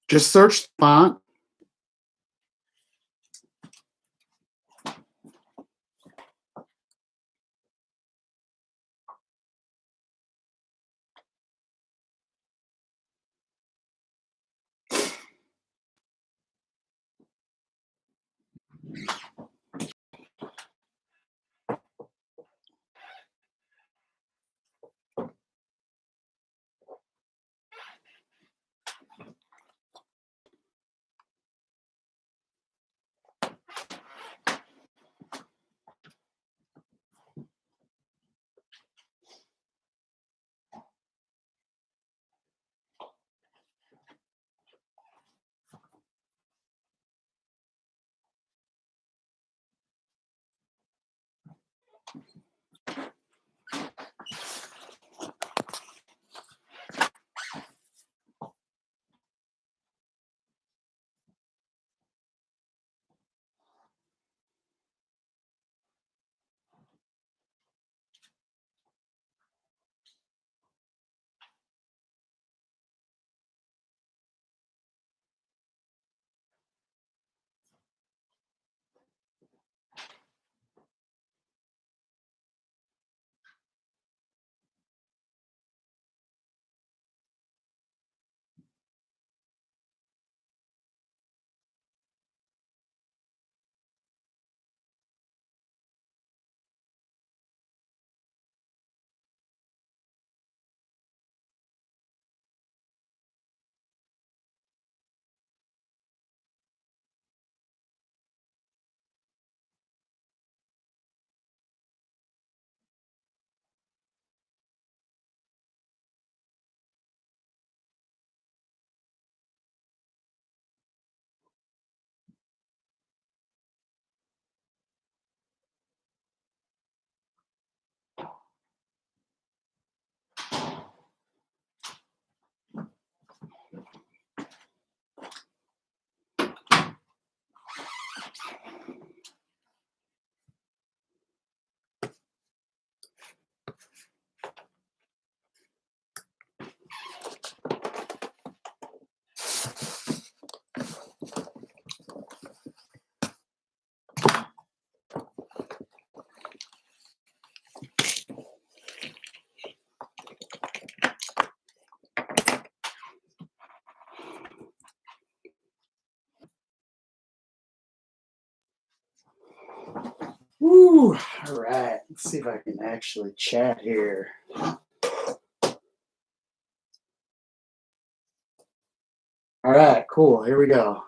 Just search font. Woo! All right. Let's see if I can actually chat here. All right, cool. Here we go.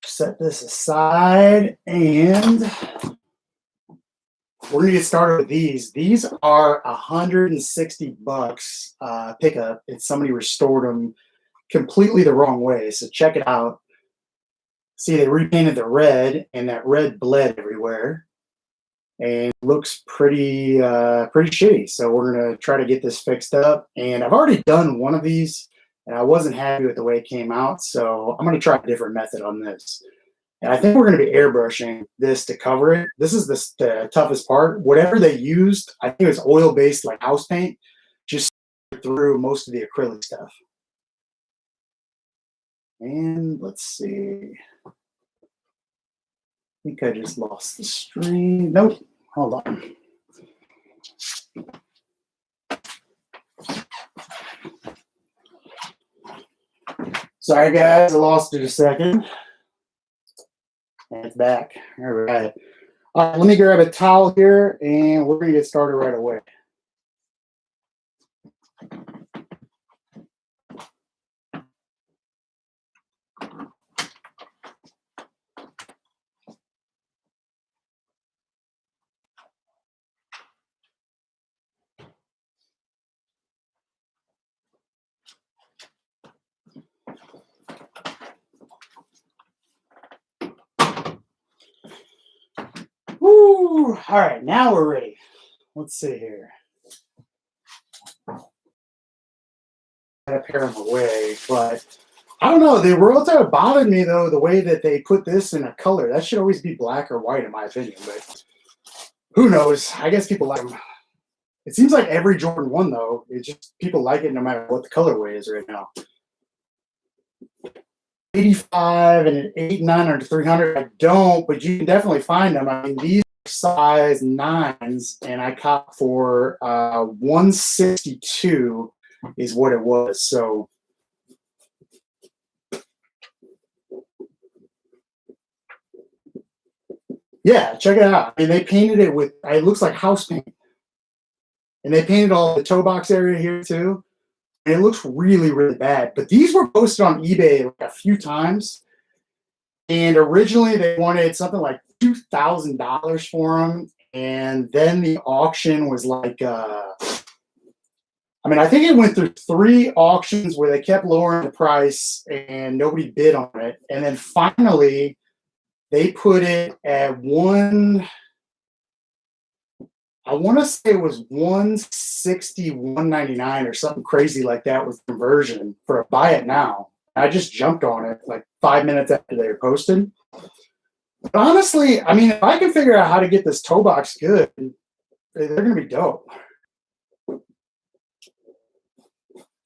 Set this aside and we're gonna get started with these. These are $160 pickup. It's somebody restored them completely the wrong way. So check it out. See, they repainted the red, and that red bled everywhere, and looks pretty shitty. So we're gonna try to get this fixed up. And I've already done one of these, and I wasn't happy with the way it came out. So I'm gonna try a different method on this. And I think we're going to be airbrushing this to cover it. This is the toughest part. Whatever they used, I think it was oil-based like house paint, just through most of the acrylic stuff. And let's see. I think I just lost the stream. Nope. Hold on. Sorry, guys. I lost it a second. And it's back. All right. All right, let me grab a towel here, and we're going to get started right away. Woo! All right, now we're ready. Let's see here. I pair them away, but I don't know. The world that bothered me though, the way that they put this in a color. That should always be black or white, in my opinion. But who knows? I guess people like them. It seems like every Jordan 1, though, it's just people like it no matter what the colorway is right now. 85 and an 89 or 300, I don't, but you can definitely find them. I mean, these are size 9s, and I caught for 162 is what it was. So yeah, check it out. I mean, they painted it with, it looks like house paint. And they painted all the toe box area here too. And it looks really, really bad. But these were posted on eBay like a few times. And originally they wanted something like $2,000 for them. And then the auction was like, I mean, I think it went through 3 auctions where they kept lowering the price and nobody bid on it. And then finally, they put it at I want to say it was 160, 199 or something crazy like that with conversion for a buy it now. I just jumped on it like 5 minutes after they were posted. But honestly, I mean, if I can figure out how to get this toe box good, they're going to be dope.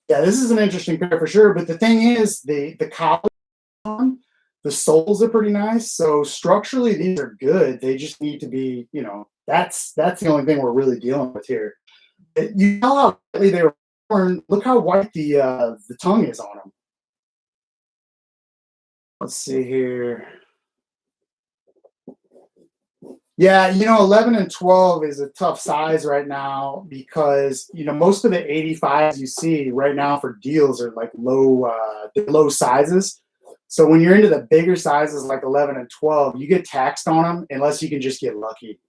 Yeah, this is an interesting pair for sure. But the thing is, the collar, the soles are pretty nice. So structurally, these are good. They just need to be, you know, that's the only thing we're really dealing with here. You know how lightly they were worn. Look how white the tongue is on them. Let's see here. Yeah, you know, 11 and 12 is a tough size right now because, you know, most of the 85s you see right now for deals are like low sizes. So when you're into the bigger sizes like 11 and 12, you get taxed on them unless you can just get lucky.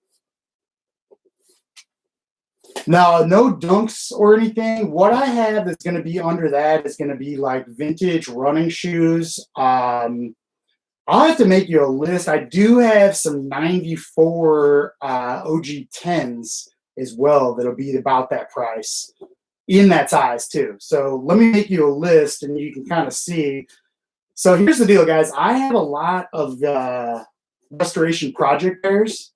Now, no dunks or anything. What I have that's going to be under that is going to be like vintage running shoes. I'll have to make you a list. I do have some 94 OG 10s as well that'll be about that price in that size too. So let me make you a list and you can kind of see. So here's the deal, guys. I have a lot of restoration project pairs,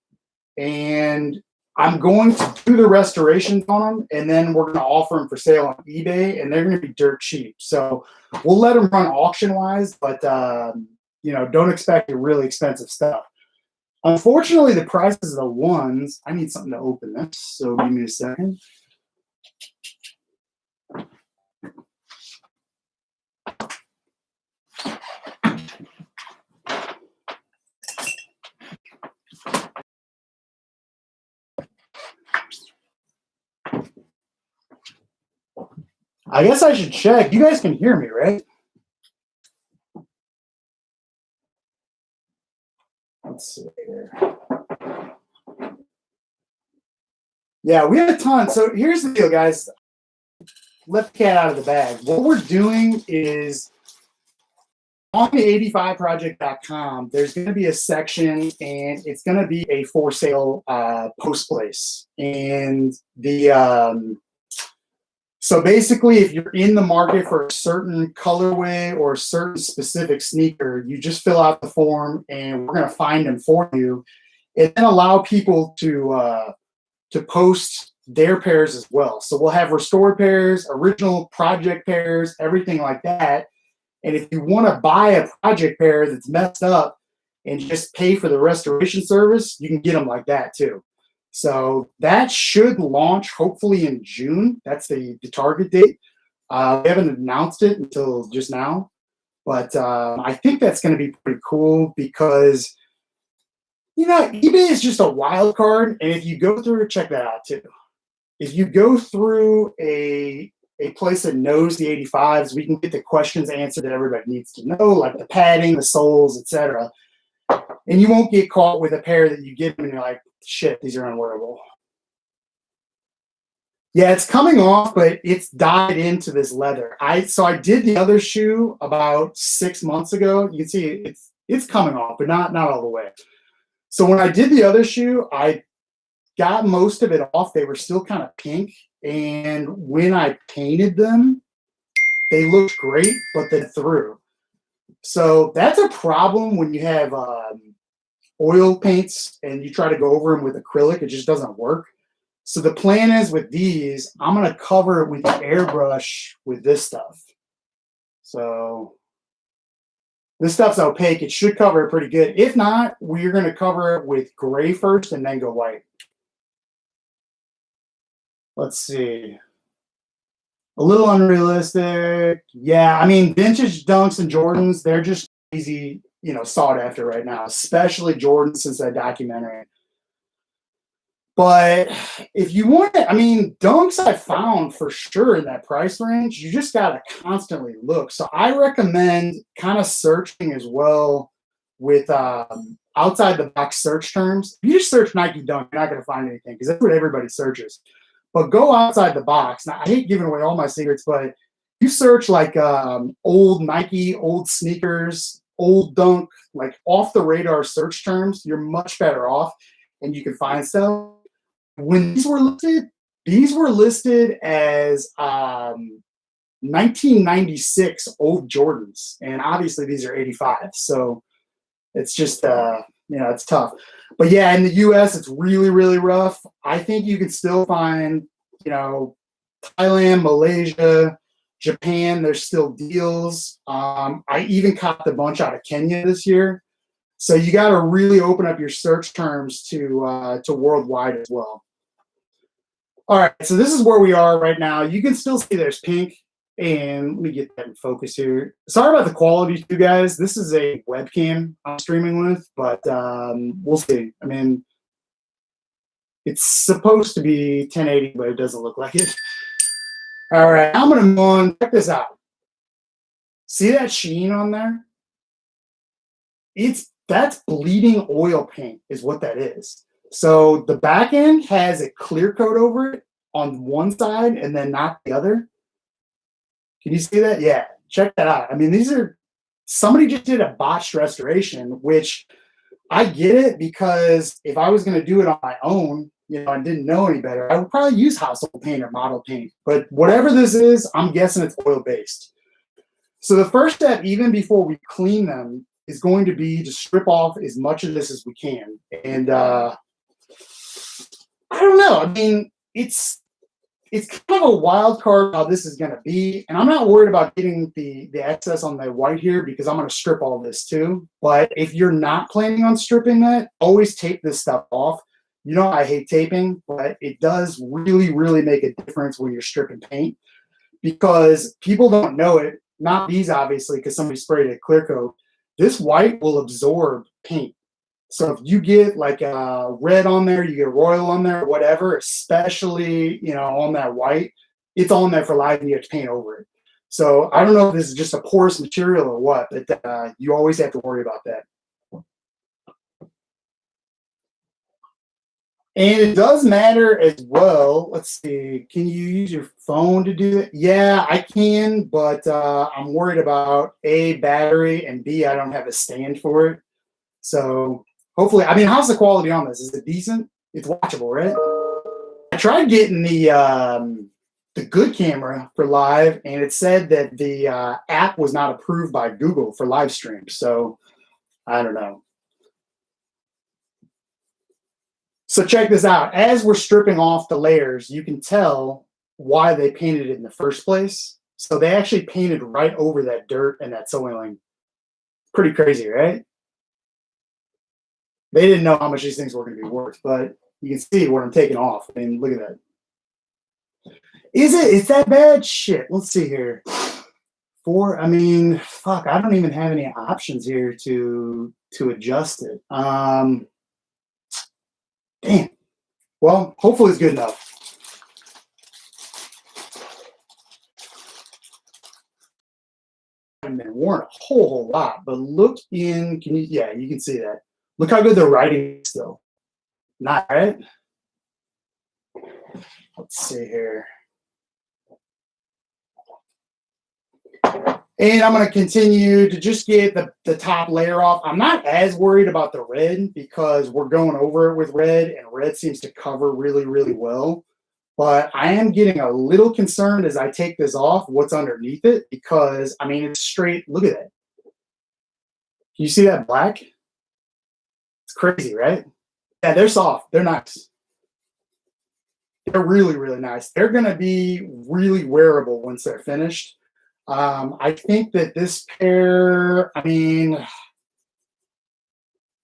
and I'm going to do the restorations on them, and then we're going to offer them for sale on eBay, and they're going to be dirt cheap. So we'll let them run auction-wise, but you know, don't expect the really expensive stuff. Unfortunately, the prices of the ones, I need something to open this, so give me a second. I guess I should check. You guys can hear me, right? Let's see here. Yeah, we have a ton. So here's the deal, guys. Let the cat out of the bag. What we're doing is on the 85project.com, there's going to be a section, and it's going to be a for sale post place. And the so basically, if you're in the market for a certain colorway or a certain specific sneaker, you just fill out the form, and we're going to find them for you, and then allow people to post their pairs as well. So we'll have restored pairs, original project pairs, everything like that. And if you want to buy a project pair that's messed up and just pay for the restoration service, you can get them like that too. So that should launch hopefully in June. That's the target date. We haven't announced it until just now, but I think that's going to be pretty cool because, you know, eBay is just a wild card. And if you go through, check that out too. If you go through a place that knows the 85s, we can get the questions answered that everybody needs to know, like the padding, the soles, etc. And you won't get caught with a pair that you get them and you're like, shit, these are unwearable. Yeah, it's coming off, but it's dyed into this leather. So I did the other shoe about 6 months ago. You can see it's coming off, but not all the way. So when I did the other shoe, I got most of it off. They were still kind of pink. And when I painted them, they looked great, but then through. So that's a problem when you have oil paints and you try to go over them with acrylic. It just doesn't work. So the plan is with these, I'm going to cover it with the airbrush with this stuff. So this stuff's opaque. It should cover it pretty good. If not, we're going to cover it with gray first and then go white. Let's see. A little unrealistic. Yeah, I mean, vintage Dunks and Jordans, they're just easy, sought after right now, especially Jordan since that documentary. But if you want it, I mean, Dunks I found for sure in that price range. You just got to constantly look. So I recommend kind of searching as well with outside the box search terms. If you just search Nike Dunk, you're not going to find anything because that's what everybody searches. But go outside the box. Now, I hate giving away all my secrets, but you search like old Nike, old sneakers, old Dunk, like off the radar search terms, you're much better off and you can find stuff. When these were listed as 1996 old Jordans. And obviously these are 85. So it's just, it's tough. But yeah, in the US, it's really, really rough. I think you can still find, Thailand, Malaysia, Japan, there's still deals. I even copped a bunch out of Kenya this year. So you got to really open up your search terms to worldwide as well. All right, so this is where we are right now. You can still see there's pink. And let me get that in focus here. Sorry about the quality, you guys. This is a webcam I'm streaming with, but we'll see. I mean, it's supposed to be 1080, but it doesn't look like it. All right, I'm going to move on. Check this out. See that sheen on there? That's bleeding oil paint is what that is. So the back end has a clear coat over it on one side and then not the other. Can you see that? Yeah, check that out. I mean, somebody just did a botched restoration, which I get it because if I was going to do it on my own, I didn't know any better, I would probably use household paint or model paint. But whatever this is, I'm guessing it's oil-based. So the first step, even before we clean them, is going to be to strip off as much of this as we can. And I don't know. I mean, it's kind of a wild card how this is going to be. And I'm not worried about getting the excess on the white here because I'm going to strip all this too. But if you're not planning on stripping that, always tape this stuff off. I hate taping, but it does really, really make a difference when you're stripping paint because people don't know it. Not these, obviously, because somebody sprayed a clear coat. This white will absorb paint. So if you get like a red on there, you get royal on there, whatever, especially, on that white, it's on there for life and you have to paint over it. So I don't know if this is just a porous material or what, but you always have to worry about that. And it does matter as well. Let's see. Can you use your phone to do it? Yeah, I can, but I'm worried about A, battery, and B, I don't have a stand for it. So hopefully, I mean, how's the quality on this? Is it decent? It's watchable, right? I tried getting the good camera for live, and it said that the app was not approved by Google for live stream. So I don't know. So check this out. As we're stripping off the layers, you can tell why they painted it in the first place. So they actually painted right over that dirt and that soiling. Pretty crazy, right? They didn't know how much these things were going to be worth, but you can see what I'm taking off. I mean, look at that. Is that bad? Shit. Let's see here. I mean, fuck, I don't even have any options here to adjust it. Damn. Well, hopefully it's good enough. I haven't been worn a whole lot, but look in, you can see that. Look how good the writing is still. Not right? Let's see here. And I'm going to continue to just get the top layer off. I'm not as worried about the red because we're going over it with red, and red seems to cover really, really well. But I am getting a little concerned as I take this off what's underneath it because, I mean, it's straight. Look at that. Can you see that black? It's crazy, right? Yeah, they're soft. They're nice. They're really, really nice. They're going to be really wearable once they're finished. I think that this pair, I mean,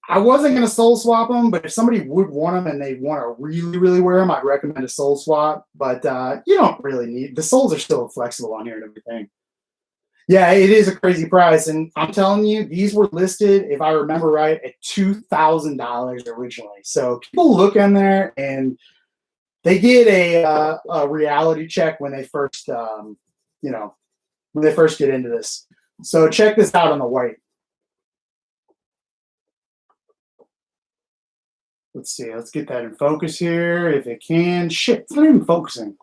I wasn't going to soul swap them, but if somebody would want them and they want to really, really wear them, I'd recommend a soul swap. But you don't really need, the soles are still flexible on here and everything. Yeah, it is a crazy price. And I'm telling you, these were listed, if I remember right, at $2,000 originally. So people look in there and they get a reality check when they first, you know, when they first get into this. So check this out on the white. Let's see. Let's get that in focus here if it can. Shit, it's not even focusing.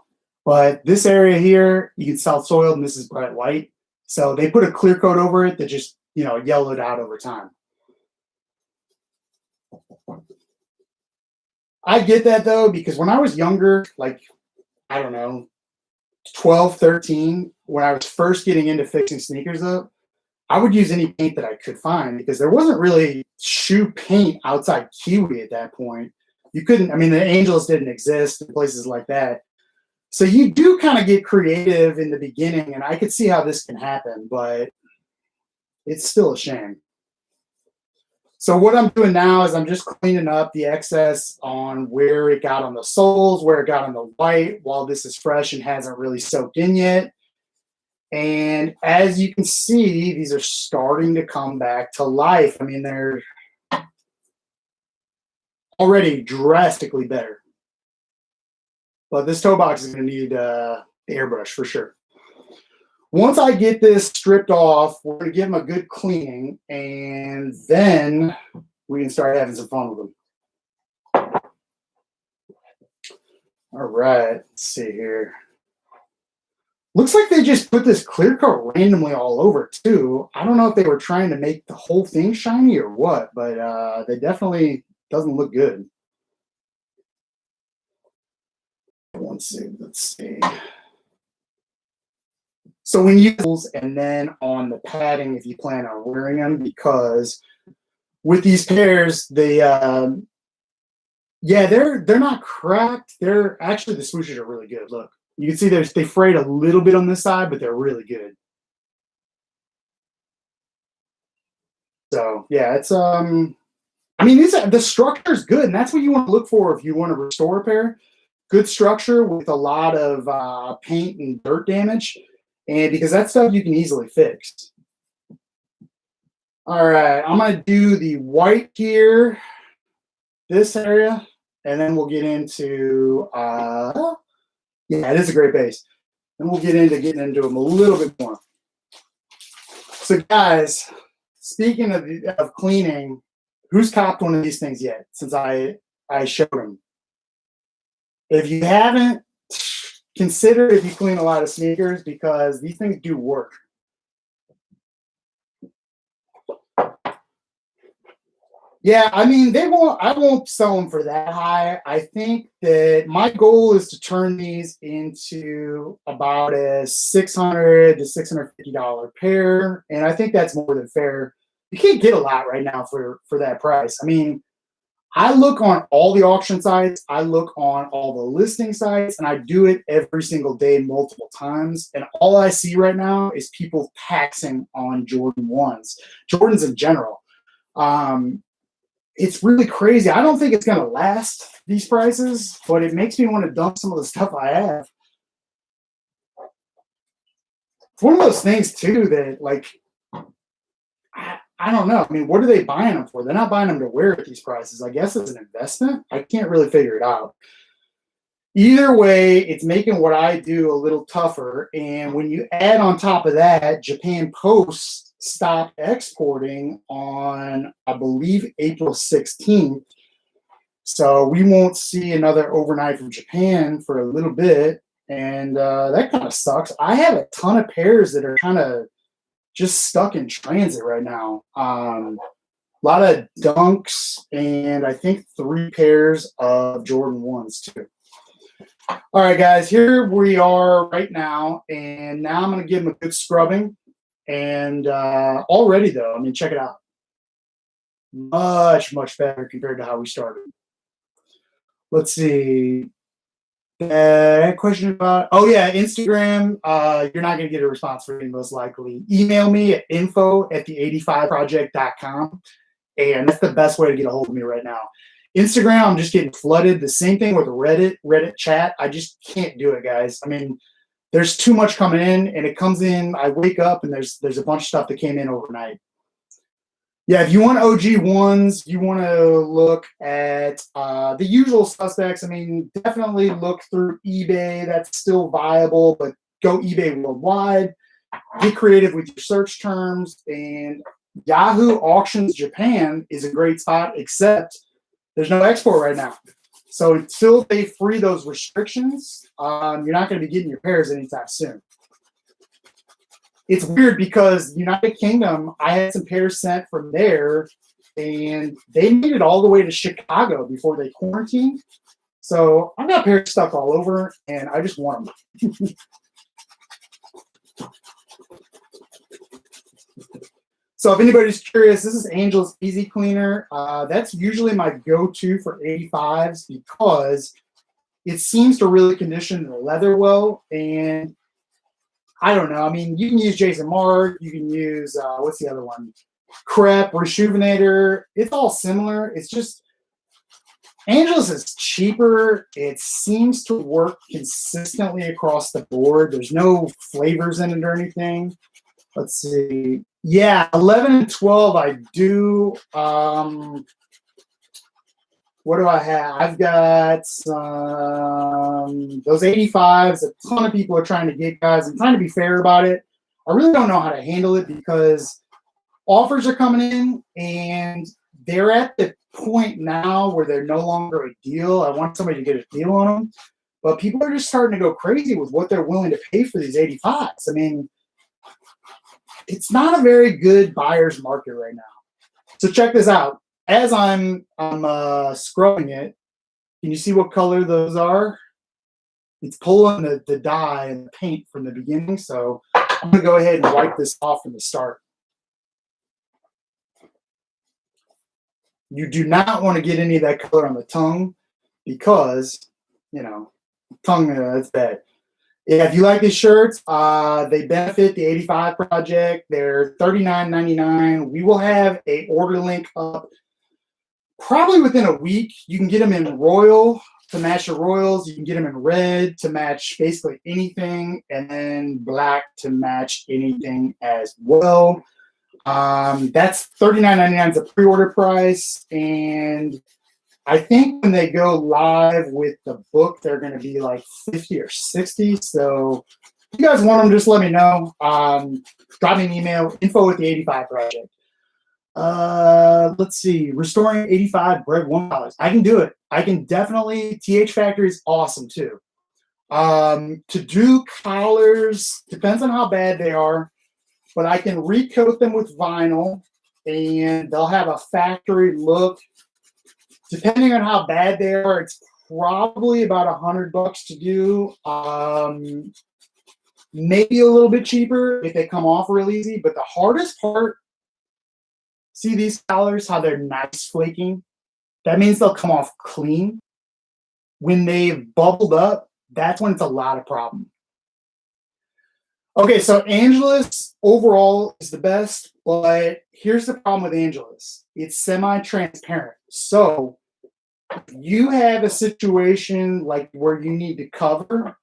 But this area here, you can tell soiled, and this is bright white. So they put a clear coat over it that just, you know, yellowed out over time. I get that though, because when I was younger, like, I don't know, 12, 13, when I was first getting into fixing sneakers up, I would use any paint that I could find because there wasn't really shoe paint outside Kiwi at that point. You couldn't, I mean, the Angels didn't exist in places like that. So you do kind of get creative in the beginning, and I could see how this can happen, but it's still a shame. So what I'm doing now is I'm just cleaning up the excess on where it got on the soles, where it got on the white while this is fresh and hasn't really soaked in yet. And as you can see, these are starting to come back to life. I mean, they're already drastically better. But this toe box is going to need the airbrush for sure. Once I get this stripped off, we're going to give them a good cleaning, and then we can start having some fun with them. All right, let's see here. Looks like they just put this clear coat randomly all over too. I don't know if they were trying to make the whole thing shiny or what, but they definitely doesn't look good. Let's see. So when you use, and then on the padding, if you plan on wearing them, because with these pairs, they yeah, they're not cracked. They're actually, the swooshes are really good. Look, you can see they frayed a little bit on this side, but they're really good. So yeah, it's I mean, the structure is good, and that's what you want to look for if you want to restore a pair. Good structure with a lot of paint and dirt damage, and because that stuff you can easily fix. All right, I'm gonna do the white here, this area, and then we'll get into yeah, it is a great base. Then we'll get into getting into them a little bit more. So guys, speaking of cleaning, who's copped one of these things yet since I showed them? If you haven't, consider if you clean a lot of sneakers because these things do work. Yeah, I mean, I won't sell them for that high. I think that my goal is to turn these into about a $600 to $650 pair, and I think that's more than fair. You can't get a lot right now for that price. I mean, I look on all the auction sites, I look on all the listing sites, and I do it every single day, multiple times. And all I see right now is people taxing on Jordan 1s, Jordans in general. It's really crazy. I don't think it's going to last these prices, but it makes me want to dump some of the stuff I have. It's one of those things, too, that, like, I don't know. I mean, what are they buying them for? They're not buying them to wear at these prices. I guess it's an investment. I can't really figure it out. Either way, it's making what I do a little tougher. And when you add on top of that, Japan Post stopped exporting on, I believe, April 16th. So we won't see another overnight from Japan for a little bit. And that kind of sucks. I have a ton of pairs that are kind of just stuck in transit right now. A lot of Dunks and I think 3 pairs of Jordan 1s too. All right, guys, here we are right now. And now I'm going to give them a good scrubbing. And already, though, I mean, check it out. Much, much better compared to how we started. Let's see. Question about, oh yeah, Instagram. You're not going to get a response from me most likely. Email me at info@the85project.com, and that's the best way to get a hold of me right now. Instagram, I'm just getting flooded. The same thing with Reddit chat. I just can't do it, guys. I mean, there's too much coming in, and it comes in. I wake up and there's a bunch of stuff that came in overnight. Yeah, if you want OG ones, you want to look at the usual suspects. I mean, definitely look through eBay. That's still viable, but go eBay worldwide. Get creative with your search terms. And Yahoo Auctions Japan is a great spot, except there's no export right now. So until they free those restrictions, you're not going to be getting your pairs anytime soon. It's weird because United Kingdom, I had some pairs sent from there, and they made it all the way to Chicago before they quarantined. So I've got pairs stuck all over, and I just want them. So if anybody's curious, this is Angel's Easy Cleaner. That's usually my go-to for 85s because it seems to really condition the leather well, and I don't know. I mean, you can use Jason Mark. You can use, what's the other one? Crep, Reshoevn8r. It's all similar. It's just, Angelus is cheaper. It seems to work consistently across the board. There's no flavors in it or anything. Let's see. Yeah, 11 and 12 I do. What do I have? I've got those 85s. A ton of people are trying to get, guys. I'm trying to be fair about it. I really don't know how to handle it because offers are coming in and they're at the point now where they're no longer a deal. I want somebody to get a deal on them. But people are just starting to go crazy with what they're willing to pay for these 85s. I mean, it's not a very good buyer's market right now. So check this out. As I'm scrubbing it, can you see what color those are? It's pulling the dye and the paint from the beginning, so I'm going to go ahead and wipe this off from the start. You do not want to get any of that color on the tongue because, you know, tongue, that's bad. Yeah, if you like these shirts, they benefit the 85 Project. They're $39.99. We will have a order link up probably within a week. You can get them in royal to match the royals. You can get them in red to match basically anything, and then black to match anything as well. That's $39.99 is the pre-order price, and I think when they go live with the book, they're going to be like 50 or 60. So if you guys want them, just let me know. Drop me an email, info@the85 Project. Let's see. Restoring 85 bread $1. I can do it. I can definitely. TH Factory is awesome too. To do collars depends on how bad they are, but I can recoat them with vinyl, and they'll have a factory look. Depending on how bad they are, it's probably about $100 to do. Maybe a little bit cheaper if they come off real easy. But the hardest part, see these collars, how they're nice flaking? That means they'll come off clean. When they've bubbled up, that's when it's a lot of problem. Okay, so Angelus overall is the best, but here's the problem with Angelus. It's semi-transparent. So you have a situation like where you need to cover.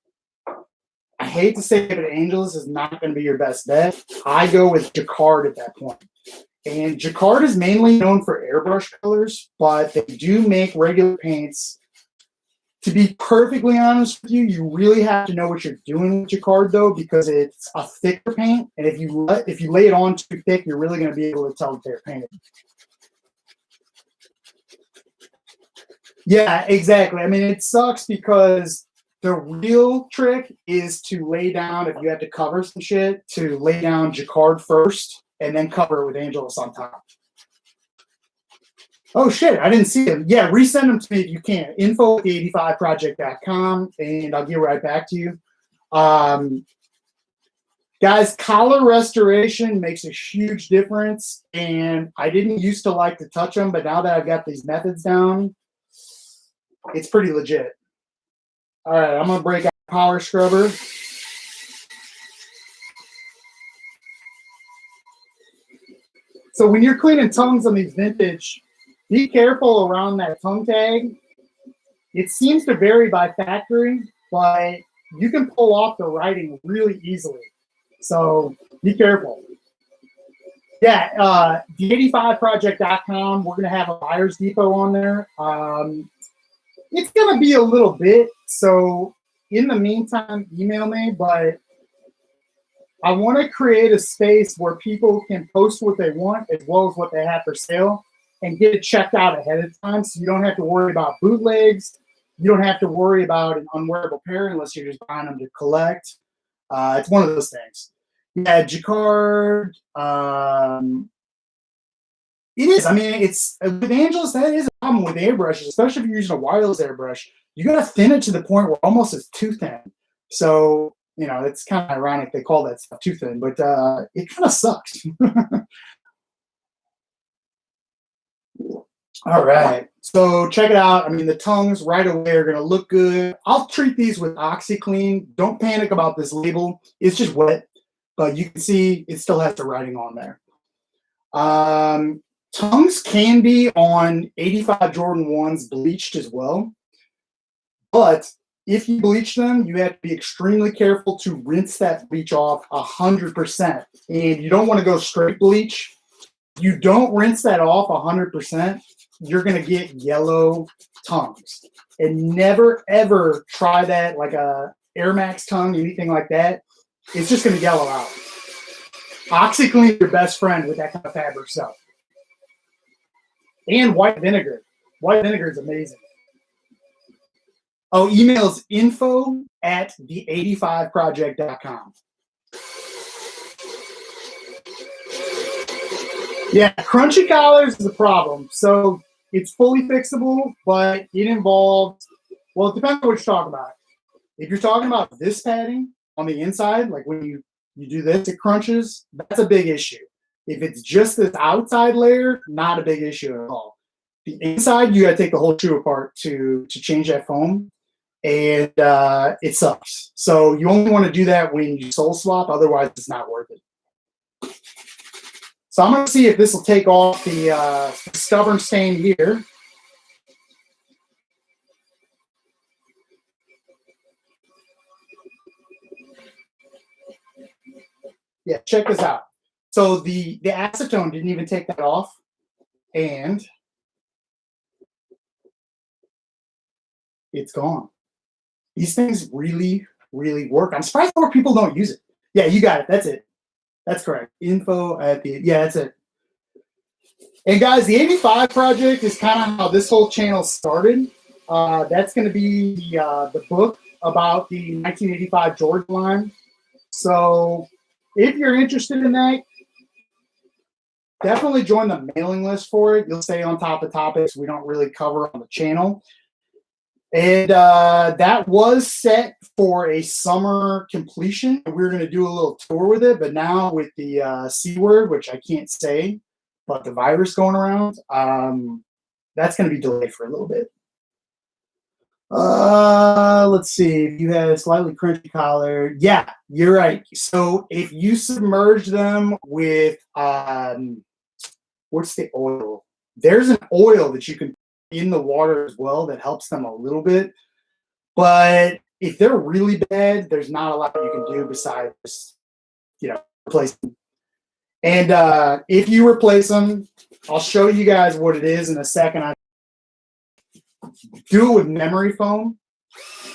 I hate to say it, but Angelus is not going to be your best bet. I go with Jacquard at that point. And Jacquard is mainly known for airbrush colors, but they do make regular paints. To be perfectly honest with you, you really have to know what you're doing with Jacquard, though, because it's a thicker paint, and if you lay it on too thick, you're really going to be able to tell that they're painted. Yeah, exactly. I mean, it sucks because the real trick is to lay down, if you have to cover some shit, to lay down Jacquard first and then cover it with Angelus on top. Oh, shit, I didn't see them. Yeah, resend them to me if you can. info@the85project.com, and I'll get right back to you. Guys, collar restoration makes a huge difference, and I didn't used to like to touch them, but now that I've got these methods down, it's pretty legit. All right, I'm gonna break out power scrubber. So when you're cleaning tongues on these vintage, be careful around that tongue tag. It seems to vary by factory, but you can pull off the writing really easily. So be careful. Yeah, the85project.com, we're going to have a buyer's depot on there. It's going to be a little bit. So in the meantime, email me, but I want to create a space where people can post what they want as well as what they have for sale and get it checked out ahead of time so you don't have to worry about bootlegs. You don't have to worry about an unwearable pair unless you're just buying them to collect. It's one of those things. Yeah, Jacquard. It is. I mean, it's with Angelus, that is a problem with airbrushes, especially if you're using a wireless airbrush. You got to thin it to the point where almost it's too thin. So, you know, it's kind of ironic they call that stuff too thin, but it kind of sucks. All right. So check it out. I mean, the tongues right away are going to look good. I'll treat these with OxiClean. Don't panic about this label. It's just wet, but you can see it still has the writing on there. Tongues can be on 85 Jordan 1s bleached as well. But if you bleach them, you have to be extremely careful to rinse that bleach off 100%. And you don't want to go straight bleach. You don't rinse that off 100%, you're going to get yellow tongues. And never, ever try that like a Air Max tongue, anything like that. It's just going to yellow out. OxiClean is your best friend with that kind of fabric stuff. And white vinegar. White vinegar is amazing. Oh, email's info@the85project.com. Yeah, crunchy collars is a problem. So it's fully fixable, but it involves, well, it depends on what you're talking about. If you're talking about this padding on the inside, like when you do this, it crunches, that's a big issue. If it's just this outside layer, not a big issue at all. The inside, you got to take the whole shoe apart to change that foam, and it sucks. So you only want to do that when you sole swap, otherwise it's not worth it. So I'm going to see if this will take off the stubborn stain here. Yeah, check this out. So the acetone didn't even take that off, and it's gone. These things really, really work. I'm surprised more people don't use it. Yeah, you got it. That's it. That's correct. Yeah, that's it. And guys, the 85 project is kind of how this whole channel started. That's going to be the book about the 1985 Jordan line. So if you're interested in that, definitely join the mailing list for it. You'll stay on top of topics we don't really cover on the channel. And that was set for a summer completion. We were going to do a little tour with it, but now with the C word, which I can't say, but the virus going around, that's going to be delayed for a little bit. Let's see. If you had a slightly crunchy collar, yeah, you're right. So if you submerge them with what's the oil? There's an oil that you can in the water as well that helps them a little bit. But if they're really bad, there's not a lot you can do besides, replace them. And if you replace them, I'll show you guys what it is in a second. I do it with memory foam.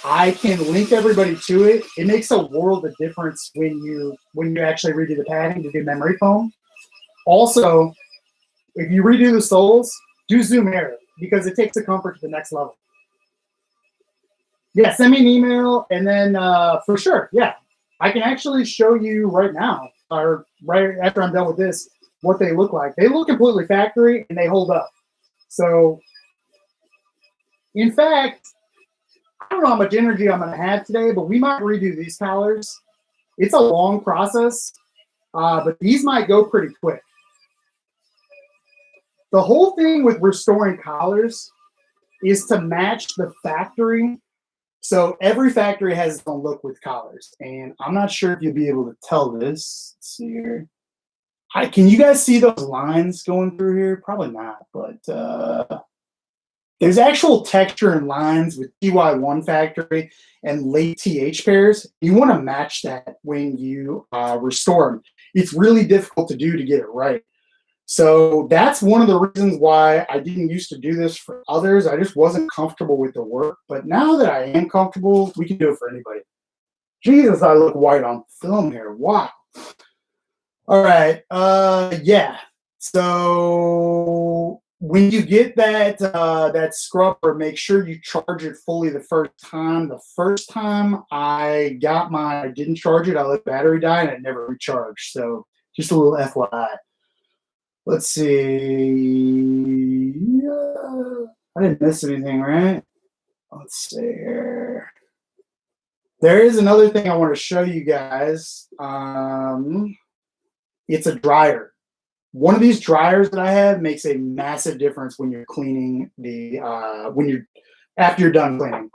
I can link everybody to it. It makes a world of difference when you actually redo the padding to do memory foam. Also, if you redo the soles, do Zoom Air because it takes the comfort to the next level. Yeah, send me an email, and then for sure, yeah, I can actually show you right now, or right after I'm done with this, what they look like. They look completely factory, and they hold up. So, in fact, I don't know how much energy I'm going to have today, but we might redo these collars. It's a long process, but these might go pretty quick. The whole thing with restoring collars is to match the factory So every factory has its own look with collars, and I'm not sure if you'll be able to tell this. Let's see here. Can you guys see those lines going through here? Probably not, but there's actual texture and lines with TY1 factory and late TH pairs. You want to match that when you restore them. It's really difficult to do to get it right. So that's one of the reasons why I didn't used to do this for others. I just wasn't comfortable with the work. But now that I am comfortable, we can do it for anybody. Jesus, I look white on film here. Wow. All right. Yeah. So when you get that scrubber, make sure you charge it fully the first time. The first time I got mine, I didn't charge it. I let the battery die and it never recharged. So just a little FYI. Let's see. I didn't miss anything, right? Let's see here. There is another thing I want to show you guys. It's a dryer. One of these dryers that I have makes a massive difference when you're cleaning after you're done cleaning.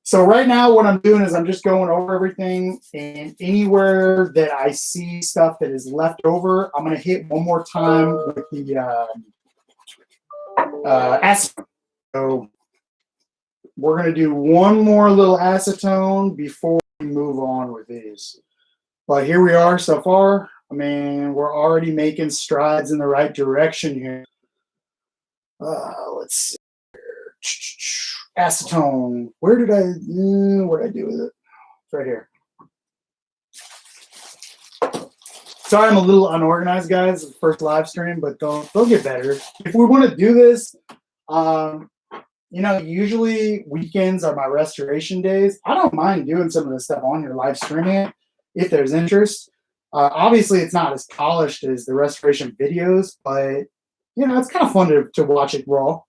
So right now what I'm doing is I'm just going over everything, and anywhere that I see stuff that is left over, I'm going to hit one more time with the acetone. So we're going to do one more little acetone before we move on with these. But here we are so far. I mean, we're already making strides in the right direction here. Let's see. Acetone. What did I do with it? It's right here. Sorry, I'm a little unorganized, guys. It's the first live stream, but they'll get better. If we want to do this, usually weekends are my restoration days. I don't mind doing some of this stuff on your live streaming if there's interest. Obviously, it's not as polished as the restoration videos, but it's kind of fun to watch it raw.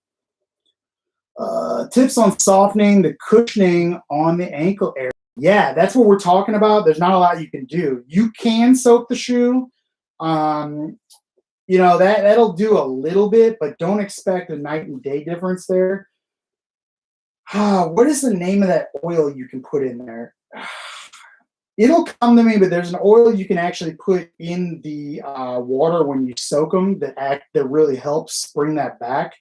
Tips on softening the cushioning on the ankle area. Yeah, that's what we're talking about. There's not a lot you can do. You can soak the shoe. That'll do a little bit, but don't expect a night and day difference there. What is the name of that oil you can put in there? It'll come to me, but there's an oil you can actually put in the water when you soak them that really helps bring that back.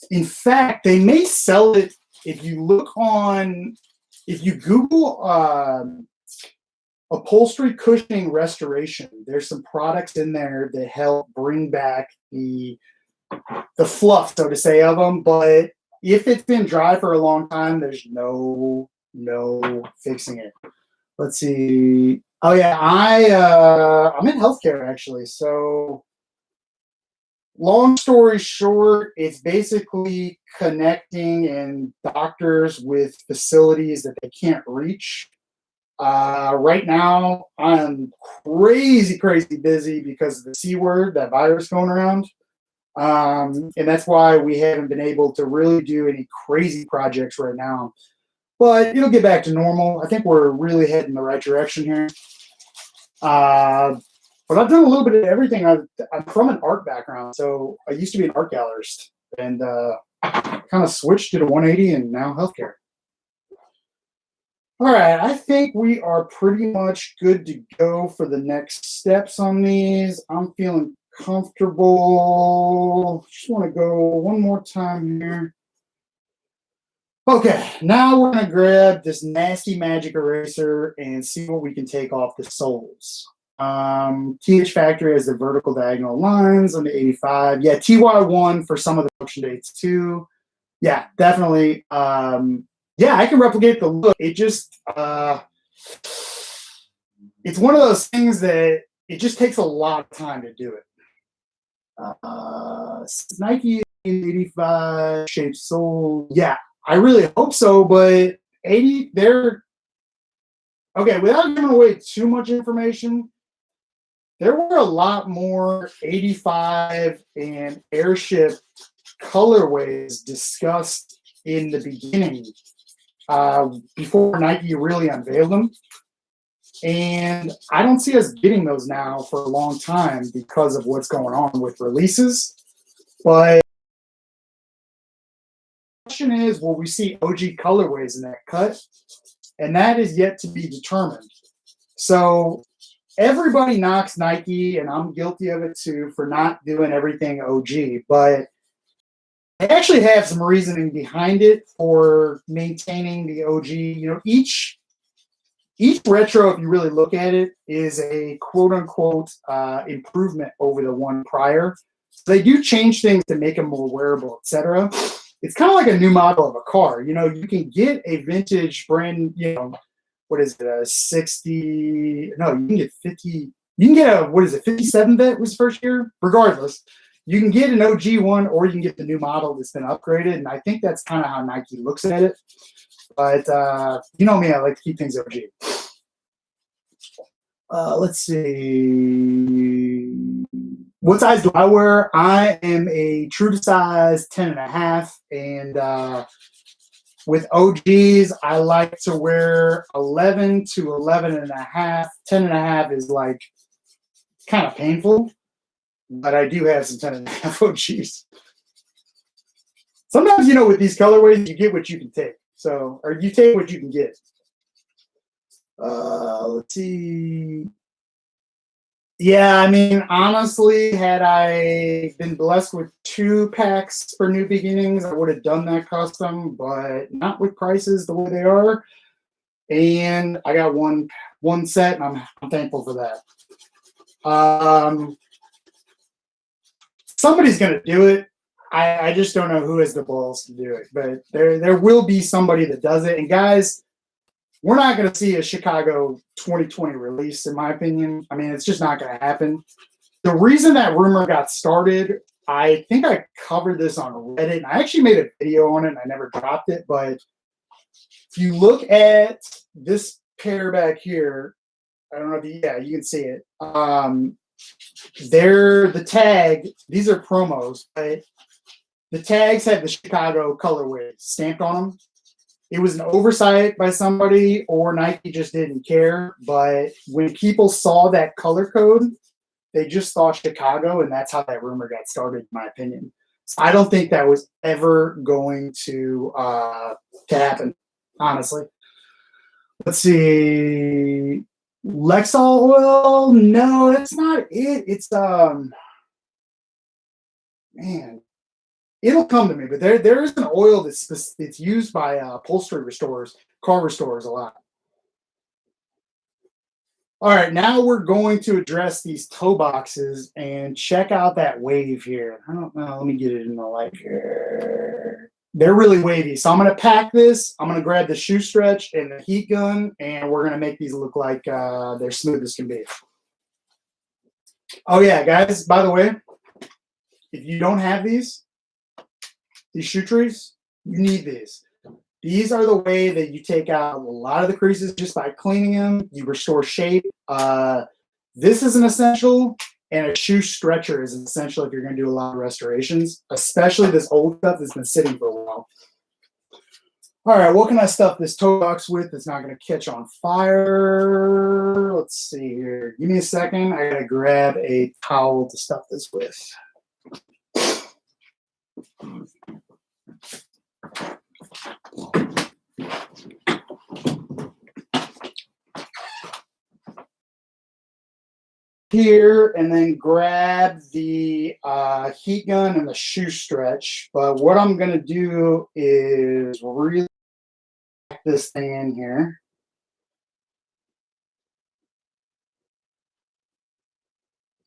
In fact, they may sell it if you Google upholstery cushioning restoration. There's some products in there that help bring back the fluff, so to say, of them. But if it's been dry for a long time, there's no fixing it. Let's see. Oh yeah, I'm in healthcare actually. So long story short, it's basically connecting in doctors with facilities that they can't reach. Right now, I'm crazy busy because of the C word, that virus going around. And that's why we haven't been able to really do any crazy projects right now. But it'll get back to normal. I think we're really heading in the right direction here. But I've done a little bit of everything. I'm from an art background, so I used to be an art gallerist, and kind of switched to the 180 and now healthcare. All right, I think we are pretty much good to go for the next steps on these. I'm feeling comfortable. Just want to go one more time here. Okay, now we're going to grab this nasty magic eraser and see what we can take off the soles. TH Factory has the vertical diagonal lines on the 85. Yeah, TY1 for some of the function dates too. Yeah, definitely. Yeah, I can replicate the look. It just, it's one of those things that it just takes a lot of time to do it. Nike 85 shaped sole. Yeah, I really hope so, but 80, they're okay. Without giving away too much information, there were a lot more 85 and Airship colorways discussed in the beginning before Nike really unveiled them. And I don't see us getting those now for a long time because of what's going on with releases. But question is, will we see OG colorways in that cut? And that is yet to be determined. So everybody knocks Nike, and I'm guilty of it too, for not doing everything OG, but I actually have some reasoning behind it for maintaining the OG. You know, each retro, if you really look at it, is a quote unquote improvement over the one prior. So they do change things to make them more wearable, etc. It's kind of like a new model of a car. You know, you can get a vintage brand, you know, what is it, a 60, no, you can get 50, you can get a, what is it, 57 vet was first year? Regardless, you can get an OG one or you can get the new model that's been upgraded. And I think that's kind of how Nike looks at it. But you know me, I like to keep things OG. Let's see. What size do I wear? I am a true to size 10.5. And with OGs, I like to wear 11 to 11.5. 10.5 is like kind of painful, but I do have some 10.5 OGs. Sometimes, you know, with these colorways, you get what you can take. So, or you take what you can get. Let's see. Yeah, I mean, honestly, had I been blessed with 2 packs for New Beginnings, I would have done that custom, but not with prices the way they are. And I got one set, and I'm thankful for that. Somebody's gonna do it. I just don't know who has the balls to do it, but there will be somebody that does it. And guys, we're not going to see a Chicago 2020 release, in my opinion. I mean, it's just not going to happen. The reason that rumor got started, I think I covered this on Reddit, and I actually made a video on it, and I never dropped it. But if you look at this pair back here, I don't know if you can see it. They're the tag. These are promos, but the tags have the Chicago colorway stamped on them. It was an oversight by somebody, or Nike just didn't care. But when people saw that color code, they just thought Chicago, and that's how that rumor got started, in my opinion. So I don't think that was ever going to happen, honestly. Let's see. Lexol oil? No, that's not it. It's man. It'll come to me, but there is an oil that's used by upholstery restorers, car restorers a lot. All right, now we're going to address these toe boxes and check out that wave here. I don't know. Let me get it in the light here. They're really wavy. So I'm going to pack this. I'm going to grab the shoe stretch and the heat gun, and we're going to make these look like they're smooth as can be. Oh, yeah, guys, by the way, if you don't have these shoe trees, you need these. These are the way that you take out a lot of the creases just by cleaning them. You restore shape. This is an essential, and a shoe stretcher is an essential if you're going to do a lot of restorations, especially this old stuff that's been sitting for a while. All right, what can I stuff this toe box with that's not going to catch on fire? Let's see here. Give me a second. I got to grab a towel to stuff this with. Here, and then grab the heat gun and the shoe stretch. But what I'm going to do is really pack this thing in here.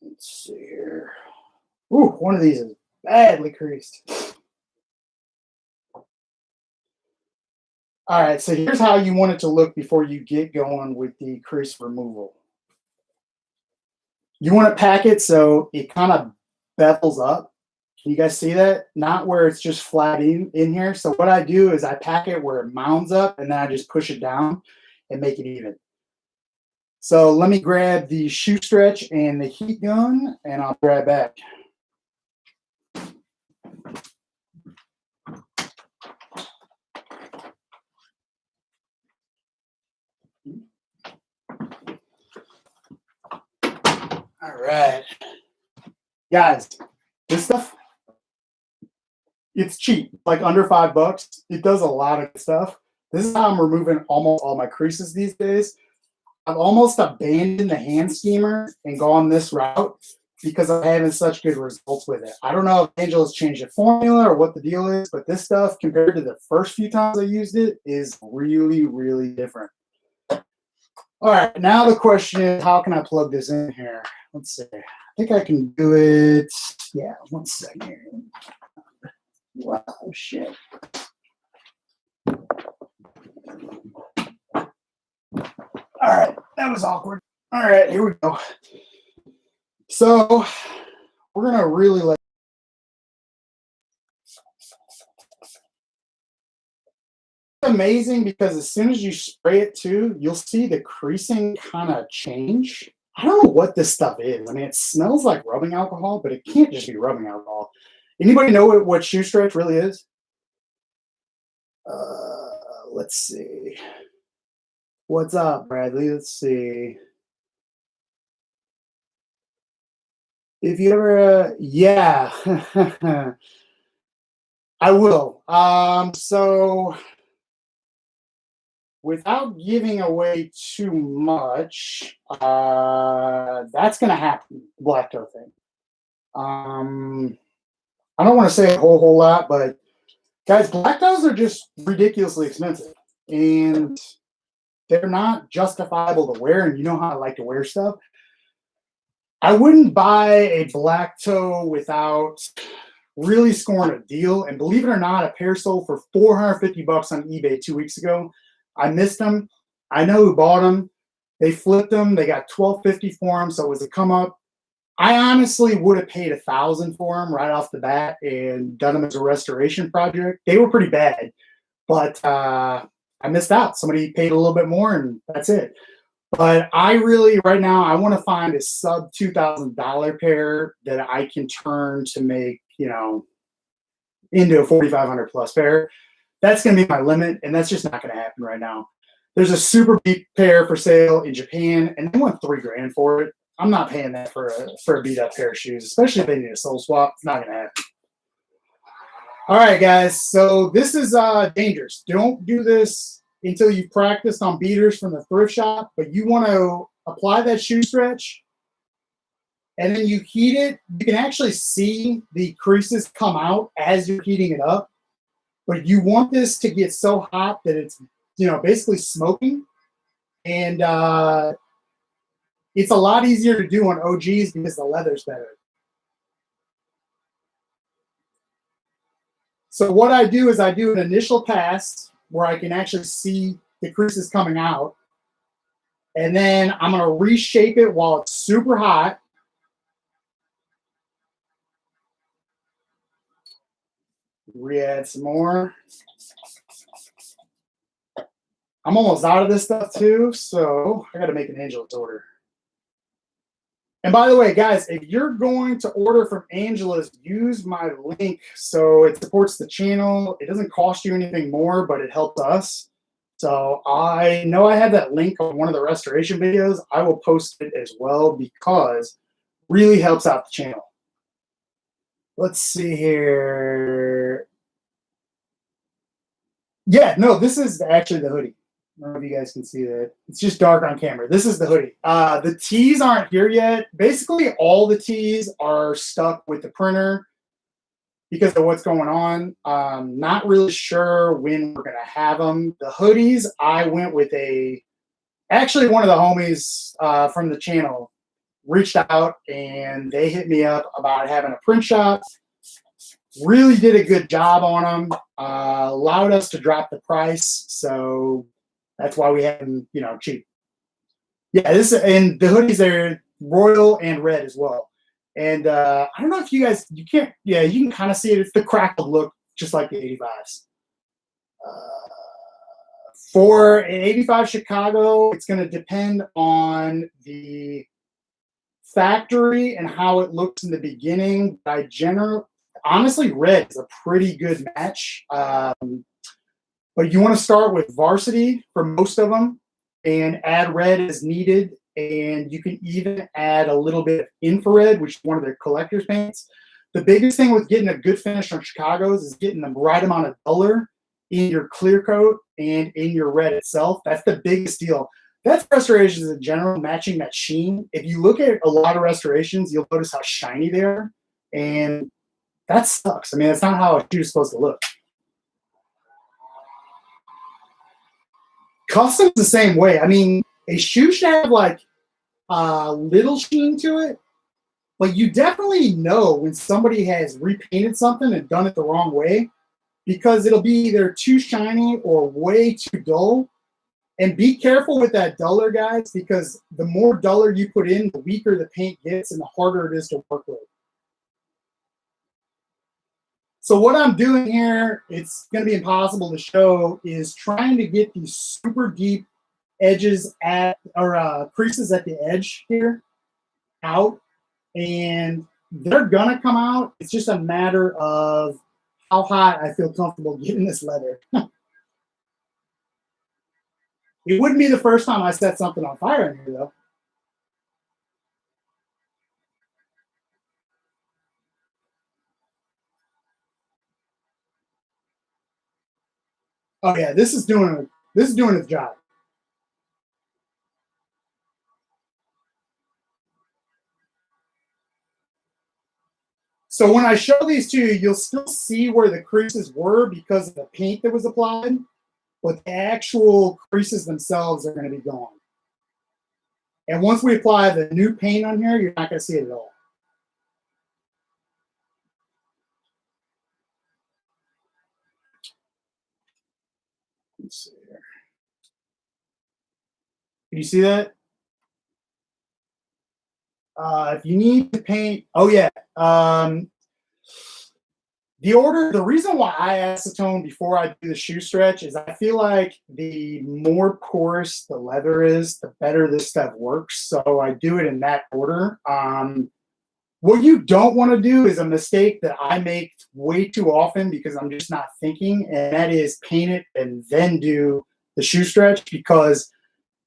Let's see here. Ooh, one of these is badly creased. All right, so here's how you want it to look before you get going with the crease removal. You want to pack it so it kind of bevels up. Can you guys see that? Not where it's just flat in here. So what I do is I pack it where it mounds up, and then I just push it down and make it even. So let me grab the shoe stretch and the heat gun, and I'll be right back. All right, guys, this stuff, It's cheap, like under $5. It does a lot of stuff. This is how I'm removing almost all my creases these days. I've almost abandoned the hand steamer and gone this route because I'm having such good results with it. I don't know if Angela's changed the formula or what the deal is, but this stuff compared to the first few times I used it is really, really different. All right, now the question is, how can I plug this in here? Let's see. I think I can do it. Yeah, 1 second here. Wow, shit. All right, that was awkward. All right, here we go. So we're gonna really let. It's amazing because as soon as you spray it too, you'll see the creasing kind of change. I don't know what this stuff is. I mean, it smells like rubbing alcohol, but it can't just be rubbing alcohol. Anybody know what shoe stretch really is? Let's see. What's up, Bradley? Let's see. If you ever, yeah, I will. So without giving away too much, that's going to happen, the black toe thing. I don't want to say a whole lot, but guys, black toes are just ridiculously expensive, and they're not justifiable to wear, and you know how I like to wear stuff. I wouldn't buy a black toe without really scoring a deal. And believe it or not, a pair sold for $450 on eBay 2 weeks ago. I missed them. I know who bought them. They flipped them. They got $1,250 for them, so it was a come up. I honestly would have paid $1,000 for them right off the bat and done them as a restoration project. They were pretty bad, but I missed out. Somebody paid a little bit more, and that's it. But I really, right now, I want to find a sub $2,000 pair that I can turn to make, into a 4,500 plus pair. That's going to be my limit, and that's just not going to happen right now. There's a super beat pair for sale in Japan, and they want $3,000 for it. I'm not paying that for a beat up pair of shoes, especially if they need a sole swap. It's not going to happen. All right, guys. So this is dangerous. Don't do this until you've practiced on beaters from the thrift shop, but you want to apply that shoe stretch and then you heat it. You can actually see the creases come out as you're heating it up, but you want this to get so hot that it's, basically smoking. And it's a lot easier to do on OGs because the leather's better. So what I do is I do an initial pass where I can actually see the creases coming out. And then I'm going to reshape it while it's super hot. Re-add some more. I'm almost out of this stuff too, so I got to make an Angela's order. And by the way, guys, if you're going to order from Angela's, use my link so it supports the channel. It doesn't cost you anything more, but it helps us. So I know I have that link on one of the restoration videos. I will post it as well because it really helps out the channel. Let's see here. Yeah, no, this is actually the hoodie. I don't know if you guys can see that. It's just dark on camera. This is the hoodie. The tees aren't here yet. Basically, all the tees are stuck with the printer because of what's going on. Not really sure when we're going to have them. The hoodies, I went with actually one of the homies from the channel reached out and they hit me up about having a print shop. Really did a good job on them. Allowed us to drop the price. So that's why we have them, cheap. Yeah, and the hoodies are royal and red as well. And I don't know if you guys, you can kind of see it. It's the crackled look, just like the 85s. For an 85 Chicago, it's going to depend on the factory and how it looks in the beginning. Honestly, red is a pretty good match. But you want to start with varsity for most of them and add red as needed. And you can even add a little bit of infrared, which is one of the collector's paints. The biggest thing with getting a good finish on Chicago's is getting the right amount of color in your clear coat and in your red itself. That's the biggest deal. That's restorations in general, matching that sheen. If you look at a lot of restorations, you'll notice how shiny they are, and that sucks. I mean, that's not how a shoe is supposed to look. Custom's the same way. I mean, a shoe should have like a little sheen to it, but you definitely know when somebody has repainted something and done it the wrong way, because it'll be either too shiny or way too dull. And be careful with that duller, guys, because the more duller you put in, the weaker the paint gets and the harder it is to work with. So what I'm doing here, it's going to be impossible to show, is trying to get these super deep edges at, or creases at the edge here out, and they're going to come out. It's just a matter of how hot I feel comfortable getting this leather. It wouldn't be the first time I set something on fire in here, though. Oh yeah, this is doing its job. So when I show these to you, you'll still see where the creases were because of the paint that was applied, but the actual creases themselves are going to be gone. And once we apply the new paint on here, you're not going to see it at all. Let's see here. Can you see that? If you need to paint, oh yeah. The reason why I acetone before I do the shoe stretch is I feel like the more porous the leather is, the better this stuff works. So I do it in that order. What you don't want to do is a mistake that I make way too often because I'm just not thinking, and that is paint it and then do the shoe stretch, because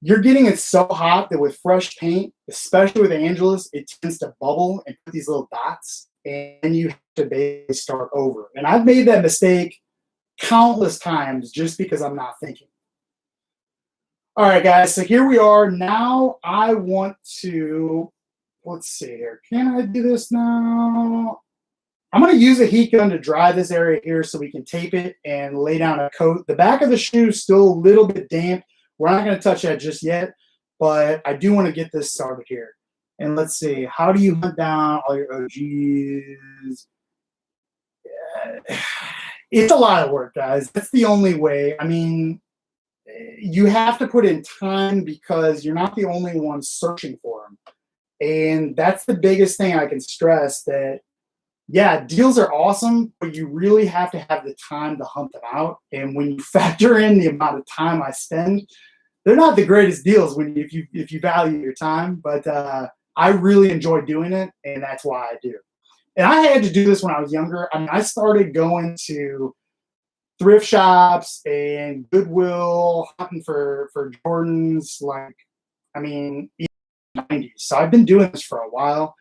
you're getting it so hot that with fresh paint, especially with Angelus, it tends to bubble and put these little dots, and you have to basically start over. And I've made that mistake countless times just because I'm not thinking. All right, guys, so here we are. Now I want to, let's see here. Can I do this now? I'm going to use a heat gun to dry this area here so we can tape it and lay down a coat. The back of the shoe is still a little bit damp. We're not going to touch that just yet, but I do want to get this started here. And let's see, how do you hunt down all your OGs? It's a lot of work, guys. That's the only way. I mean, you have to put in time because you're not the only one searching for them. And that's the biggest thing I can stress, that, yeah, deals are awesome, but you really have to have the time to hunt them out. And when you factor in the amount of time I spend, they're not the greatest deals if you value your time. But I really enjoy doing it, and that's why I do. And I had to do this when I was younger. I mean, I started going to thrift shops and Goodwill, hunting for Jordans, like, I mean, in the 90s. So I've been doing this for a while.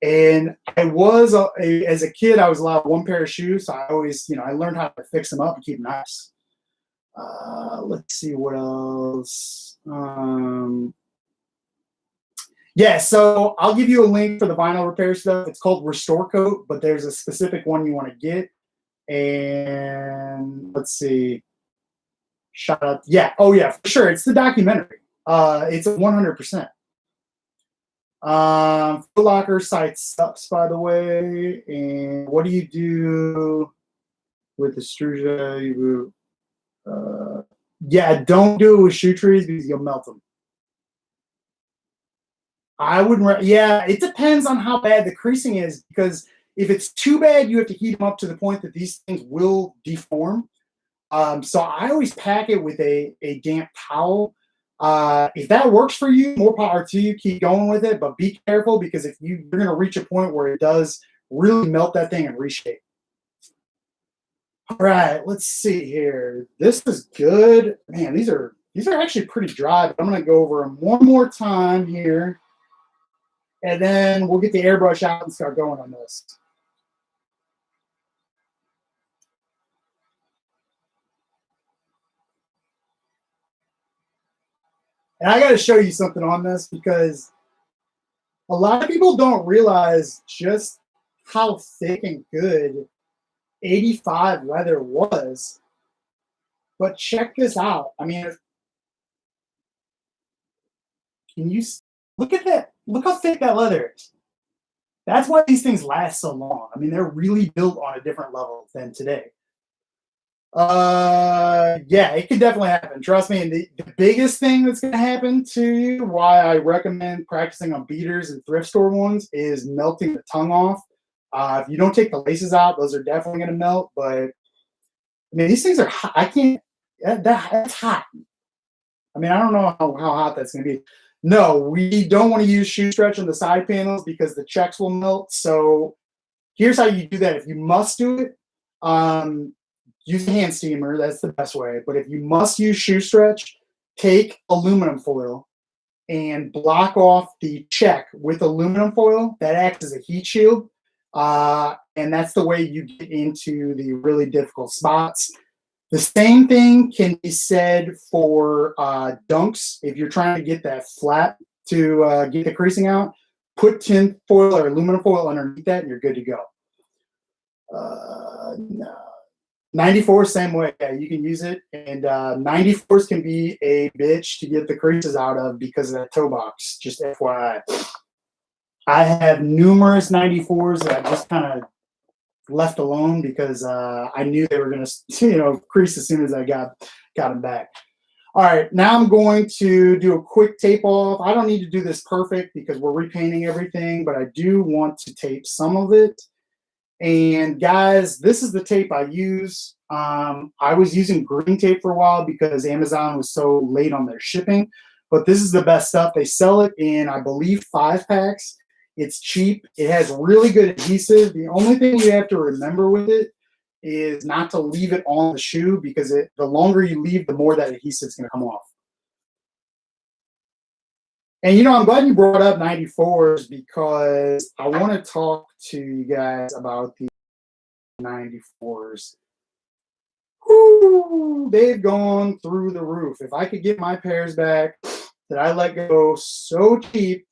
And I was, as a kid, I was allowed one pair of shoes. So I always, I learned how to fix them up and keep them nice. Let's see what else. Yeah, so I'll give you a link for the vinyl repair stuff. It's called Restore Coat, but there's a specific one you want to get. And let's see. Shout out. Yeah. Oh, yeah, for sure. It's the documentary. It's 100%. Foot Locker site sucks, by the way. And what do you do with the Struja? Yeah, don't do it with shoe trees because you'll melt them. I wouldn't. Yeah, it depends on how bad the creasing is, because if it's too bad, you have to heat them up to the point that these things will deform. So I always pack it with a damp towel. If that works for you, more power to you. Keep going with it, but be careful, because if you're going to reach a point where it does really melt that thing and reshape. All right, let's see here. This is good. Man, these are actually pretty dry, but I'm going to go over them one more time here, and then we'll get the airbrush out and start going on this. And I got to show you something on this because a lot of people don't realize just how thick and good 85 leather was. But check this out. I mean, can you look at that? Look how thick that leather is. That's why these things last so long. I mean, they're really built on a different level than today. Yeah, it could definitely happen. Trust me. And the biggest thing that's going to happen to you, why I recommend practicing on beaters and thrift store ones, is melting the tongue off. If you don't take the laces out, those are definitely going to melt. But I mean, these things are hot. I can't. That's hot. I mean, I don't know how hot that's going to be. No, we don't want to use shoe stretch on the side panels because the checks will melt. So here's how you do that. If you must do it, use a hand steamer. That's the best way. But if you must use shoe stretch, take aluminum foil and block off the check with aluminum foil. That acts as a heat shield. And that's the way you get into the really difficult spots. The same thing can be said for dunks. If you're trying to get that flat to get the creasing out, put tin foil or aluminum foil underneath that and you're good to go. No. 94, same way. Yeah, you can use it. And 94s can be a bitch to get the creases out of because of that toe box, just FYI. I have numerous 94s that I just kind of left alone because I knew they were going to, crease as soon as I got them back. All right, now I'm going to do a quick tape off. I don't need to do this perfect because we're repainting everything, but I do want to tape some of it. And guys, this is the tape I use. I was using green tape for a while because Amazon was so late on their shipping, but this is the best stuff. They sell it in, I believe, 5-packs. It's cheap. It has really good adhesive. The only thing you have to remember with it is not to leave it on the shoe because the longer you leave, the more that adhesive is going to come off. And, I'm glad you brought up 94s because I want to talk to you guys about the 94s. Whew, they've gone through the roof. If I could get my pairs back that I let go so cheap,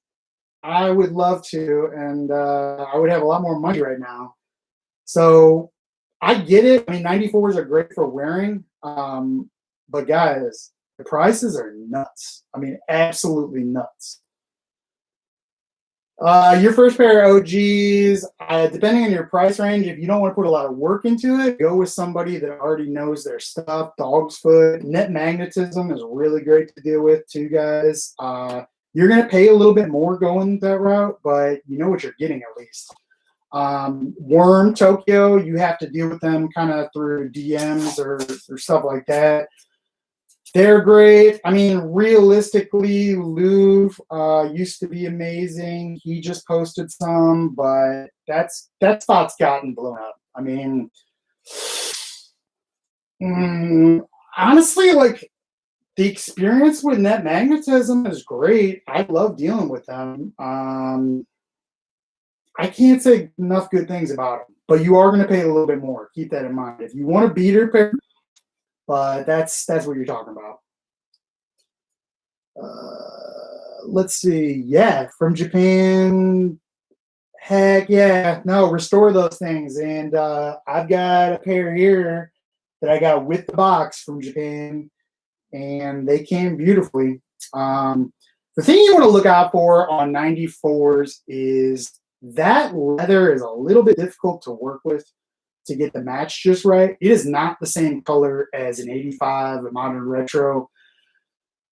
I would love to, and I would have a lot more money right now. So I get it. I mean, 94s are great for wearing, but guys, the prices are nuts. I mean, absolutely nuts. Your first pair of OGs, depending on your price range, if you don't want to put a lot of work into it, go with somebody that already knows their stuff. Dog's Foot, Net Magnetism is really great to deal with too, guys. You're going to pay a little bit more going that route, but you know what you're getting at least. Worm, Tokyo, you have to deal with them kind of through DMs or stuff like that. They're great. I mean, realistically, Louvre used to be amazing. He just posted some, but that spot's gotten blown up. I mean, honestly, like, the experience with Net Magnetism is great. I love dealing with them. I can't say enough good things about them, but you are going to pay a little bit more. Keep that in mind. If you want a beater pair, but that's what you're talking about. Let's see. Yeah, from Japan. Heck yeah. No, restore those things. And I've got a pair here that I got with the box from Japan, and they came beautifully. The thing you want to look out for on 94s is that leather is a little bit difficult to work with to get the match just right. It is not the same color as an 85, a modern retro.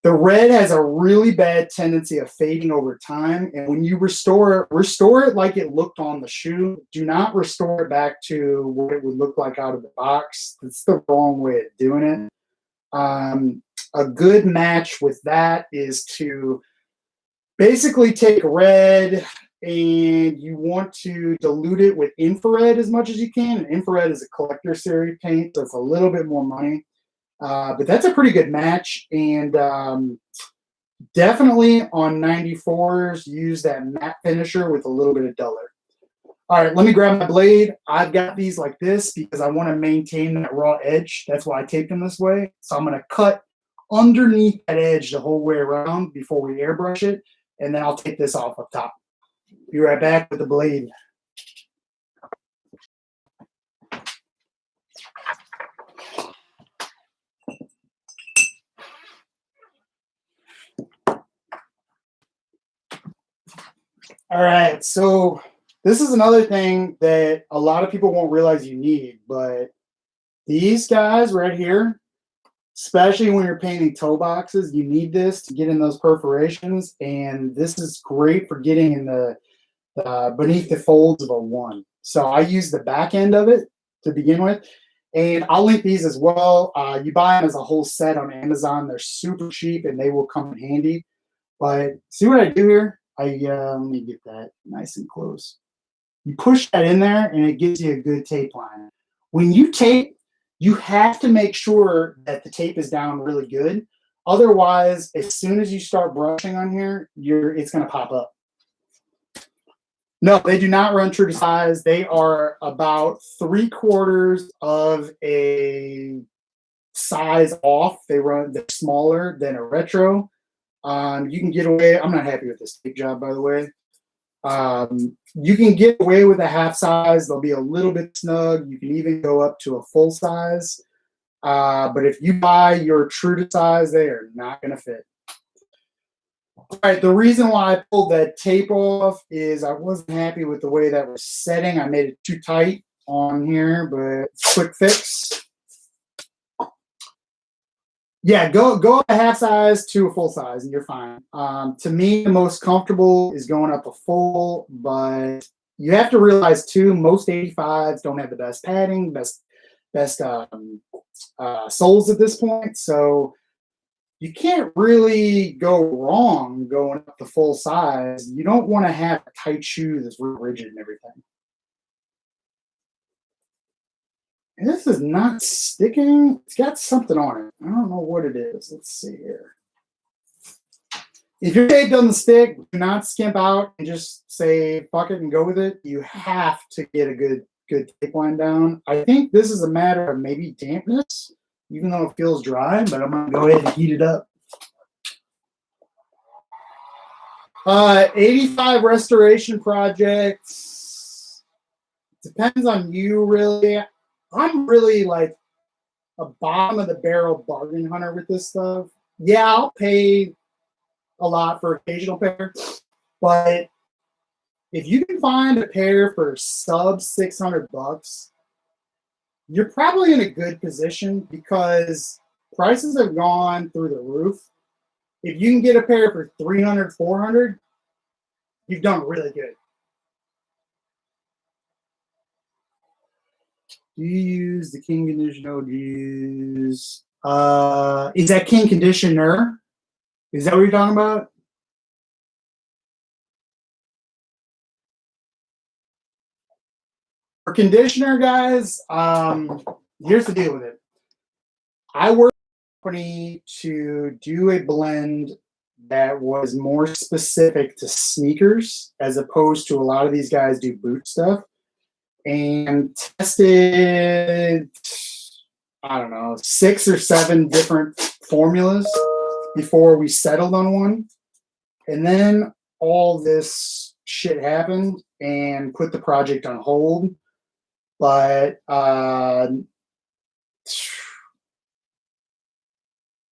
The red has a really bad tendency of fading over time, and when you restore it like it looked on the shoe. Do not restore it back to what it would look like out of the box. That's the wrong way of doing it. A good match with that is to basically take red and you want to dilute it with infrared as much as you can. And infrared is a collector series paint, so it's a little bit more money. But that's a pretty good match. And definitely on 94s, use that matte finisher with a little bit of duller. All right, let me grab my blade. I've got these like this because I want to maintain that raw edge. That's why I taped them this way. So I'm going to cut underneath that edge the whole way around before we airbrush it, and then I'll take this off up top. Be right back with the blade. All right, so this is another thing that a lot of people won't realize you need, but these guys right here, especially when you're painting toe boxes, you need this to get in those perforations, and this is great for getting in the beneath the folds of a 1. So I use the back end of it to begin with, and I'll link these as well. You buy them as a whole set on Amazon. They're super cheap, and they will come in handy. But see what I do here? Let me get that nice and close. You push that in there, and it gives you a good tape line. When you tape, you have to make sure that the tape is down really good. Otherwise, as soon as you start brushing on here, it's going to pop up. No, they do not run true to size. They are about 3/4 of a size off. They're smaller than a retro. You can get away. I'm not happy with this tape job, by the way. You can get away with a half size. They'll be a little bit snug. You can even go up to a full size. But if you buy your true to size, they are not going to fit. All right, the reason why I pulled that tape off is I wasn't happy with the way that was setting. I made it too tight on here, but quick fix. Yeah, go a half size to a full size and you're fine. To me, the most comfortable is going up a full, but you have to realize too, most 85s don't have the best padding, best soles at this point. So you can't really go wrong going up the full size. You don't want to have a tight shoe that's real rigid and everything. And this is not sticking. It's got something on it. I don't know what it is. Let's see here. If your tape doesn't stick, do not skimp out and just say fuck it and go with it. You have to get a good tape line down. I think this is a matter of maybe dampness, even though it feels dry, but I'm gonna go ahead and heat it up. 85 restoration projects. Depends on you, really. I'm really like a bottom of the barrel bargain hunter with this stuff. Yeah, I'll pay a lot for occasional pair, but if you can find a pair for sub $600, you're probably in a good position because prices have gone through the roof. If you can get a pair for $300, $400, you've done really good. Do you use the King conditioner? Do you use is that King conditioner? Is that what you're talking about? For conditioner, guys, here's the deal with it. I worked with a company to do a blend that was more specific to sneakers as opposed to a lot of these guys do boot stuff. And tested, I don't know, 6 or 7 different formulas before we settled on one. And then all this shit happened and put the project on hold. But hold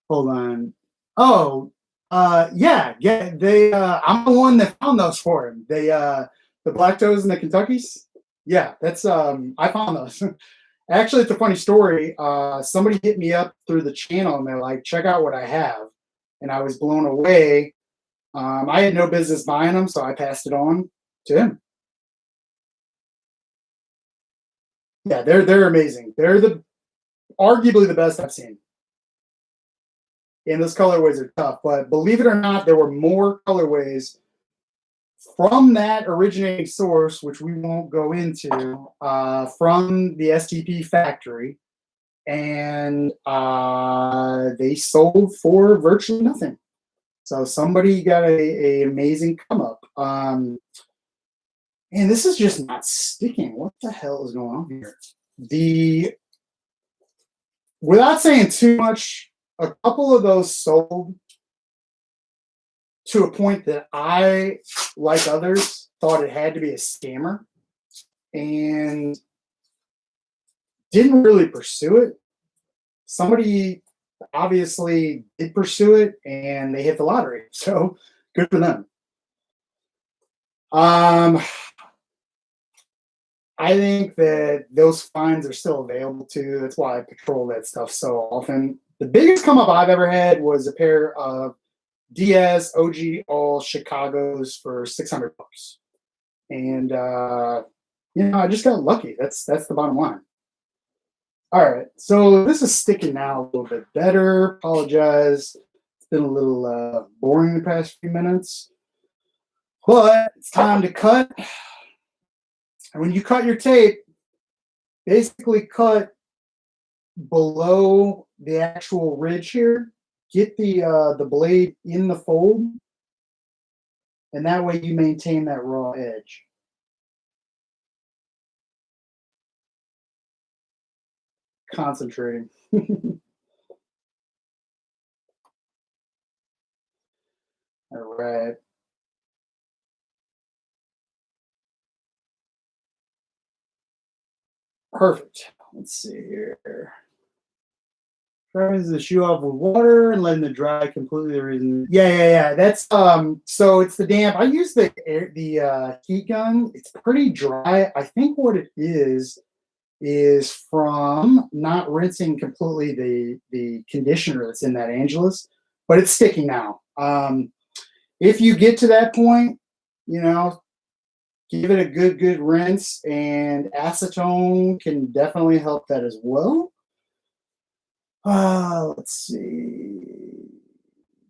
on. Oh, yeah. They I'm the one that found those for him. They the Black Toes and the Kentuckys. Yeah, that's I found those. Actually, it's a funny story. Somebody hit me up through the channel and they're like, check out what I have. And I was blown away. I had no business buying them, so I passed it on to him. Yeah, they're amazing. They're arguably the best I've seen. And those colorways are tough, but believe it or not, there were more colorways from that originating source, which we won't go into, from the STP factory, and they sold for virtually nothing. So somebody got a amazing come up. And this is just not sticking. What the hell is going on here? Without saying too much, a couple of those sold to a point that I, like others, thought it had to be a scammer and didn't really pursue it. Somebody obviously did pursue it and they hit the lottery. So good for them. I think that those fines are still available too. That's why I patrol that stuff so often. The biggest come up I've ever had was a pair of DS OG All Chicago's for $600, and I just got lucky. That's the bottom line. All right, so this is sticking now a little bit better. Apologize, it's been a little boring the past few minutes, but it's time to cut. And when you cut your tape, basically cut below the actual ridge here. Get the blade in the fold, and that way you maintain that raw edge. Concentrating. All right. Perfect. Let's see here. Drying the shoe off with water and letting it dry completely. The reason, yeah. That's so it's the damp. I use the heat gun. It's pretty dry. I think what it is from not rinsing completely the conditioner that's in that Angelus, but it's sticky now. If you get to that point, give it a good rinse, and acetone can definitely help that as well. Let's see.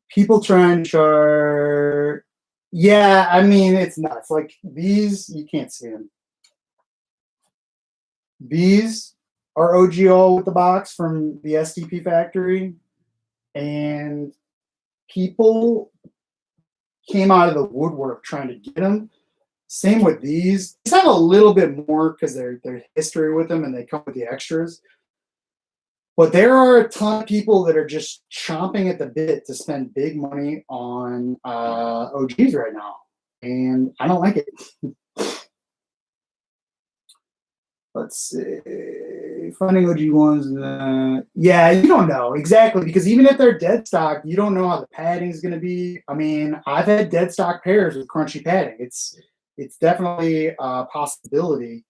People trying to charge. Yeah, I mean, it's nuts. Like these, you can't see them. These are OG All with the box from the STP factory, and people came out of the woodwork trying to get them. Same with these. These have a little bit more because they're history with them and they come with the extras. But there are a ton of people that are just chomping at the bit to spend big money on OGs right now, and I don't like it. Let's see. Finding OG ones. Yeah, you don't know exactly, because even if they're dead stock, you don't know how the padding is going to be. I mean, I've had dead stock pairs with crunchy padding. It's definitely a possibility.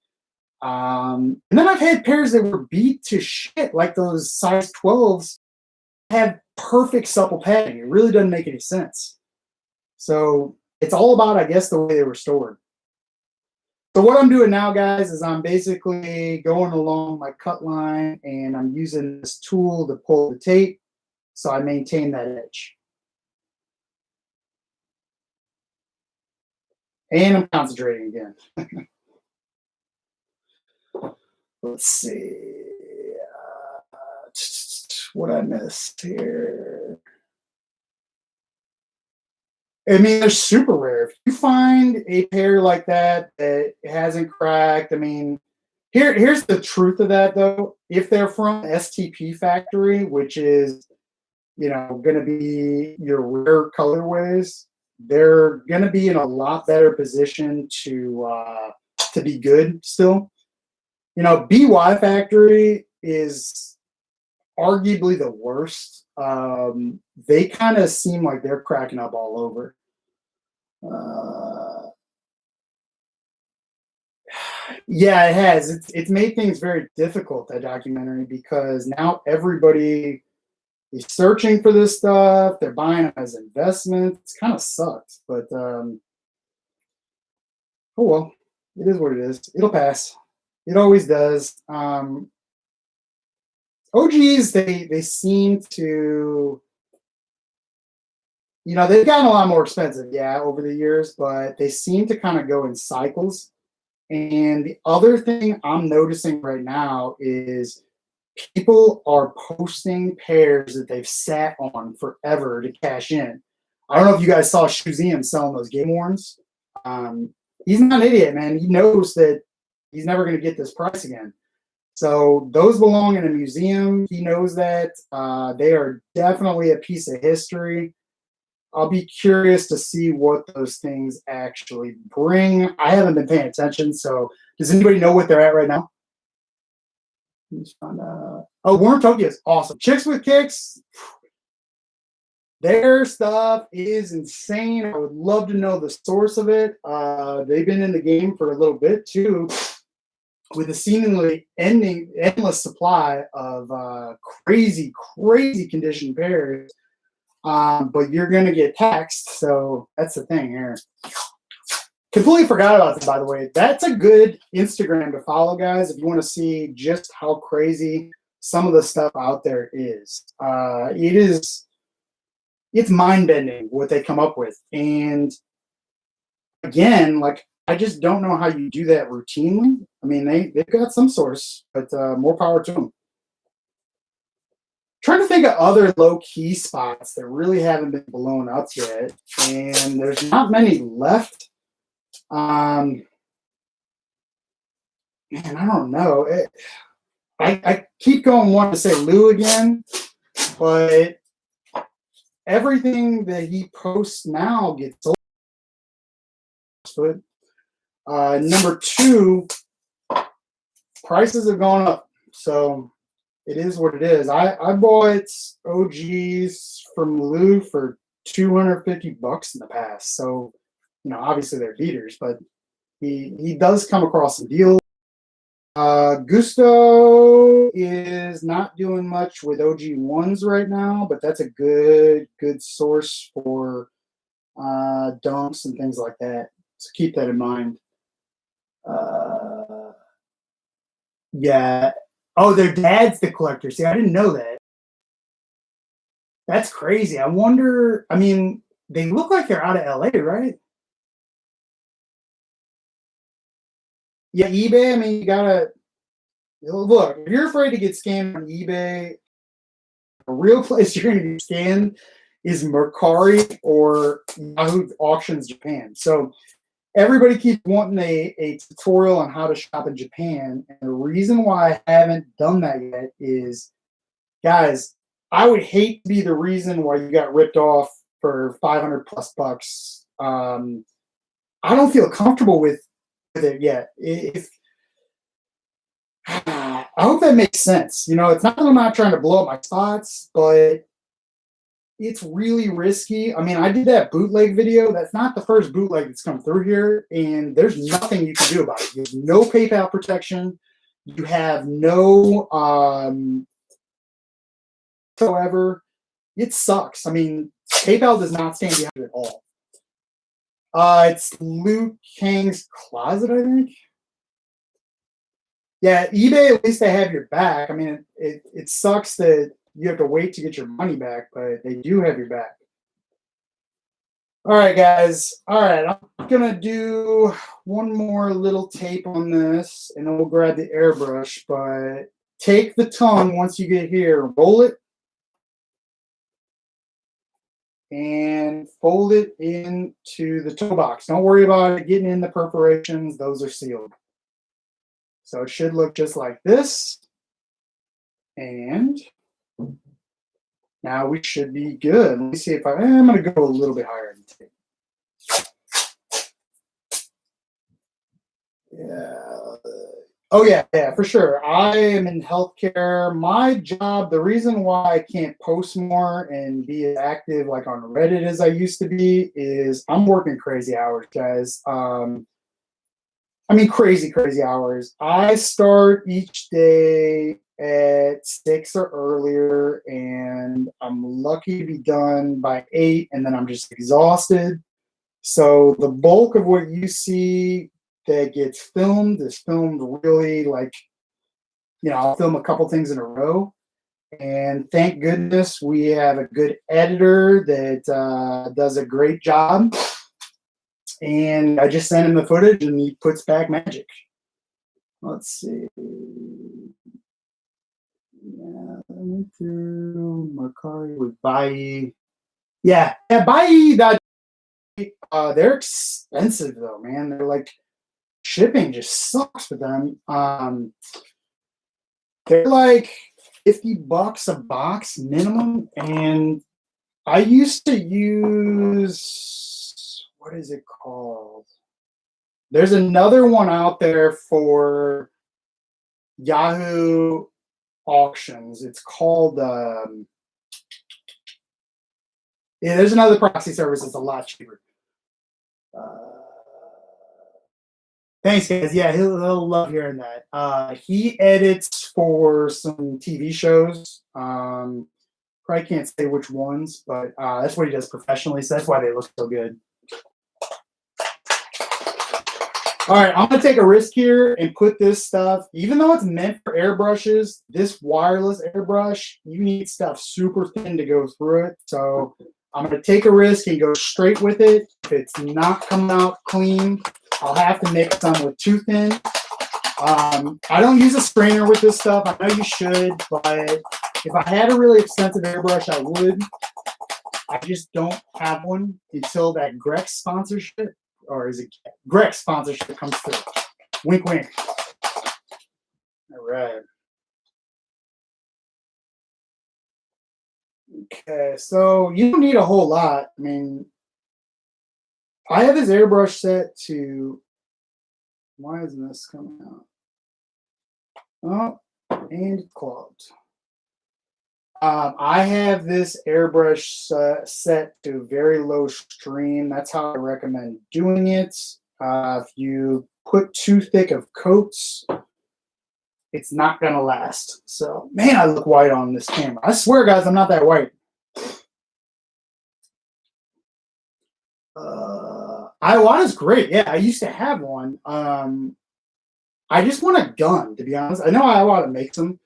And then I've had pairs that were beat to shit, like those size 12s have perfect supple padding. It really doesn't make any sense. So it's all about, I guess, the way they were stored. So what I'm doing now, guys, is I'm basically going along my cut line and I'm using this tool to pull the tape so I maintain that edge. And I'm concentrating again. Let's see what I missed here. I mean, they're super rare. If you find a pair like that hasn't cracked, I mean, here's the truth of that though. If they're from STP factory, which is going to be your rare colorways, they're going to be in a lot better position to be good still. BY factory is arguably the worst. They kind of seem like they're cracking up all over. Yeah, it has. It's made things very difficult, that documentary, because now everybody is searching for this stuff. They're buying them as investments. It's kind of sucks, but oh well, it is what it is. It'll pass. It always does. OGs, they seem to, they've gotten a lot more expensive, yeah, over the years, but they seem to kind of go in cycles. And the other thing I'm noticing right now is people are posting pairs that they've sat on forever to cash in. I don't know if you guys saw Shuzium selling those Game Warns. He's not an idiot, man. He knows that he's never going to get this price again. So those belong in a museum. He knows that. They are definitely a piece of history. I'll be curious to see what those things actually bring. I haven't been paying attention, so does anybody know what they're at right now? Oh, Warm Tokyo is awesome. Chicks with Kicks, their stuff is insane. I would love to know the source of it. They've been in the game for a little bit too, with a seemingly endless supply of crazy condition pairs. But you're going to get taxed, so that's the thing here. Completely forgot about that, by the way. That's a good Instagram to follow, guys, if you want to see just how crazy some of the stuff out there is. It's mind-bending what they come up with. And again, like, I just don't know how you do that routinely. I mean, they've got some source, but more power to them. Trying to think of other low-key spots that really haven't been blown up yet, and there's not many left. Man, I don't know. I keep going wanting to say Lou again, but everything that he posts now gets sold. Number two, prices have gone up, so it is what it is. I bought OGs from Lou for $250 in the past, so obviously they're beaters, but he does come across some deals. Gusto is not doing much with OG ones right now, but that's a good source for dunks and things like that. So keep that in mind. Yeah. Oh, their dad's the collector. See, I didn't know that. That's crazy. I wonder. I mean, they look like they're out of LA, right? Yeah, eBay. I mean, you gotta look. If you're afraid to get scammed on eBay, a real place you're going to get scammed is Mercari or Yahoo Auctions Japan. So everybody keeps wanting a tutorial on how to shop in Japan, and the reason why I haven't done that yet is, guys, I would hate to be the reason why you got ripped off for 500 plus bucks. I don't feel comfortable with it yet. I hope that makes sense. It's not that I'm not trying to blow up my spots, but it's really risky. I mean, I did that bootleg video. That's not the first bootleg that's come through here, and there's nothing you can do about it. You have no PayPal protection. You have no whatsoever. It sucks. I mean, PayPal does not stand behind it at all. It's Luke Kang's Closet, I think. Yeah, eBay, at least they have your back. I mean, it sucks that you have to wait to get your money back, but they do have your back. All right, guys. All right, I'm going to do one more little tape on this, and then we'll grab the airbrush. But take the tongue once you get here, roll it, and fold it into the toe box. Don't worry about it getting in the perforations. Those are sealed. So it should look just like this. And now we should be good. Let me see if I'm going to go a little bit higher than tape. Yeah. Oh, yeah, for sure. I am in healthcare. My job, the reason why I can't post more and be as active like on Reddit as I used to be is I'm working crazy hours, guys. I mean, crazy hours. I start each day at 6 or earlier, and I'm lucky to be done by 8, and then I'm just exhausted. So the bulk of what you see that gets filmed is filmed really like, I'll film a couple things in a row. And thank goodness we have a good editor that does a great job. And I just send him the footage, and he puts back magic. Let's see. Yeah, I went through Mercari with Bai. Yeah, Bai. They're expensive though, man. They're like shipping just sucks for them. They're like $50 a box minimum, and I used to use, what is it called? There's another one out there for Yahoo Auctions. It's called yeah, there's another proxy service that's a lot cheaper. Thanks, guys. Yeah, he'll love hearing that. He edits for some TV shows. Probably can't say which ones, but that's what he does professionally, so that's why they look so good. All right, I'm gonna take a risk here and put this stuff, even though it's meant for airbrushes, this wireless airbrush, you need stuff super thin to go through it. So I'm gonna take a risk and go straight with it. If it's not coming out clean, I'll have to mix some with too thin. I don't use a strainer with this stuff. I know you should, but if I had a really expensive airbrush, I would. I just don't have one until that Grex sponsorship, or is it Grex sponsorship, comes through. Wink, wink. All right. Okay, so you don't need a whole lot. I mean, I have this airbrush set to, why isn't this coming out? Oh, and it clogged. I have this airbrush set to very low stream. That's how I recommend doing it. If you put too thick of coats, it's not gonna last. So, man, I look white on this camera. I swear, guys, I'm not that white. Iwata's great. Yeah, I used to have one. I just want a gun, to be honest. I know Iwata makes them,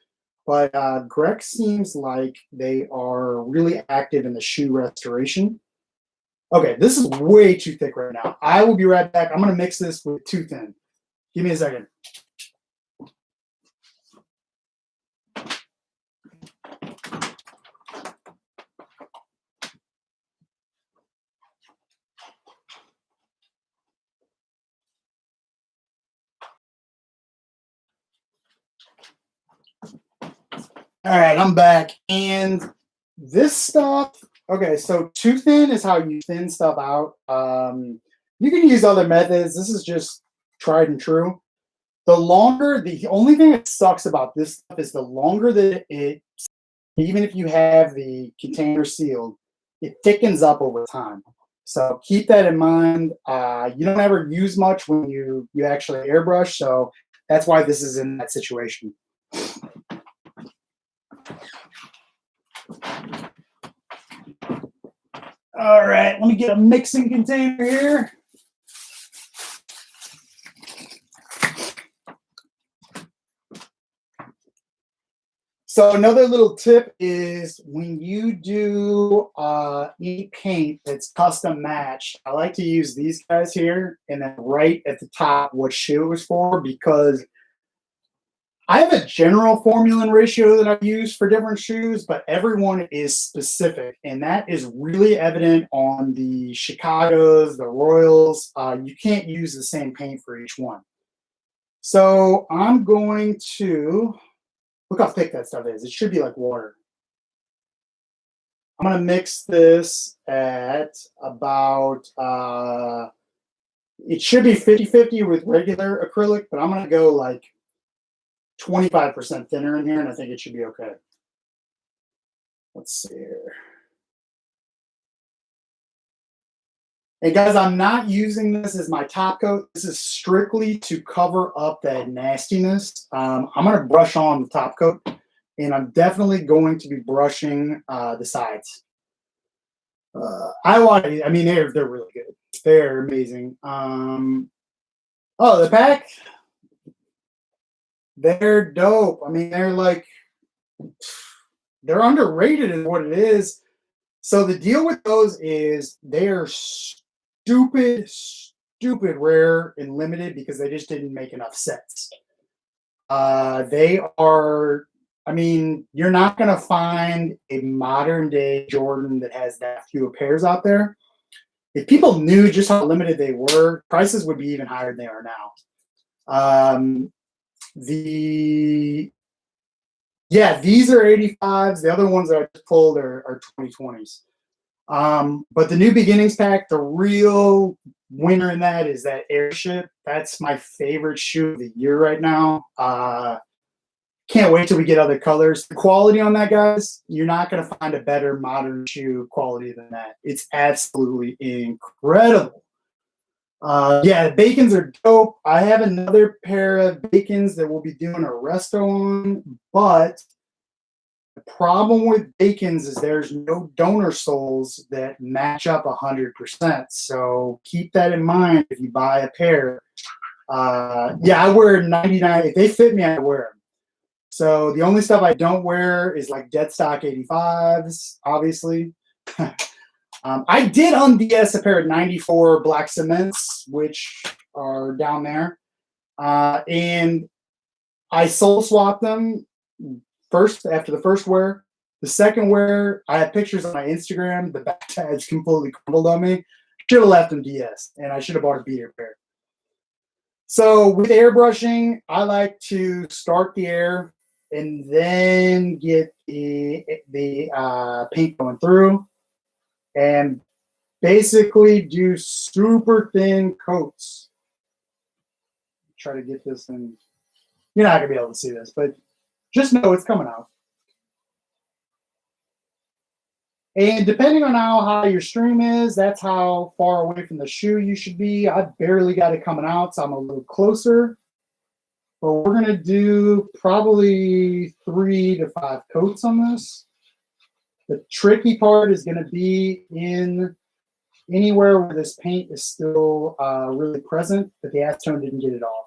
but Grex seems like they are really active in the shoe restoration. Okay, this is way too thick right now. I will be right back. I'm going to mix this with too thin. Give me a second. All right, I'm back. And this stuff, okay, so too thin is how you thin stuff out. You can use other methods. This is just tried and true. The only thing that sucks about this stuff is the longer that even if you have the container sealed, it thickens up over time. So keep that in mind. You don't ever use much when you actually airbrush, so that's why this is in that situation. All right, let me get a mixing container here. So another little tip is when you do any paint that's custom matched, I like to use these guys here and then right at the top what shoe it was for, because I have a general formula and ratio that I use for different shoes, but everyone is specific, and that is really evident on the Chicagos, the Royals. You can't use the same paint for each one. So I'm going to, look how thick that stuff is. It should be like water. I'm going to mix this at about, it should be 50-50 with regular acrylic, but I'm going to go like 25% thinner in here, and I think it should be okay. Let's see here. Hey guys, I'm not using this as my top coat. This is strictly to cover up that nastiness. I'm going to brush on the top coat, and I'm definitely going to be brushing the sides. I mean, they're really good. They're amazing. Oh, the pack. They're dope. I mean, they're underrated in what it is. So the deal with those is they are stupid rare and limited because they just didn't make enough sets. They are, I mean, you're not going to find a modern day Jordan that has that few pairs out there. If people knew just how limited they were, prices would be even higher than they are now. The Yeah, these are 85s. The other ones that I just pulled are 2020s. But the New Beginnings pack, the real winner in that is that Airship. That's my favorite shoe of the year right now. Can't wait till we get other colors. The quality on that, guys, you're not going to find a better modern shoe quality than that. It's absolutely incredible. Yeah, Bacons are dope. I have another pair of Bacons that we'll be doing a resto on, but the problem with Bacons is there's no donor soles that match up 100%. So keep that in mind if you buy a pair. Yeah, I wear 99. If they fit me, I wear them. So the only stuff I don't wear is like dead stock 85s, obviously. I did on DS a pair of 94 black cements, which are down there. And I soul swapped them first after the first wear. The second wear, I have pictures on my Instagram. The back tags completely crumbled on me. Should have left them DS, and I should have bought a beater pair. So with airbrushing, I like to start the air and then get the paint going through, and basically do super thin coats. Try to get this in. You're not gonna be able to see this, but just know it's coming out. And depending on how high your stream is, that's how far away from the shoe you should be. I barely got it coming out, so I'm a little closer. But we're gonna do probably 3 to 5 coats on this. The tricky part is gonna be in anywhere where this paint is still really present, but the acetone didn't get it off.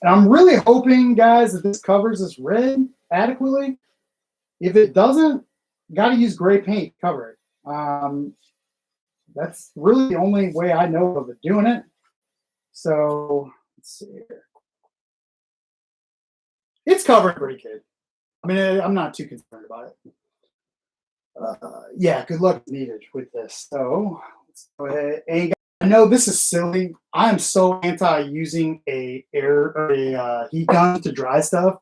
And I'm really hoping, guys, that this covers this red adequately. If it doesn't, got to use gray paint to cover it. That's really the only way I know of it doing it. So let's see here. It's covered pretty good. I mean, I'm not too concerned about it. Yeah, good luck needed with this. So let's go ahead. And I know this is silly. I am so anti using a heat gun to dry stuff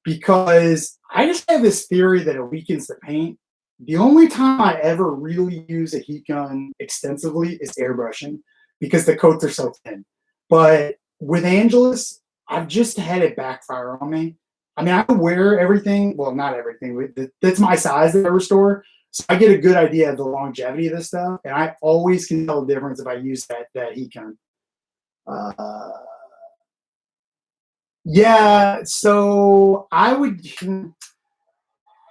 because I just have this theory that it weakens the paint. The only time I ever really use a heat gun extensively is airbrushing because the coats are so thin. But with Angelus, I've just had it backfire on me. I mean, I wear everything. Well, not everything. That's my size that I restore. So I get a good idea of the longevity of this stuff. And I always can tell the difference if I use that heat gun. Yeah, so I would,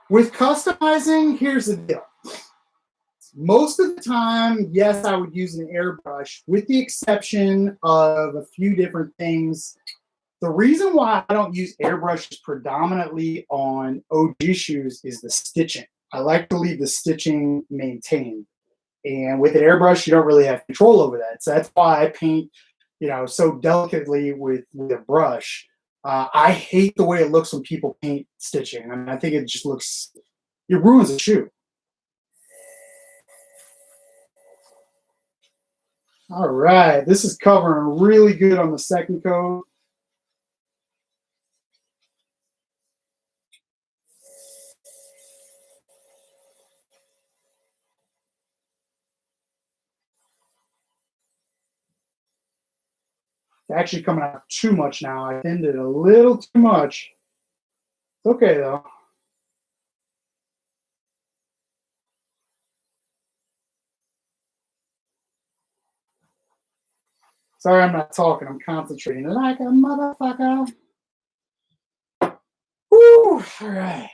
with customizing, here's the deal. Most of the time, yes, I would use an airbrush with the exception of a few different things. The reason why I don't use airbrushes predominantly on OG shoes is the stitching. I like to leave the stitching maintained. And with an airbrush, you don't really have control over that. So that's why I paint, so delicately with a brush. I hate the way it looks when people paint stitching. I mean, I think it just looks, it ruins a shoe. All right, this is covering really good on the second coat. It's actually coming out too much now. I thinned it a little too much. It's okay though. Sorry, I'm not talking. I'm concentrating like a motherfucker. Woo! All right.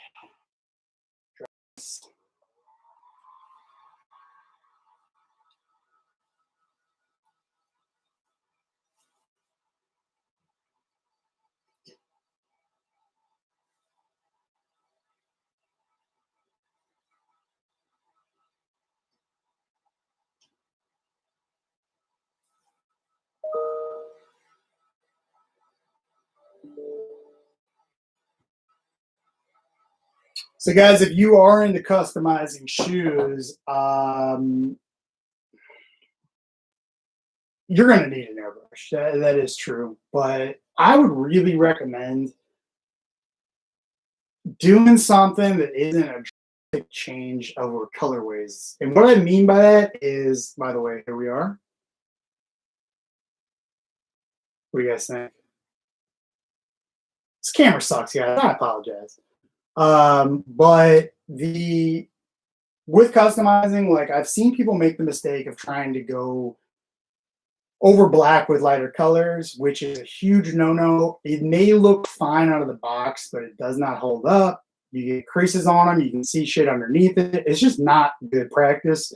So, guys, if you are into customizing shoes, you're going to need an airbrush. That is true. But I would really recommend doing something that isn't a drastic change over colorways. And what I mean by that is, by the way, here we are. What do you guys think? This camera sucks, guys. I apologize. But the with customizing, like I've seen people make the mistake of trying to go over black with lighter colors, which is a huge no-no. It may look fine out of the box, but it does not hold up. You get creases on them. You can see shit underneath it. It's just not good practice.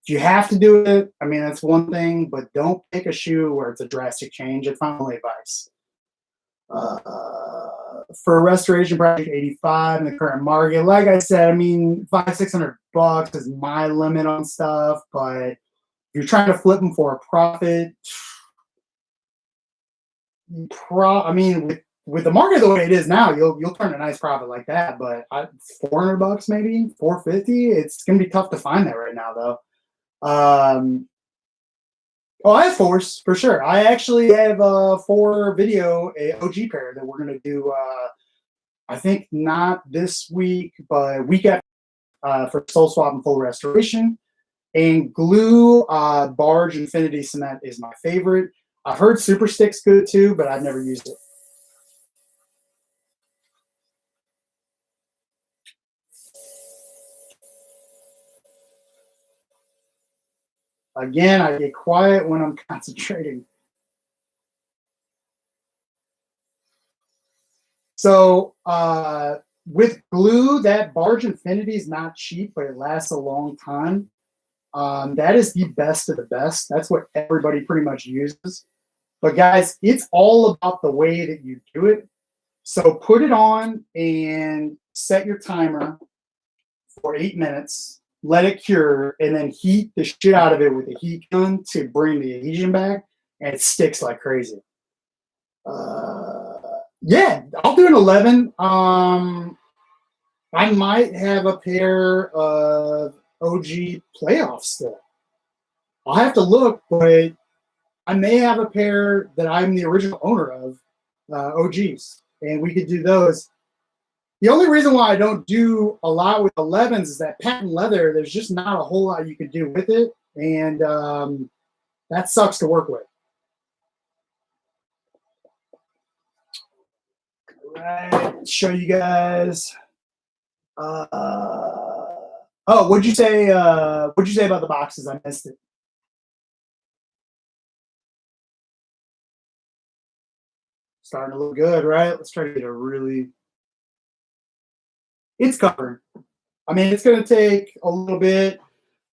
If you have to do it, I mean, that's one thing, but don't pick a shoe where it's a drastic change. It's my only advice. For a restoration project, 85 in the current market. Like I said, I mean, $500-600 is my limit on stuff, but if you're trying to flip them for a profit, I mean, with the market the way it is now, you'll turn a nice profit like that. But $400 maybe, $450. It's gonna be tough to find that right now, though. Oh, I have fours for sure. I actually have a 4 video, a OG pair that we're gonna do. I think not this week, but week after for Soul Swap and full restoration. And glue barge infinity cement is my favorite. I've heard Super Stick's good too, but I've never used it. Again, I get quiet when I'm concentrating. So with glue, that barge infinity is not cheap, but it lasts a long time. That is the best of the best. That's what everybody pretty much uses. But guys, it's all about the way that you do it. So put it on and set your timer for 8 minutes. Let it cure, and then heat the shit out of it with a heat gun to bring the adhesion back, and it sticks like crazy. Yeah, I'll do an 11. I might have a pair of OG playoffs still. I'll have to look, but I may have a pair that I'm the original owner of, OGs, and we could do those. The only reason why I don't do a lot with 11s is that patent leather, there's just not a whole lot you can do with it, and that sucks to work with. All right, show you guys. Oh, what'd you say? What'd you say about the boxes? I missed it. Starting to look good, right? Let's try to get a really. It's covering. I mean, it's going to take a little bit,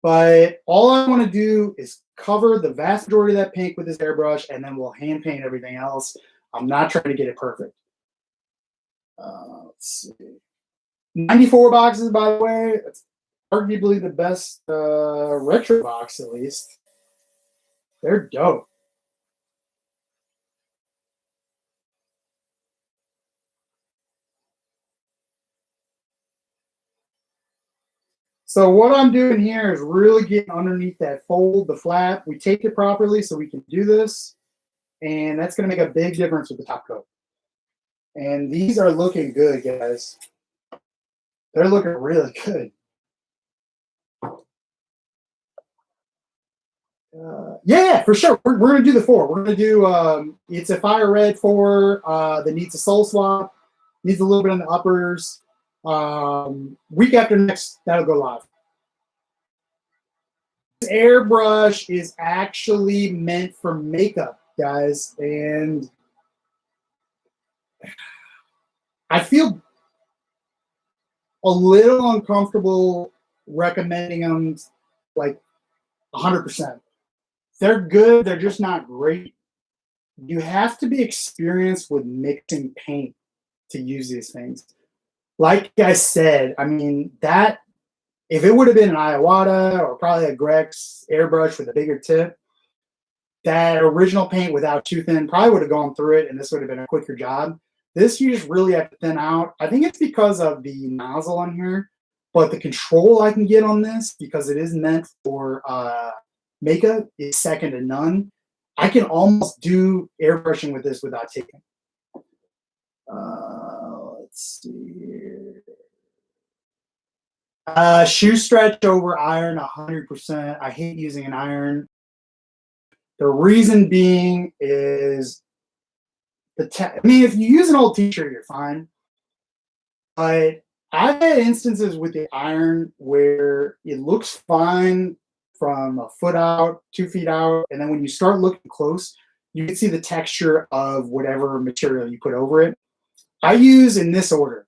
but all I want to do is cover the vast majority of that pink with this airbrush, and then we'll hand paint everything else. I'm not trying to get it perfect. Let's see. 94 boxes, by the way. That's arguably the best retro box, at least. They're dope. So what I'm doing here is really getting underneath that fold, the flap. We taped it properly so we can do this. And that's going to make a big difference with the top coat. And these are looking good, guys. They're looking really good. Yeah, for sure. We're going to do the 4. We're going to do, it's a fire red 4 that needs a soul swap, needs a little bit on the uppers. Week after next, that'll go live. This airbrush is actually meant for makeup, guys. And I feel a little uncomfortable recommending them like 100%. They're good. They're just not great. You have to be experienced with mixing paint to use these things. Like I said, I mean, that if it would have been an Iwata or probably a Grex airbrush with a bigger tip, that original paint without too thin probably would have gone through it, and this would have been a quicker job. This you just really have to thin out. I think it's because of the nozzle on here, but the control I can get on this, because it is meant for makeup, is second to none. I can almost do airbrushing with this without taking. Let's see here. Shoe stretch over iron 100%. I hate using an iron. The reason being is I mean, if you use an old t-shirt, you're fine. But I've had instances with the iron where it looks fine from a foot out, 2 feet out, and then when you start looking close, you can see the texture of whatever material you put over it. I use in this order: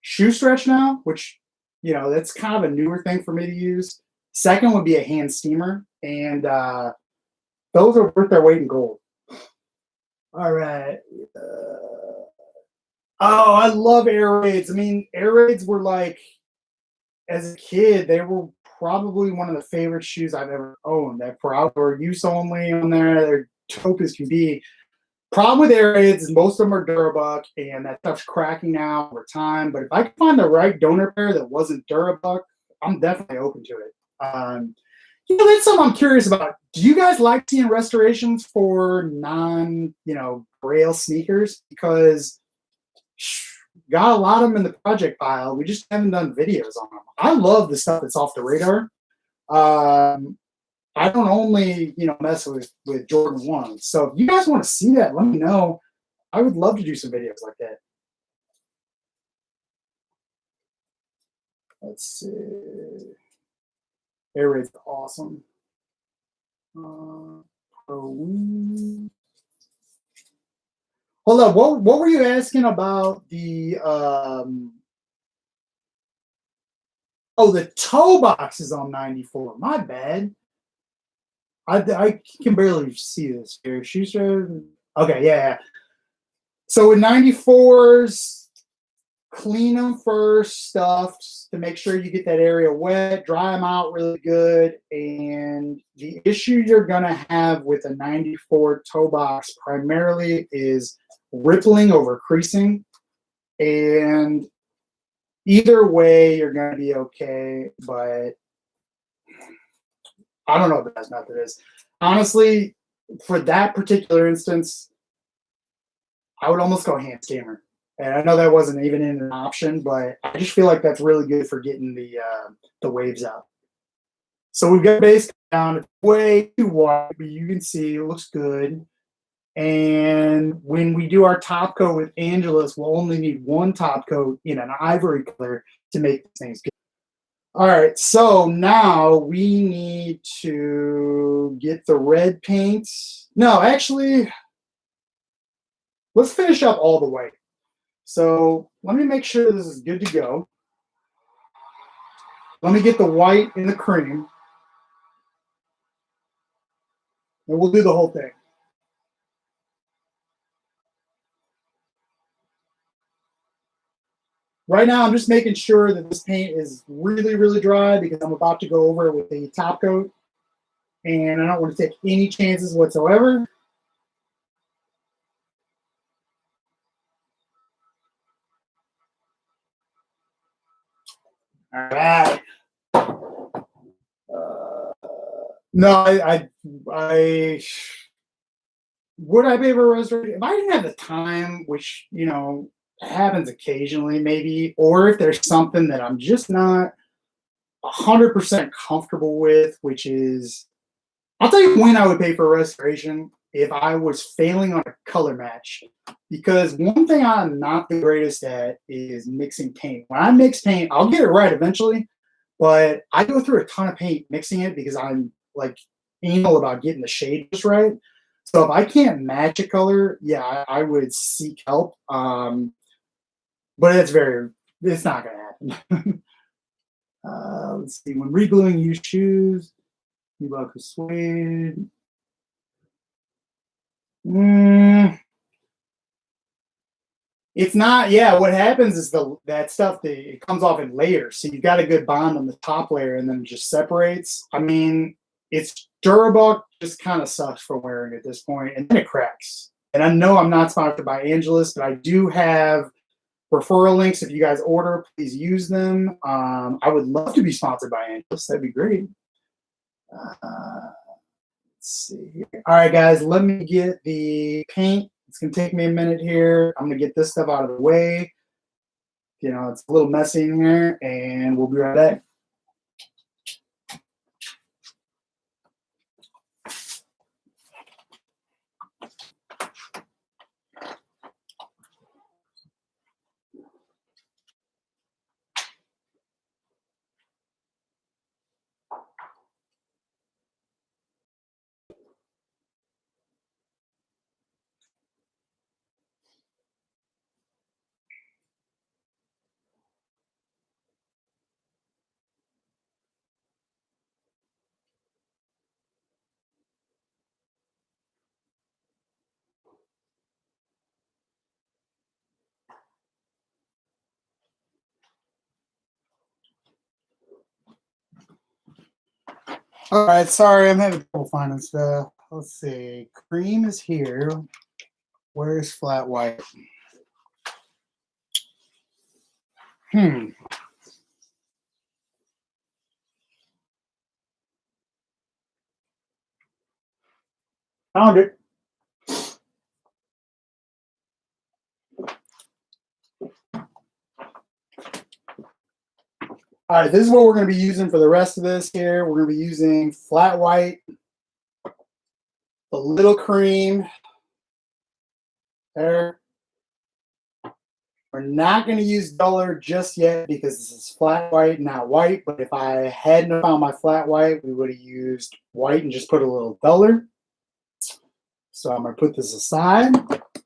shoe stretch now, which that's kind of a newer thing for me to use. Second would be a hand steamer, and those are worth their weight in gold. All right. Oh, I love air raids. I mean, air raids were like, as a kid, they were probably one of the favorite shoes I've ever owned. They're for outdoor use only on there. They're dope as can be. Problem with air raids is most of them are Durabuck, and that stuff's cracking now over time. But if I could find the right donor pair that wasn't Durabuck, I'm definitely open to it. That's something I'm curious about. Do you guys like seeing restorations for Grail sneakers? Because got a lot of them in the project pile. We just haven't done videos on them. I love the stuff that's off the radar. I don't only mess with Jordan 1s. So if you guys want to see that, let me know. I would love to do some videos like that. Let's see. Air raid's awesome. Hold up. What were you asking about the the toe box is on 94. My bad. I can barely see this here. Okay, yeah. So with 94s, clean them first, stuffed, to make sure you get that area wet, dry them out really good. And the issue you're going to have with a 94 toe box primarily is rippling over creasing. And either way, you're going to be okay, but I don't know what the best method is. Honestly, for that particular instance, I would almost go hand steamer. And I know that wasn't even an option, but I just feel like that's really good for getting the waves out. So we've got base down. It's way too wide, but you can see it looks good. And when we do our top coat with Angelus, we'll only need one top coat in an ivory color to make things good. All right, so now we need to get the red paint. No, actually, let's finish up all the way. So let me make sure this is good to go. Let me get the white and the cream. And we'll do the whole thing. Right now, I'm just making sure that this paint is really, really dry because I'm about to go over it with the top coat. And I don't want to take any chances whatsoever. All right. No, I would I be able to restoration? If I didn't have the time, which happens occasionally, maybe, or if there's something that I'm just not 100% comfortable with, which is, I'll tell you when I would pay for a restoration if I was failing on a color match. Because one thing I'm not the greatest at is mixing paint. When I mix paint, I'll get it right eventually, but I go through a ton of paint mixing it because I'm like anal about getting the shade just right. So if I can't match a color, yeah, I would seek help. But it's not going to happen. Let's see. When regluing, use shoes. Nubuck suede. It's not. Yeah, what happens is that stuff it comes off in layers. So you've got a good bond on the top layer, and then it just separates. I mean, it's Durabuck, just kind of sucks for wearing at this point, and then it cracks. And I know I'm not sponsored by Angelus, but I do have referral links. If you guys order, please use them. I would love to be sponsored by Angelus. That'd be great. Let's see here. All right, guys, let me get the paint It's going to take me a minute here. I'm going to get this stuff out of the way. You know, it's a little messy in here, and we'll be right back. All right, sorry, I'm having trouble finding stuff. Let's see. Cream is here. Where's flat white? Found it. All right, this is what we're going to be using for the rest of this here. We're going to be using flat white, a little cream. There. We're not going to use duller just yet because this is flat white, not white. But if I hadn't found my flat white, we would have used white and just put a little duller. So I'm going to put this aside.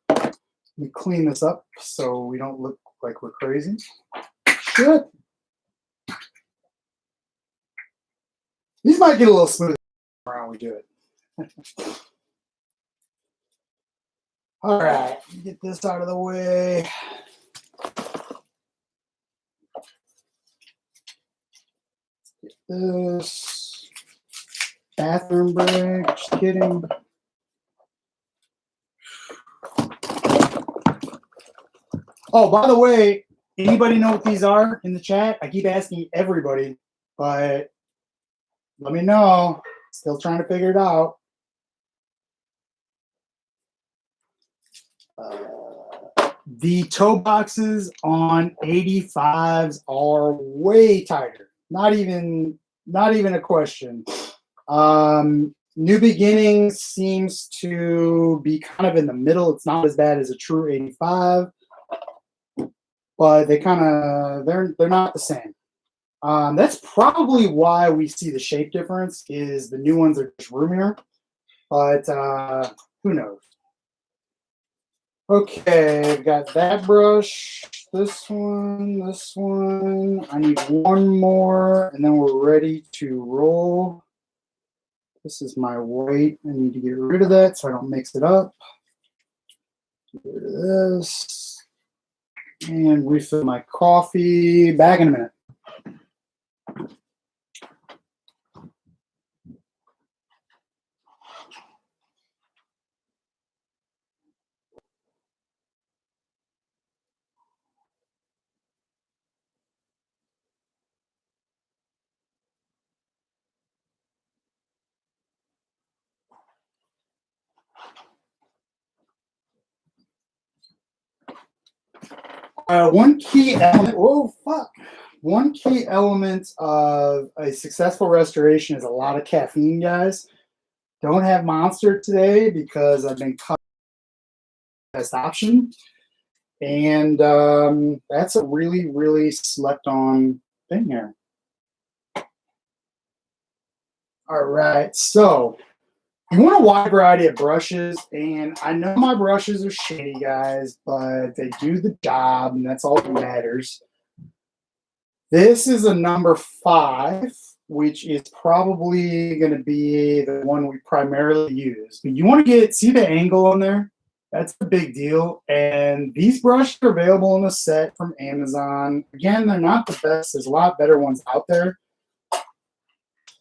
Let me clean this up so we don't look like we're crazy. Shit. These might get a little smoother around we do it. All right, get this out of the way. Get this. Bathroom break, just kidding. Oh, by the way, anybody know what these are in the chat? I keep asking everybody, but let me know. Still trying to figure it out. The toe boxes on 85s are way tighter. Not even a question. New Beginnings seems to be kind of in the middle. It's not as bad as a true 85, but they're not the same. That's probably why we see the shape difference. Is the new ones are just roomier, but who knows? Okay, I've got that brush, this one. I need one more, and then we're ready to roll. This is my white. I need to get rid of that so I don't mix it up. Get rid of this. And refill my coffee. Back in a minute. One key element. Whoa, fuck. One key element of a successful restoration is a lot of caffeine, guys. Don't have Monster today because I've been cut best option, and that's a really, really slept on thing here. All right, so you want a wide variety of brushes, and I know my brushes are shitty, guys, but they do the job, and that's all that matters. This is a number 5, which is probably going to be the one we primarily use. But you want to see the angle on there? That's a big deal. And these brushes are available in a set from Amazon. Again, they're not the best. There's a lot better ones out there.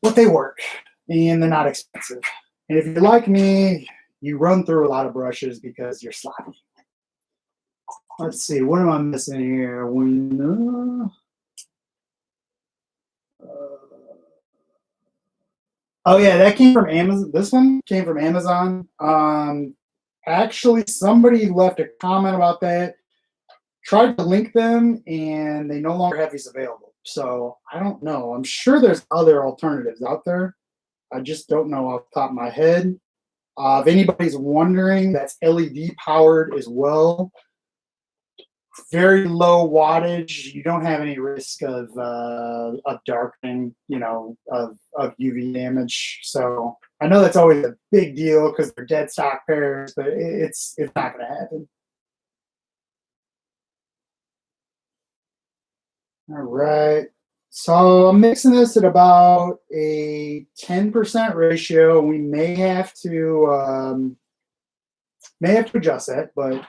But they work, and they're not expensive. And if you're like me, you run through a lot of brushes because you're sloppy. Let's see, what am I missing here? Oh yeah, that came from Amazon. This one came from Amazon. Actually, somebody left a comment about that. Tried to link them, and they no longer have these available. So I don't know. I'm sure there's other alternatives out there. I just don't know off the top of my head. If anybody's wondering, that's LED powered as well. Very low wattage. You don't have any risk of darkening, of UV damage. So I know that's always a big deal because they're dead stock pairs, but it's not going to happen. All right. So I'm mixing this at about a 10% ratio. We may have to adjust that, but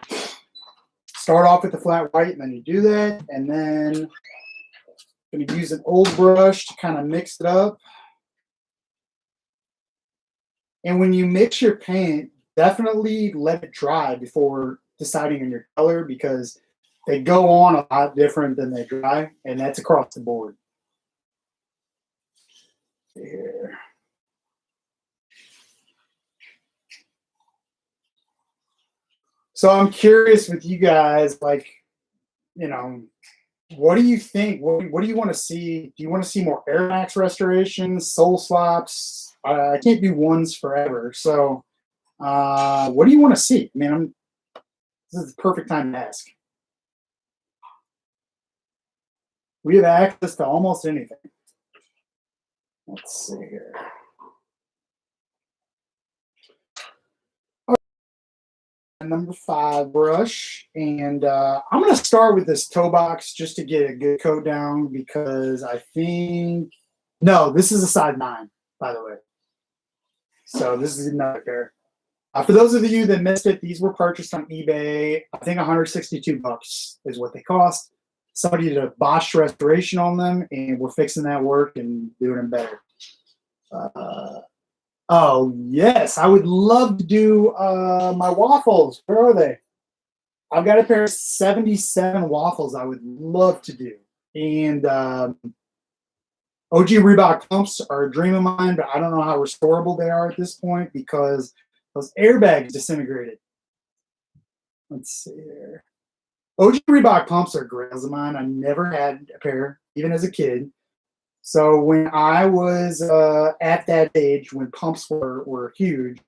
start off with the flat white, and then you do that, and then I'm going to use an old brush to kind of mix it up. And when you mix your paint, definitely let it dry before deciding on your color, because they go on a lot different than they dry, and that's across the board. Here. So I'm curious with you guys, like, what do you think? What do you want to see? Do you want to see more Air Max restorations, soul swaps? I can't do ones forever. So what do you want to see? I mean, this is the perfect time to ask. We have access to almost anything. Let's see here. Number 5 brush, and I'm going to start with this toe box just to get a good coat down, because I think this is a size 9, by the way. So this is another pair. For those of you that missed it, these were purchased on eBay. I think 162 bucks is what they cost. Somebody did a botched restoration on them, and we're fixing that work and doing them better. Oh, yes. I would love to do my waffles. Where are they? I've got a pair of 77 waffles I would love to do. And OG Reebok pumps are a dream of mine, but I don't know how restorable they are at this point because those airbags disintegrated. Let's see here. OG Reebok pumps are grails of mine. I never had a pair, even as a kid. So when I was at that age, when pumps were huge,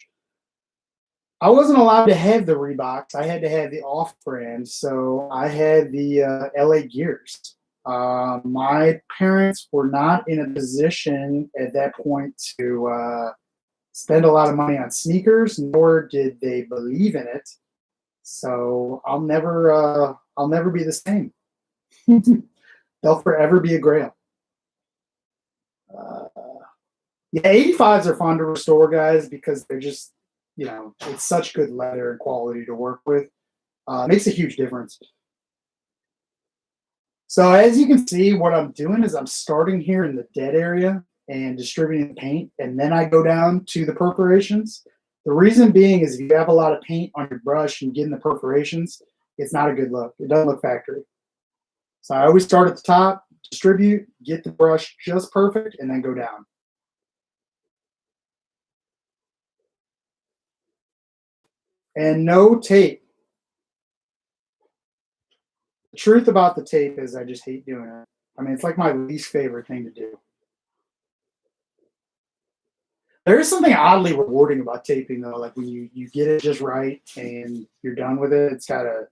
I wasn't allowed to have the Reeboks. I had to have the off-brand. So I had the LA Gears. My parents were not in a position at that point to spend a lot of money on sneakers, nor did they believe in it. So I'll never be the same. They'll forever be a grail. Yeah, 85s are fun to restore, guys, because they're just, it's such good leather and quality to work with. It makes a huge difference. So as you can see, what I'm doing is I'm starting here in the dead area and distributing the paint, and then I go down to the perforations. The reason being is if you have a lot of paint on your brush and get in the perforations, it's not a good look. It doesn't look factory. So I always start at the top, distribute, get the brush just perfect, and then go down. And no tape. The truth about the tape is I just hate doing it. I mean, it's like my least favorite thing to do. There is something oddly rewarding about taping, though. Like when you get it just right and you're done with it, it's got an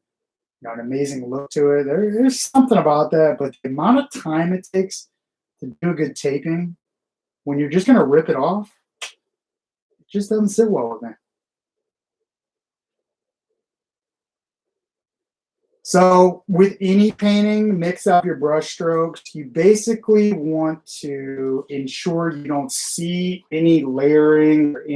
amazing look to it. There's something about that, but the amount of time it takes to do a good taping, when you're just going to rip it off, it just doesn't sit well with me. So with any painting, mix up your brush strokes. You basically want to ensure you don't see any layering or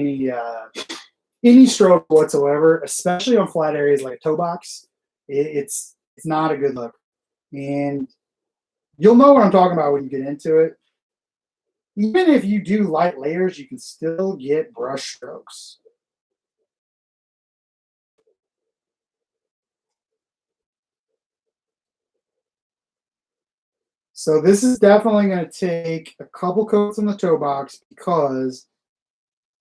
any stroke whatsoever, especially on flat areas like a toe box. It's not a good look. And you'll know what I'm talking about when you get into it. Even if you do light layers, you can still get brush strokes. So this is definitely going to take a couple coats on the toe box because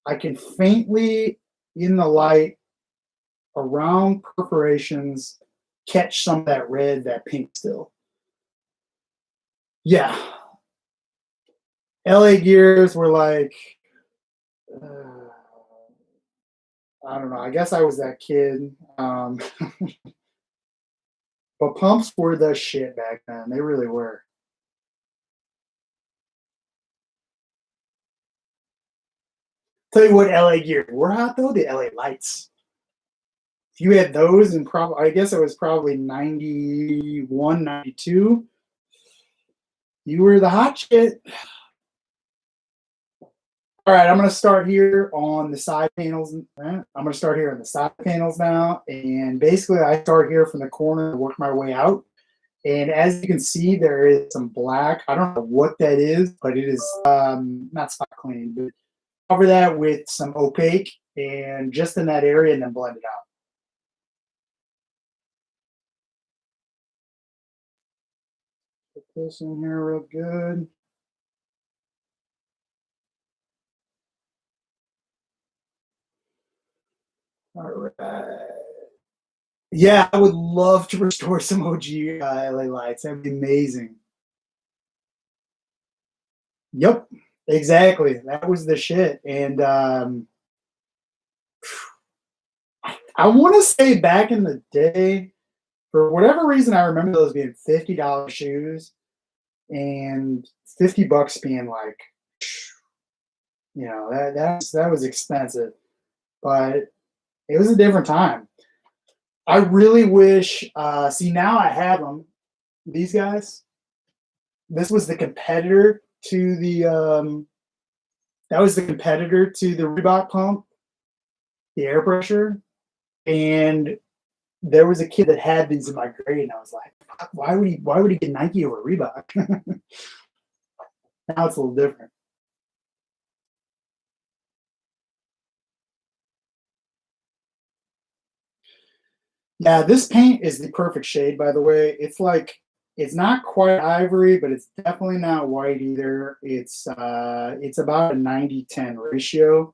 I can faintly, in the light, around perforations catch some of that red, that pink still. Yeah. LA gears were like, uh, I don't know. I guess I was that kid. But pumps were the shit back then. They really were. Tell you what, LA gears were hot though. The LA lights. If you had those, and probably, I guess it was probably 91, 92. You were the hot shit. All right, I'm going to start here on the side panels. I'm going to start here on the side panels now. And basically, I start here from the corner and work my way out. And as you can see, there is some black. I don't know what that is, but it is not spot cleaning, but cover that with some opaque and just in that area and then blend it out. Put this in here real good. All right. Yeah, I would love to restore some OG LA lights. That'd be amazing. Yep, exactly. That was the shit. And I want to say back in the day, for whatever reason, I remember those being $50 shoes and $50 being like, that was expensive, but it was a different time. I really wish. See, now I have them. These guys. This was the competitor to the. That was the competitor to the Reebok pump, the air pressure, and there was a kid that had these in my grade, and I was like, why would he get Nike over Reebok? Now it's a little different. Yeah, this paint is the perfect shade, by the way. It's like it's not quite ivory, but it's definitely not white either. It's about a 90-10 ratio.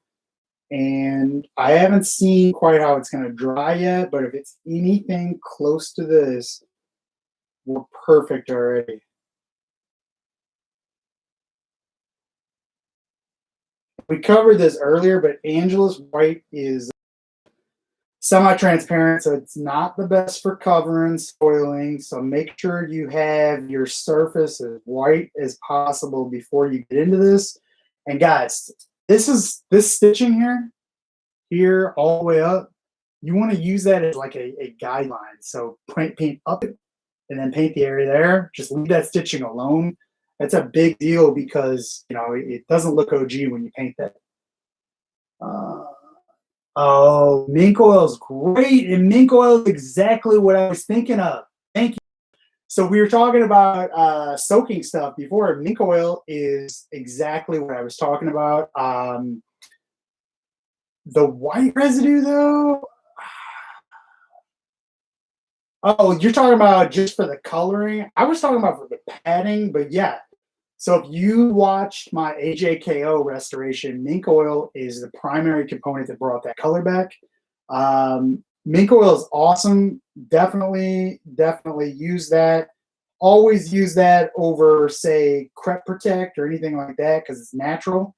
And I haven't seen quite how it's gonna dry yet, but if it's anything close to this, we're perfect already. We covered this earlier, but Angela's white is semi-transparent, so it's not the best for covering, spoiling. So make sure you have your surface as white as possible before you get into this. And guys, this stitching here all the way up. You want to use that as like a guideline. So paint up it and then paint the area there. Just leave that stitching alone. That's a big deal because it doesn't look OG when you paint that. Oh, mink oil is great, and mink oil is exactly what I was thinking of. Thank you. So we were talking about soaking stuff before. Mink oil is exactly what I was talking about. The white residue, though. Oh, you're talking about just for the coloring? I was talking about for the padding, but yeah. So if you watched my AJKO restoration, mink oil is the primary component that brought that color back. Mink oil is awesome. Definitely use that. Always use that over, say, Crep Protect or anything like that because it's natural.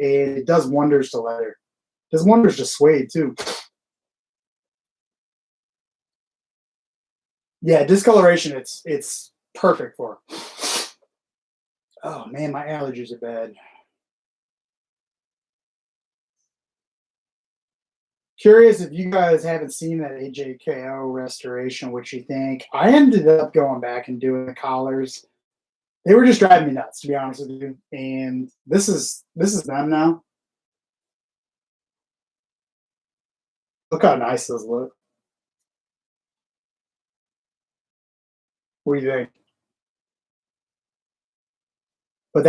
And it does wonders to leather. It does wonders to suede too. Yeah, discoloration, it's perfect for. Oh man, my allergies are bad. Curious if you guys haven't seen that AJKO restoration, what you think. I ended up going back and doing the collars. They were just driving me nuts, to be honest with you. And this is them now. Look how nice those look. What do you think? But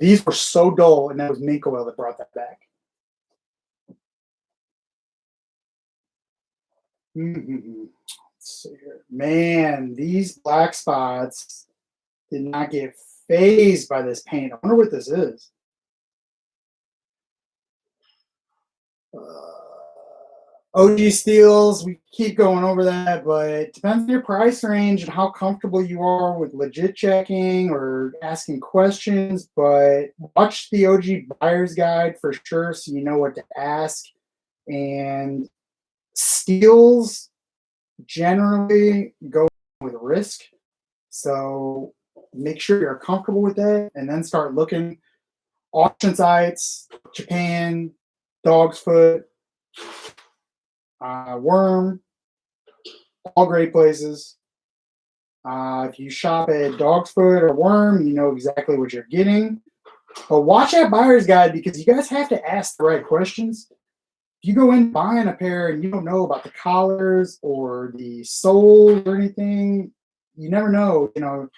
these were so dull, and that was mink oil that brought that back. Mm-hmm. Let's see here. Man, these black spots did not get phased by this paint. I wonder what this is. OG steels, we keep going over that, but it depends on your price range and how comfortable you are with legit checking or asking questions. But watch the OG buyer's guide for sure so you know what to ask. And steals generally go with risk. So make sure you're comfortable with that and then start looking auction sites, Japan, Dog's Foot, Worm, all great places. If you shop at Dog's Foot or Worm, you know exactly what you're getting. But watch that buyer's guide because you guys have to ask the right questions. If you go in buying a pair and you don't know about the collars or the soles or anything, you never know. You know,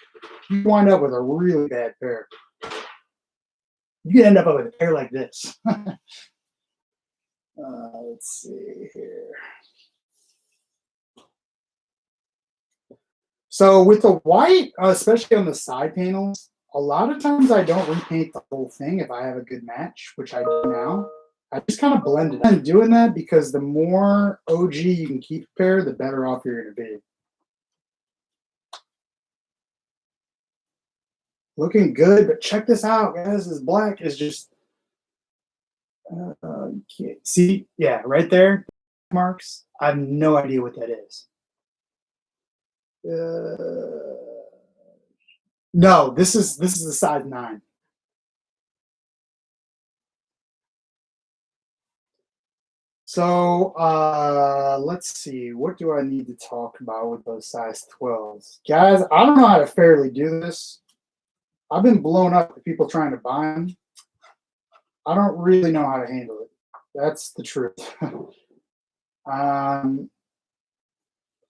you wind up with a really bad pair. You can end up with a pair like this. Let's see here. So with the white, especially on the side panels, a lot of times I don't repaint the whole thing if I have a good match, which I do now. I just kind of blend it. I'm doing that because the more OG you can keep a pair, the better off you're going to be. Looking good, but check this out, guys. This black is just see, yeah, right there, marks. I have no idea what that is. No, this is the size 9. So let's see. What do I need to talk about with those size 12s? Guys, I don't know how to fairly do this. I've been blown up with people trying to buy them. I don't really know how to handle it. That's the truth. I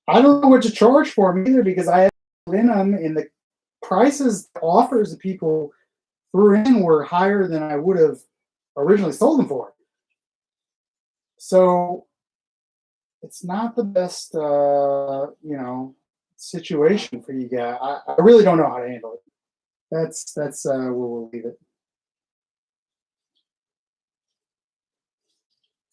don't know what to charge for them either because I have in them and the prices, the offers that people threw in were higher than I would have originally sold them for. So it's not the best, situation for you guys. I really don't know how to handle it. That's where we'll leave it.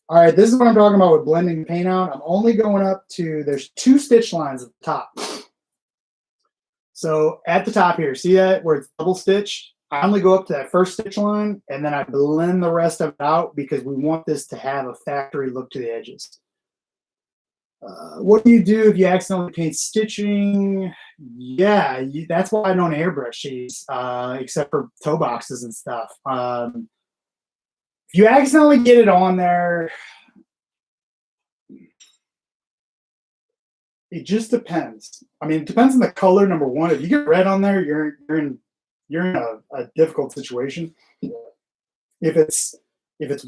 All right, this is what I'm talking about with blending paint out. I'm only going up to, there's 2 stitch lines at the top. So at the top here, see that where it's double stitched? I only go up to that first stitch line and then I blend the rest of it out because we want this to have a factory look to the edges. What do you do if you accidentally paint stitching? Yeah, that's why I don't airbrush these, except for toe boxes and stuff. If you accidentally get it on there, it just depends. I mean, it depends on the color. Number one, if you get red on there, you're in a difficult situation. If it's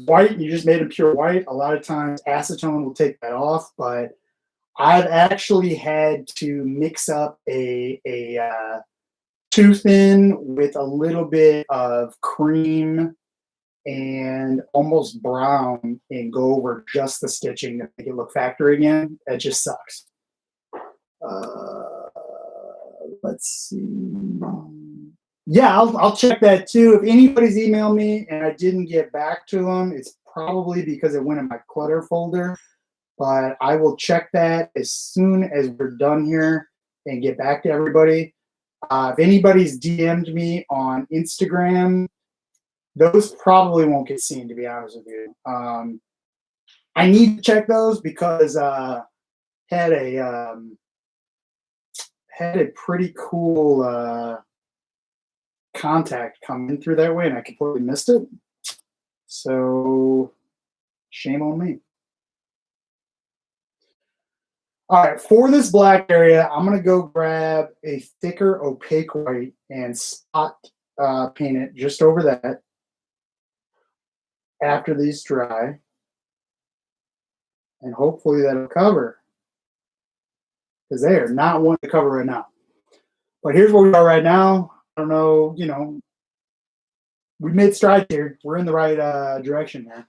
white and you just made it pure white, a lot of times acetone will take that off. But I've actually had to mix up a too thin with a little bit of cream and almost brown and go over just the stitching to make it look factory again. It just sucks. Uh, let's see. Yeah, I'll check that too. If anybody's emailed me and I didn't get back to them, it's probably because it went in my clutter folder. But I will check that as soon as we're done here and get back to everybody. If anybody's DM'd me on Instagram, those probably won't get seen, to be honest with you. I need to check those because had a pretty cool contact come in through that way, and I completely missed it. So shame on me. All right, for this black area, I'm gonna go grab a thicker opaque white and spot paint it just over that after these dry. And hopefully that'll cover because they are not one to cover right now. But here's where we are right now. I don't know, we made strides here. We're in the right direction here.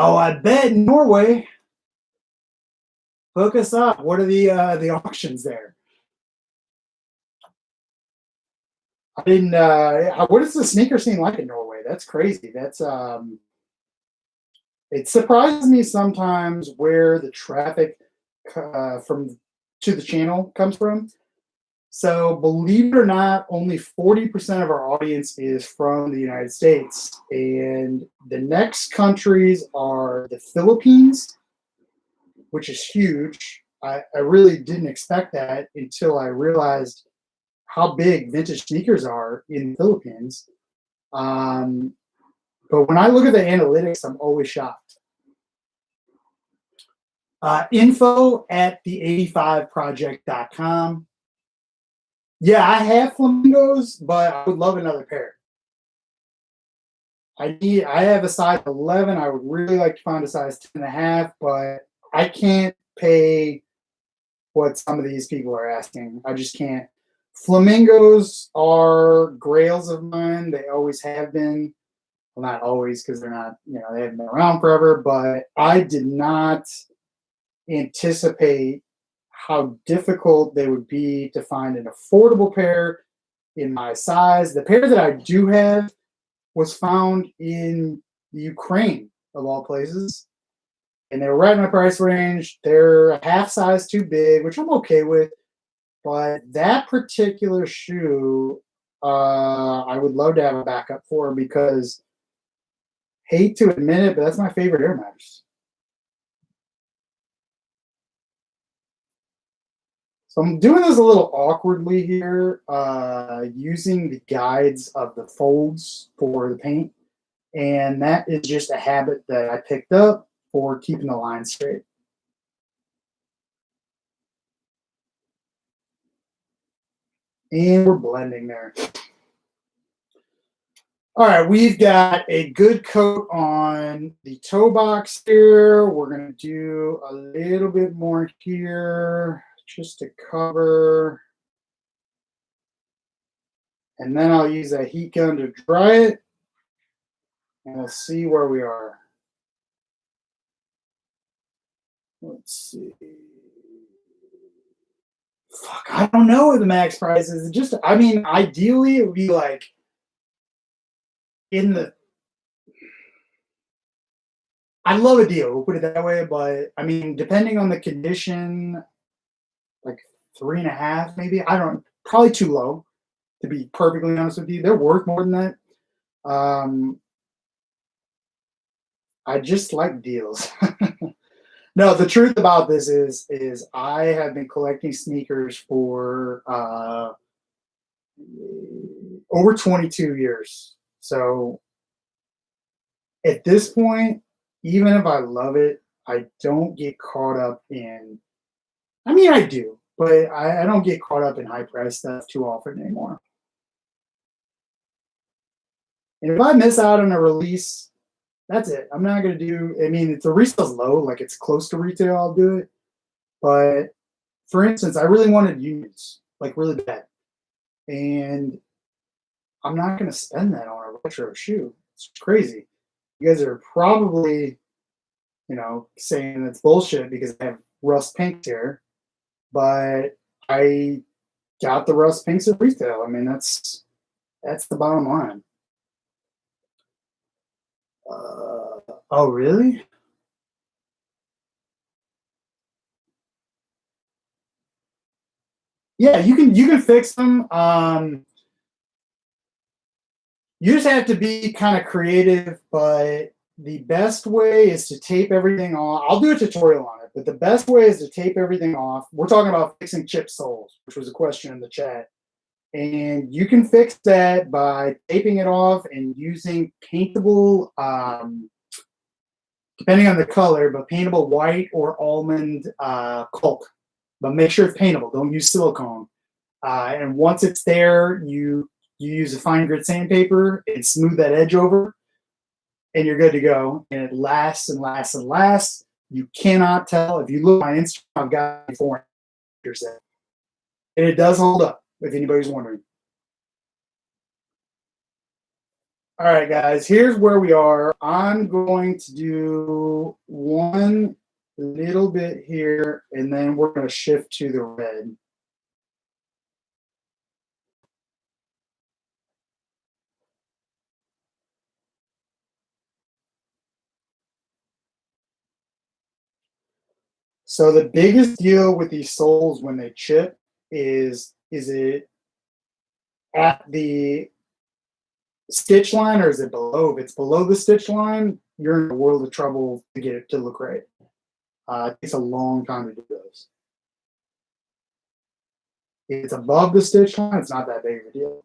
Oh, I bet Norway. Hook us up. What are the auctions there? I didn't. What is the sneaker scene like in Norway? That's crazy. That's It surprises me sometimes where the traffic from to the channel comes from. So, believe it or not, only 40% of our audience is from the United States. And the next countries are the Philippines, which is huge. I really didn't expect that until I realized how big vintage sneakers are in the Philippines. Um, but when I look at the analytics, I'm always shocked. Info at the85project.com. Yeah, I have flamingos, but I would love another pair. I have a size 11. I would really like to find a size 10 and a half, but I can't pay what some of these people are asking. I just can't. Flamingos are grails of mine. They always have been. Well, not always because they're not, they haven't been around forever, but I did not anticipate how difficult they would be to find an affordable pair in my size. The pair that I do have was found in Ukraine, of all places, and they were right in my price range. They're a half size too big, which I'm okay with, but that particular shoe, I would love to have a backup for because, hate to admit it, but that's my favorite Air Max. So I'm doing this a little awkwardly here, using the guides of the folds for the paint. And that is just a habit that I picked up for keeping the line straight. And we're blending there. All right, we've got a good coat on the toe box here. We're going to do a little bit more here just to cover. And then I'll use a heat gun to dry it. And we'll see where we are. Let's see. Fuck, I don't know what the max price is. Ideally, it would be like in the. I love a deal, we'll put it that way. But depending on the condition, like 3.5, maybe. I don't. Probably too low, to be perfectly honest with you. They're worth more than that. I just like deals. No, the truth about this is I have been collecting sneakers for over 22 years. So at this point, even if I love it, I don't get caught up in. I do, but I don't get caught up in high price stuff too often anymore. And if I miss out on a release, that's it. I'm not gonna do. If the resale's low, like it's close to retail, I'll do it. But for instance, I really wanted unions, like really bad, and I'm not gonna spend that on a retro shoe. It's crazy. You guys are probably, saying it's bullshit because I have rust pinks here, but I got the rust pinks at retail. That's the bottom line. Oh, really? Yeah, you can fix them. You just have to be kind of creative, but the best way is to tape everything off. I'll do a tutorial on it, but the best way is to tape everything off. We're talking about fixing chip soles, which was a question in the chat. And you can fix that by taping it off and using paintable, depending on the color, but paintable white or almond caulk. But make sure it's paintable. Don't use silicone. And once it's there, you use a fine grit sandpaper and smooth that edge over, and you're good to go. And it lasts and lasts and lasts. You cannot tell. If you look at my Instagram, I've got 4 years in. And it does hold up, if anybody's wondering. All right, guys, here's where we are. I'm going to do one little bit here, and then we're going to shift to the red. So the biggest deal with these soles when they chip is it at the stitch line or is it below? If it's below the stitch line, you're in a world of trouble to get it to look right. It takes a long time to do those. If it's above the stitch line, it's not that big of a deal.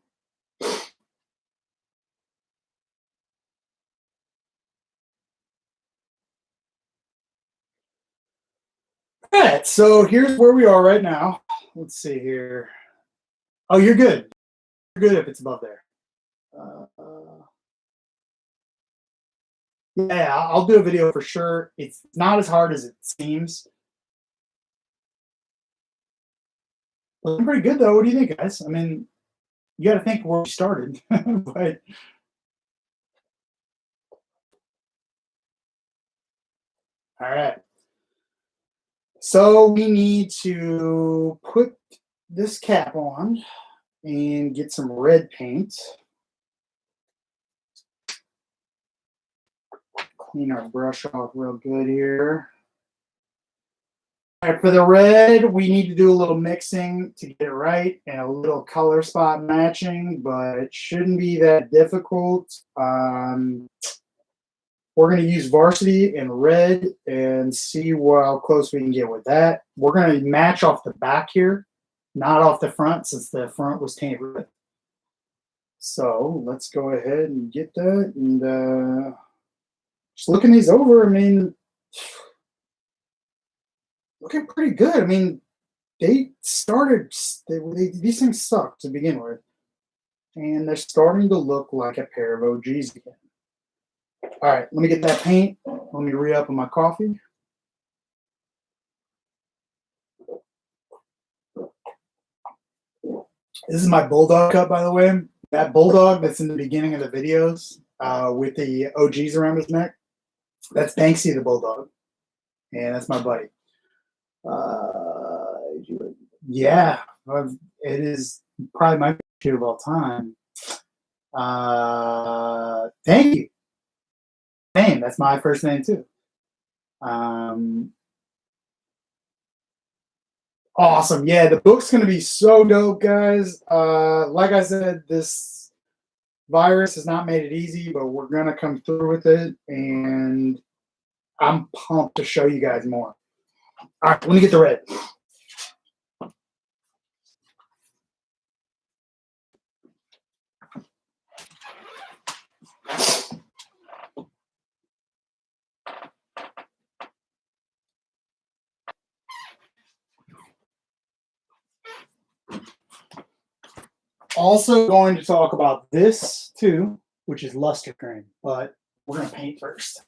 All right, so here's where we are right now. Let's see here. Oh, you're good. You're good if it's above there. Uh, yeah, I'll do a video for sure. It's not as hard as it seems. Looking pretty good though. What do you think, guys? I mean, you got to think where we started, but all right. So we need to put this cap on and get some red paint. Clean our brush off real good here. All right, for the red, we need to do a little mixing to get it right and a little color spot matching, but it shouldn't be that difficult. We're going to use Varsity in red and see how close we can get with that. We're going to match off the back here, not off the front since the front was tainted red. So let's go ahead and get that. And just looking these over, I mean, looking pretty good. I mean, they started, these things sucked to begin with. And they're starting to look like a pair of OGs again. All right, let me get that paint. Let me re-up on my coffee. This is my Bulldog cup, by the way. That Bulldog that's in the beginning of the videos with the OGs around his neck, that's Banksy the Bulldog. And that's my buddy. Yeah, it is probably my favorite of all time. Thank you. Name, that's my first name too. Awesome. Yeah, the book's going to be so dope, guys. Like I said, this virus has not made it easy, but we're going to come through with it. And I'm pumped to show you guys more. All right, let me get the red. Also going to talk about this too, which is luster cream, but we're going to paint first.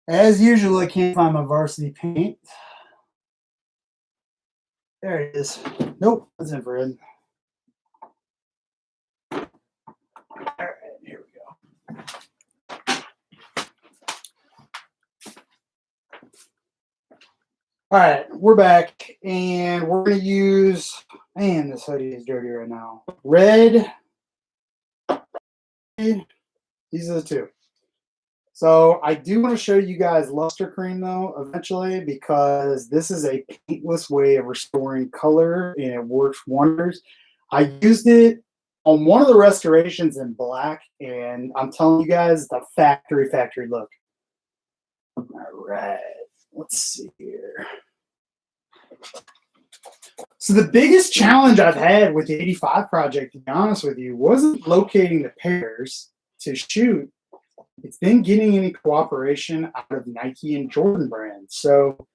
As usual, I can't find my Varsity paint. There it is. Nope, that's infrared. All right, here we go. All right, we're back, and we're going to use, man, this hoodie is dirty right now. Red. These are the two. So I do want to show you guys luster cream though eventually because this is a paintless way of restoring color and it works wonders. I used it on one of the restorations in black and I'm telling you guys the factory look. All right, let's see here. So the biggest challenge I've had with the 85 project, to be honest with you, wasn't locating the pairs to shoot. It's been getting any cooperation out of Nike and Jordan brands. So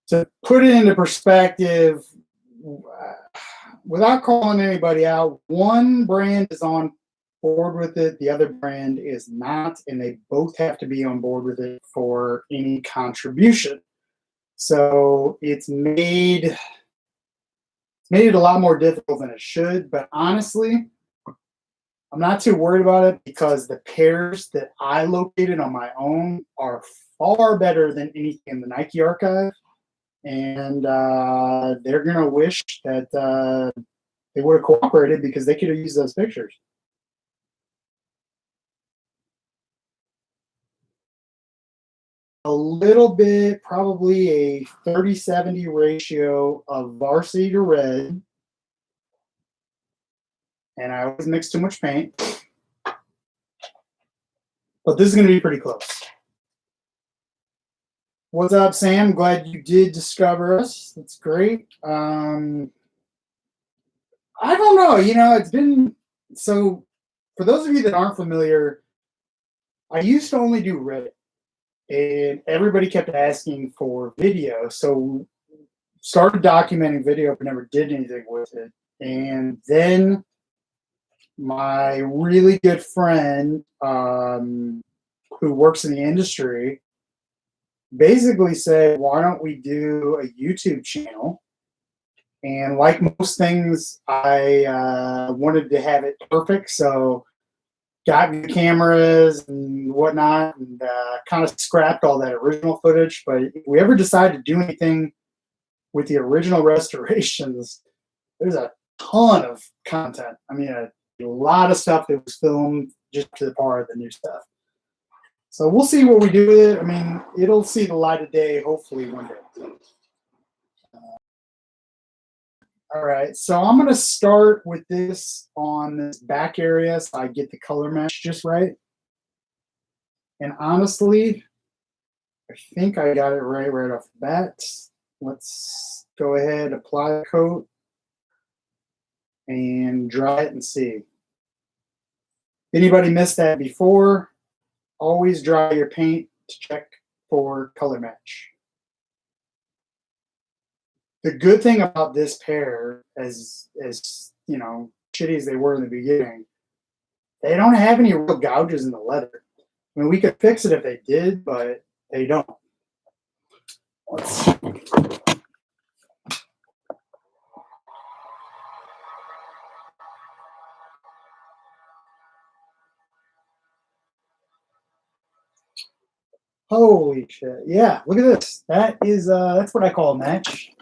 to put it into perspective, without calling anybody out, one brand is on board with it, the other brand is not, and they both have to be on board with it for any contribution. So it's made Made it a lot more difficult than it should, but honestly, I'm not too worried about it because the pairs that I located on my own are far better than anything in the Nike archive, and they're gonna wish that they would have cooperated because they could have used those pictures. A little bit, probably a 30-70 ratio of varsity to red, and I always mix too much paint, but this is gonna be pretty close. What's up, Sam? Glad you did discover us. That's great. I don't know. It's been so. For those of you that aren't familiar, I used to only do Reddit, and everybody kept asking for video. So started documenting video, but never did anything with it. And then my really good friend, who works in the industry, basically said, "Why don't we do a YouTube channel?" And like most things, I wanted to have it perfect, so got the cameras and whatnot, and kind of scrapped all that original footage. But if we ever decide to do anything with the original restorations, there's a ton of content. I mean, a lot of stuff that was filmed just to the par of the new stuff. So we'll see what we do with it. I mean, it'll see the light of day hopefully one day. All right, so I'm gonna start with this on this back area so I get the color match just right. And honestly, I think I got it right off the bat. Let's go ahead, apply a coat, and dry it and see. Anybody missed that before? Always dry your paint to check for color match. The good thing about this pair, as shitty as they were in the beginning, they don't have any real gouges in the leather. I mean, we could fix it if they did, but they don't. Let's Holy shit. Yeah, look at this. That's what I call a match.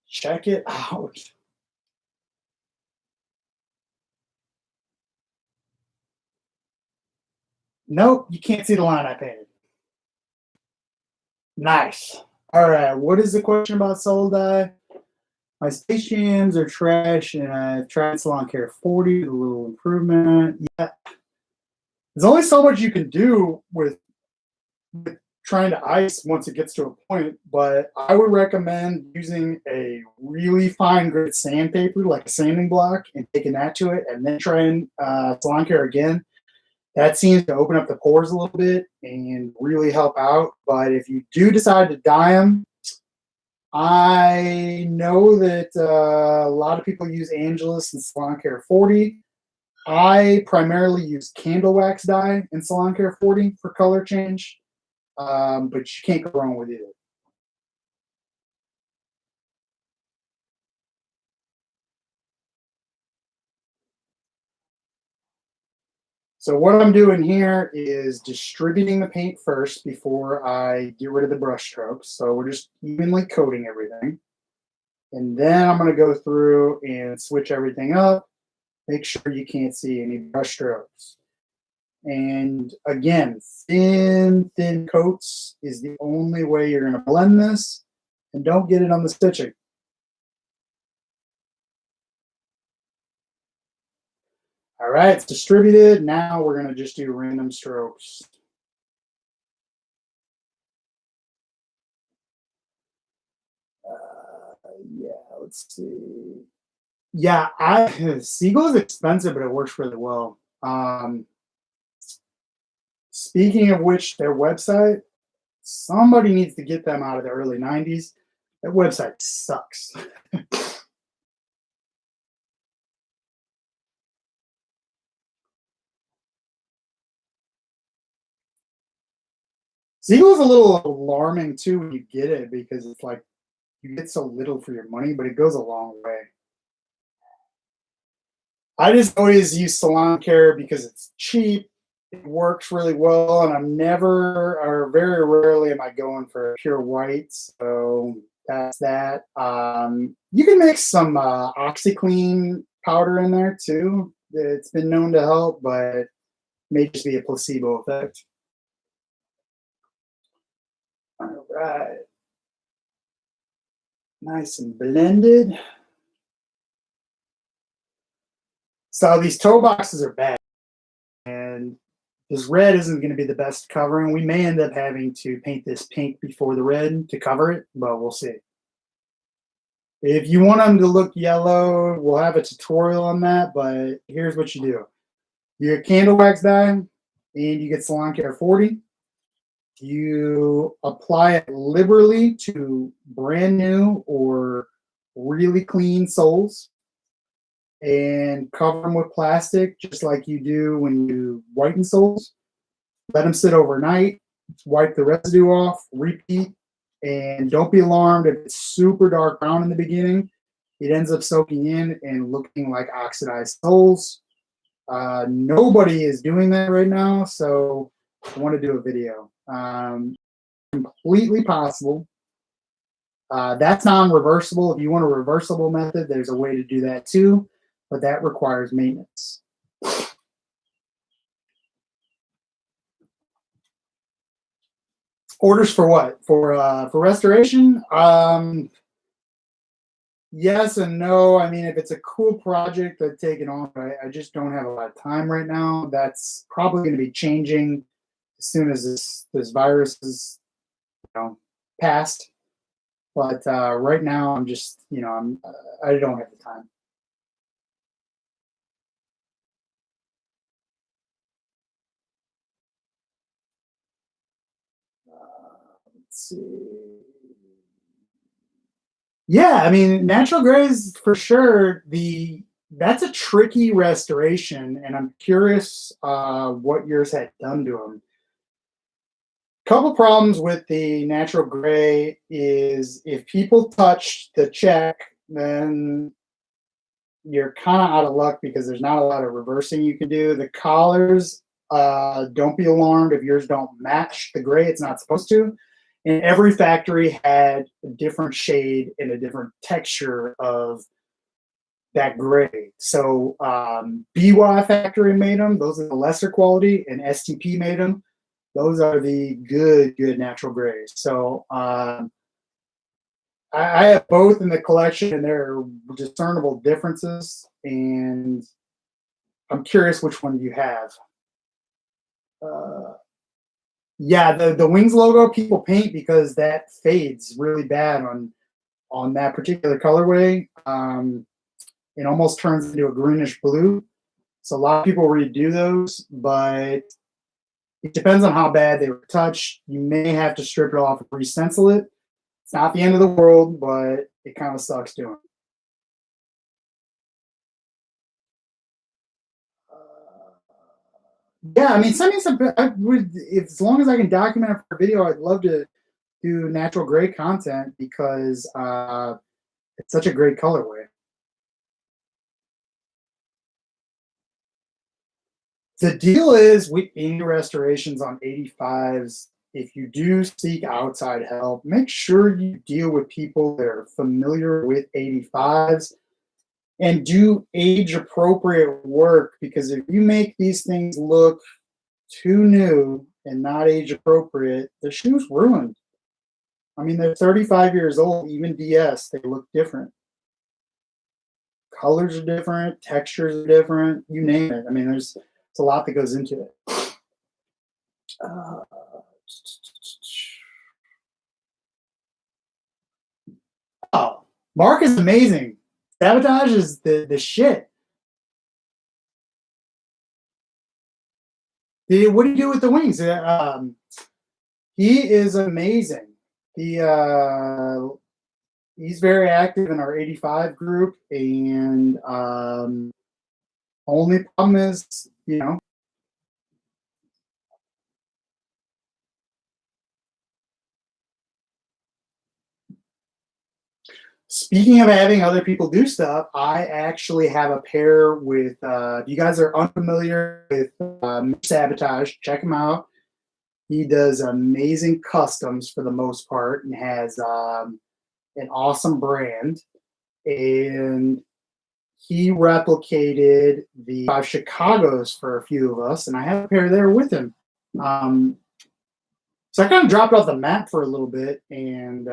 Check it out. Nope, you can't see the line I painted. Nice. All right, what is the question about Soul Dye? My Space Jams are trash, and I've tried Salon Care 40 with a little improvement. Yeah, there's only so much you can do with trying to ice once it gets to a point, but I would recommend using a really fine grit sandpaper, like a sanding block, and taking that to it, and then trying Salon Care again. That seems to open up the pores a little bit and really help out. But if you do decide to dye them, I know that a lot of people use Angelus and Salon Care 40. I primarily use candle wax dye in Salon Care 40 for color change, but you can't go wrong with either. So what I'm doing here is distributing the paint first before I get rid of the brush strokes. So we're just evenly coating everything. And then I'm going to go through and switch everything up. Make sure you can't see any brush strokes. And again, thin coats is the only way you're going to blend this, and don't get it on the stitching. All right, it's distributed. Now we're going to just do random strokes. Yeah, let's see. Yeah, Seagull is expensive, but it works really well. Speaking of which, their website, somebody needs to get them out of the early 90s. That website sucks. Seagull is a little alarming too when you get it because it's like you get so little for your money, but it goes a long way. I just always use Salon Care because it's cheap, it works really well, and I'm never or very rarely am I going for pure white. So that's that. You can mix some OxyClean powder in there too. It's been known to help, but may just be a placebo effect. All right, nice and blended. So these toe boxes are bad, and this red isn't going to be the best covering. We may end up having to paint this pink before the red to cover it, but we'll see. If you want them to look yellow, we'll have a tutorial on that, but here's what you do. You get candle wax dye, and you get Salon Care 40. You apply it liberally to brand new or really clean soles and cover them with plastic, just like you do when you whiten soles. Let them sit overnight, wipe the residue off, repeat, and don't be alarmed if it's super dark brown in the beginning. It ends up soaking in and looking like oxidized soles. Nobody is doing that right now, so I want to do a video. Completely possible. That's non-reversible. If you want a reversible method, there's a way to do that too, but that requires maintenance. Orders for what? For restoration? Yes and no. I mean, if it's a cool project, I'd take it on. But I just don't have a lot of time right now. That's probably going to be changing as soon as this virus is, passed. But right now, I'm just, I don't have the time. Let's see. Yeah, I mean, natural grays for sure. That's a tricky restoration, and I'm curious what yours had done to them. Couple problems with the natural gray is if people touch the check, then you're kind of out of luck because there's not a lot of reversing you can do. The collars, don't be alarmed if yours don't match the gray. It's not supposed to. And every factory had a different shade and a different texture of that gray. So BY factory made them; those are the lesser quality, and STP made them. Those are the good natural grays. So I have both in the collection, and there are discernible differences. And I'm curious which one you have. Yeah, the Wings logo people paint because that fades really bad on that particular colorway. It almost turns into a greenish blue. So a lot of people redo those, but it depends on how bad they were touched. You may have to strip it off and re-stencil it. It's not the end of the world, but it kind of sucks doing. Yeah, I mean, send me some. I would, if, as long as I can document it for a video, I'd love to do natural gray content because it's such a great colorway. The deal is, we any restorations on 85s. If you do seek outside help, make sure you deal with people that are familiar with 85s and do age appropriate work, because if you make these things look too new and not age appropriate, the shoe's ruined. I mean, they're 35 years old, even DS, they look different. Colors are different, textures are different, you name it. I mean, there's a lot that goes into it. Uh, oh, Mark is amazing. Sabotage is the shit. What do you do with the wings? He is amazing. He's very active in our 85 group, and only problem is, Speaking of having other people do stuff, I actually have a pair with, if you guys are unfamiliar with Sabotage, check him out. He does amazing customs for the most part and has an awesome brand. And he replicated the 5 Chicagos for a few of us, and I have a pair there with him. So I kind of dropped off the map for a little bit, and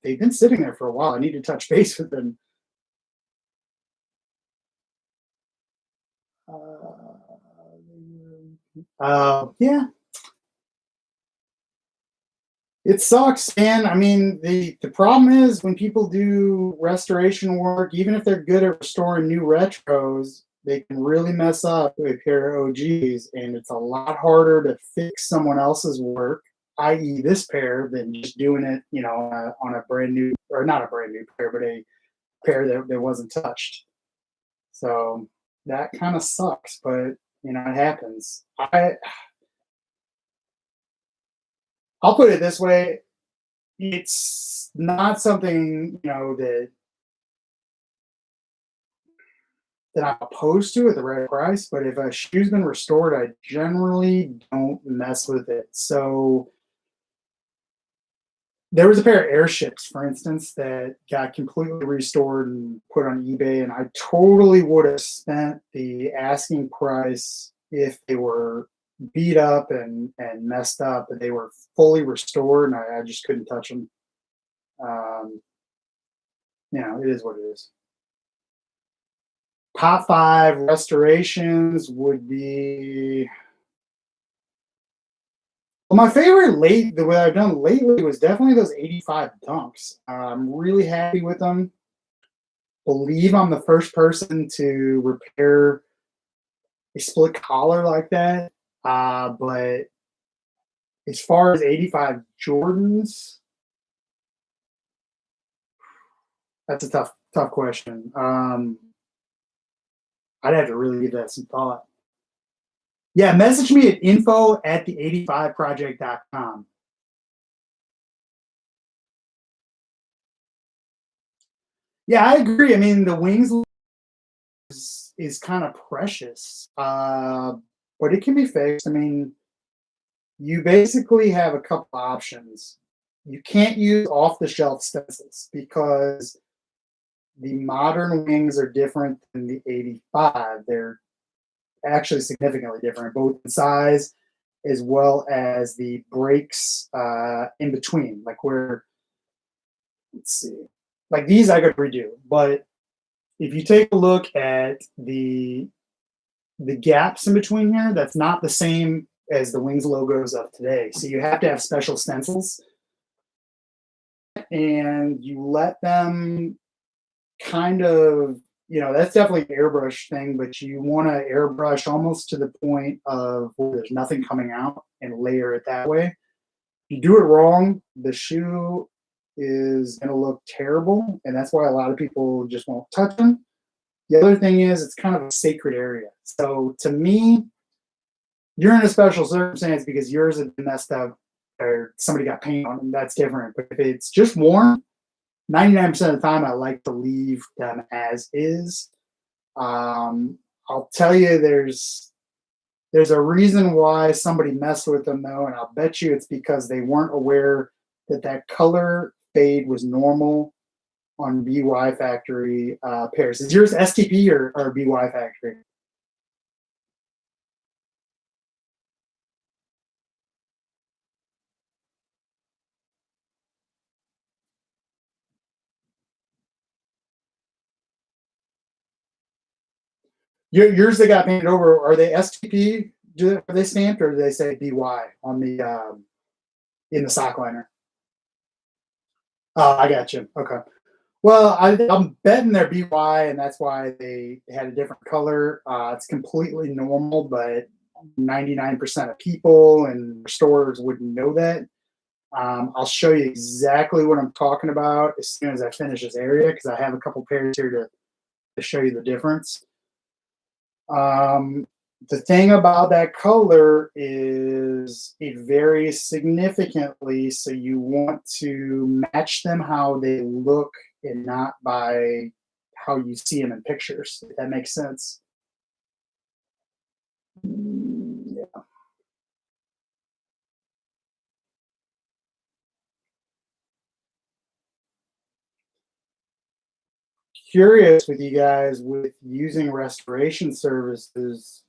they've been sitting there for a while. I need to touch base with them. Yeah, it sucks, man. I mean, the problem is when people do restoration work, even if they're good at restoring new retros, they can really mess up a pair of OGs, and it's a lot harder to fix someone else's work, i.e., this pair, than just doing it, on a brand new, or not a brand new pair, but a pair that wasn't touched. So that kind of sucks, but it happens. I'll put it this way: it's not something that I'm opposed to at the right price, but if a shoe's been restored, I generally don't mess with it. So there was a pair of airships, for instance, that got completely restored and put on eBay, and I totally would have spent the asking price if they were beat up and messed up, but they were fully restored, and I just couldn't touch them. It is what it is. Top 5 restorations would be. Well, my favorite what I've done lately was definitely those 85 dunks. I'm really happy with them. Believe I'm the first person to repair a split collar like that. But as far as 85 Jordans, that's a tough question. I'd have to really give that some thought. Yeah, message me at info@the85project.com. Yeah, I agree. I mean, the wings is kind of precious, but it can be fixed. I mean, you basically have a couple options. You can't use off-the-shelf stencils because the modern wings are different than the 85. They're actually significantly different, both in size as well as the breaks in between. Like let's see, like these I could redo, but if you take a look at the gaps in between here, that's not the same as the wings logos of today. So you have to have special stencils, and you let them kind of, that's definitely an airbrush thing, but you want to airbrush almost to the point of where there's nothing coming out and layer it that way. If you do it wrong, the shoe is going to look terrible, and that's why a lot of people just won't touch them. The other thing is it's kind of a sacred area. So to me, you're in a special circumstance because yours have been messed up or somebody got paint on them. That's different. But if it's just worn, 99% of the time, I like to leave them as is. I'll tell you, there's a reason why somebody messed with them, though, and I'll bet you it's because they weren't aware that color fade was normal on BY Factory pairs. Is yours STP or BY Factory? Yours that got painted over, are they STP? Are they stamped, or do they say BY on the in the sock liner? Oh, I got you. Okay. Well, I'm betting they're BY, and that's why they had a different color. It's completely normal, but 99% of people and restorers wouldn't know that. I'll show you exactly what I'm talking about as soon as I finish this area, because I have a couple pairs here to show you the difference. The thing about that color is it varies significantly, so you want to match them how they look and not by how you see them in pictures, if that makes sense. Yeah. Curious with you guys with using restoration services,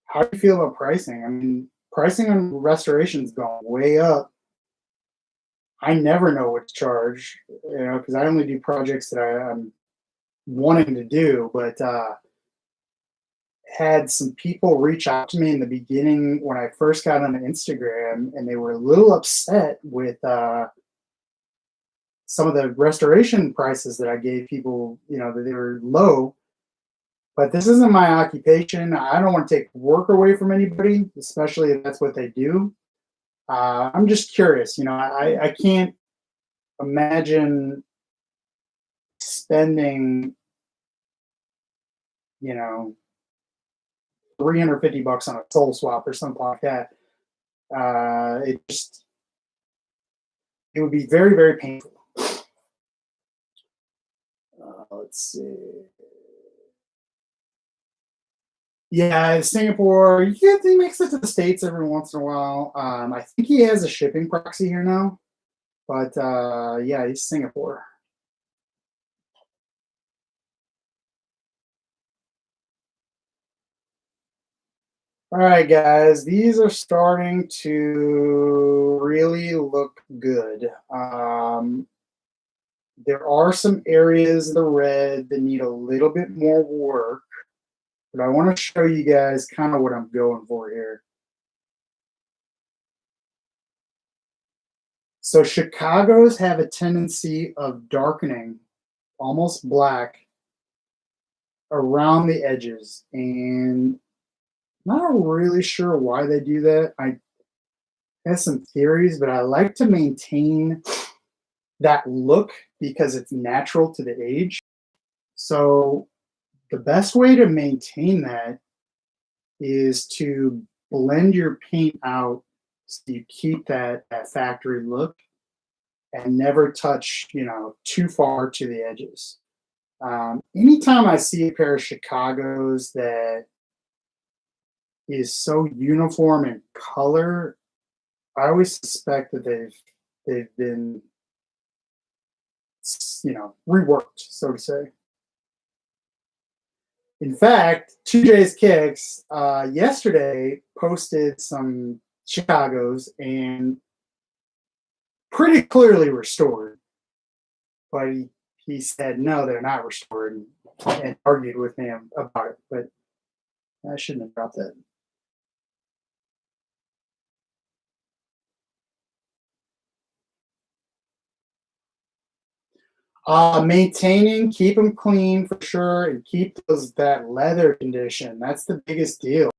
how do you feel about pricing? I mean, pricing on restoration's gone way up. I never know what to charge, because I only do projects that I'm wanting to do, but had some people reach out to me in the beginning when I first got on Instagram, and they were a little upset with some of the restoration prices that I gave people, that they were low. But this isn't my occupation. I don't want to take work away from anybody, especially if that's what they do. I'm just curious. I can't imagine spending, you know, $350 on a soul swap or something like that. It would be very, very painful. Let's see. Yeah, Singapore. Yeah, he makes it to the States every once in a while. I think he has a shipping proxy here now, but yeah, he's Singapore. All right, guys, these are starting to really look good. There are some areas of the red that need a little bit more work, but I want to show you guys kind of what I'm going for here. So Chicago's have a tendency of darkening, almost black, around the edges, and not really sure why they do that. I have some theories, but I like to maintain that look because it's natural to the age. So the best way to maintain that is to blend your paint out so you keep that factory look and never touch, too far to the edges. Anytime I see a pair of Chicago's that is so uniform in color, I always suspect that they've been, reworked, so to say. In fact, 2J's Kicks yesterday posted some Chicago's and pretty clearly restored, but he said no, they're not restored, and argued with me about it. But I shouldn't have dropped that. Maintaining, keep them clean for sure, and keep that leather condition. That's the biggest deal.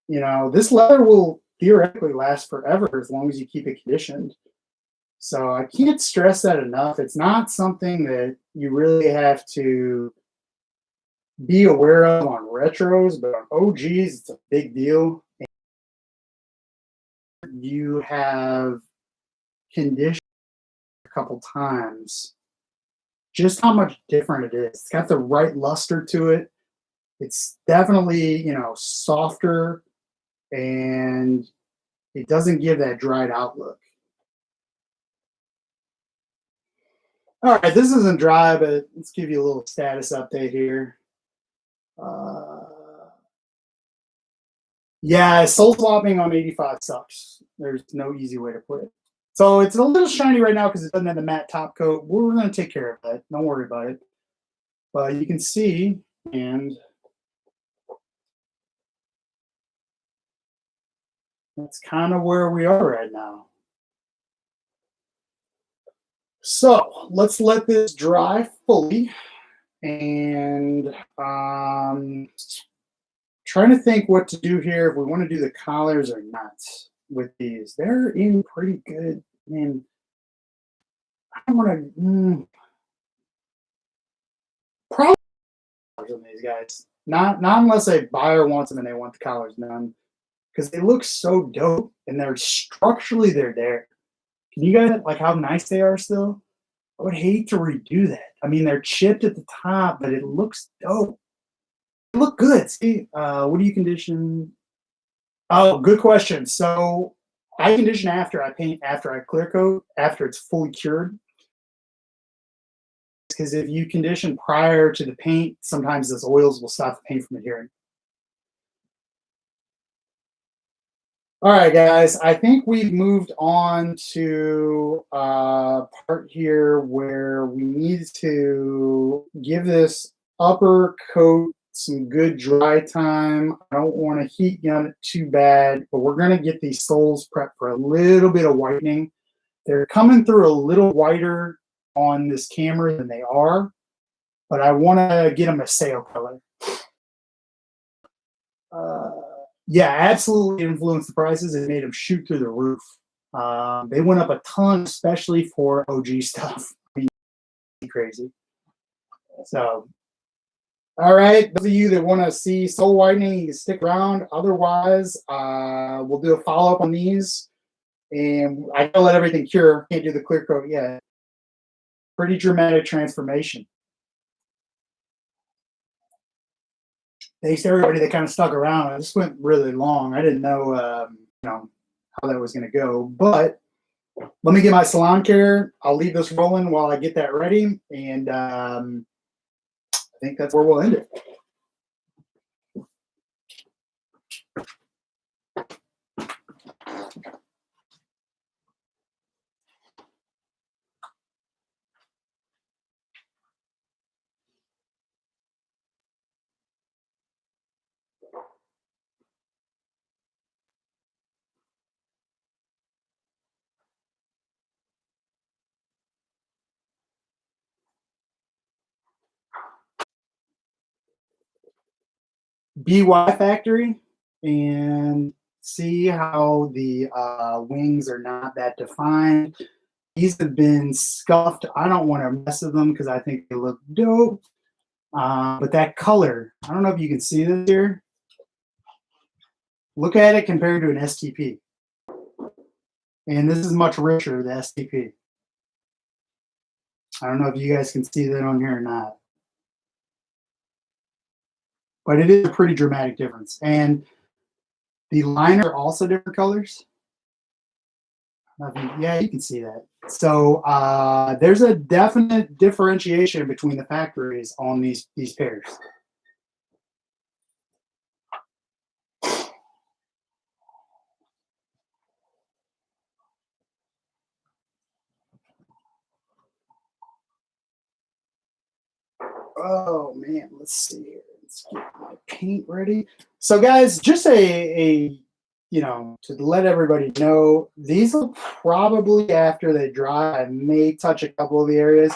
This leather will theoretically last forever as long as you keep it conditioned. So I can't stress that enough. It's not something that you really have to be aware of on retros, but on OGs, it's a big deal. And you have conditioned a couple times, just how much different it is. It's got the right luster to it. It's definitely, softer, and it doesn't give that dried out look. All right, this isn't dry, but let's give you a little status update here. Yeah, soul swapping on 85 sucks. There's no easy way to put it. So it's a little shiny right now because it doesn't have the matte top coat. We're going to take care of that. Don't worry about it. But you can see, and that's kind of where we are right now. So let's let this dry fully, and trying to think what to do here, if we want to do the collars or not with these. They're in pretty good. I mean, I don't want to probably on these guys. Not unless a buyer wants them and they want the collars done, because they look so dope and they're structurally they're there. Can you guys like how nice they are still? I would hate to redo that. I mean, they're chipped at the top, but it looks dope. They look good. See, what do you condition? Oh, good question. So I condition after I paint, after I clear coat, after it's fully cured. Because if you condition prior to the paint, sometimes those oils will stop the paint from adhering. All right, guys, I think we've moved on to a part here where we need to give this upper coat some good dry time. I don't want to heat gun it too bad, but we're going to get these soles prepped for a little bit of whitening. They're coming through a little whiter on this camera than they are, but I want to get them a sail color. Yeah, absolutely influenced the prices. It made them shoot through the roof. They went up a ton, especially for OG stuff. I mean, crazy. So, all right, those of you that want to see sole whitening, you can stick around. Otherwise, we'll do a follow up on these. And I gotta let everything cure. Can't do the clear coat yet. Pretty dramatic transformation. Thanks to everybody that kind of stuck around. This went really long. I didn't know, how that was going to go. But let me get my salon care. I'll leave this rolling while I get that ready, and I think that's where we'll end it. BY Factory, and see how the wings are not that defined. These have been scuffed. I don't want to mess with them because I think they look dope. But that color, I don't know if you can see this here. Look at it compared to an STP. And this is much richer, the STP. I don't know if you guys can see that on here or not. But it is a pretty dramatic difference. And the liner are also different colors. Yeah, you can see that. So there's a definite differentiation between the factories on these pairs. Oh man, let's see here. Let's get my paint ready. So guys, just a to let everybody know, these will probably, after they dry, I may touch a couple of the areas,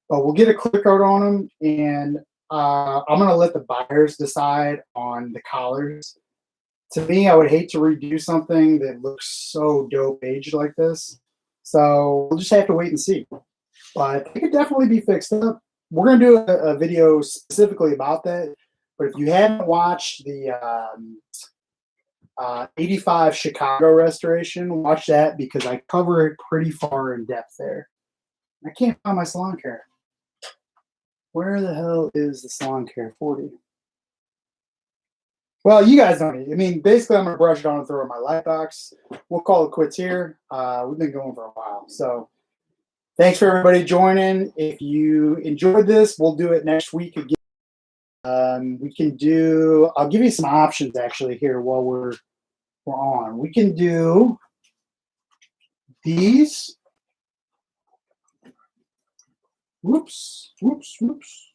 but we'll get a clear coat on them, and I'm gonna let the buyers decide on the collars. To me, I would hate to redo something that looks so dope aged like this. So we'll just have to wait and see. But it could definitely be fixed up. We're gonna do a video specifically about that. But if you haven't watched the 85 Chicago restoration, watch that because I cover it pretty far in depth there. I can't find my salon care. Where the hell is the salon care 40? Well, you guys don't need. I mean, basically, I'm gonna brush it on and throw it in my light box. We'll call it quits here. We've been going for a while, so thanks for everybody joining. If you enjoyed this, we'll do it next week again. We can do. I'll give you some options actually here while we're on. We can do these. Whoops! Whoops! Whoops!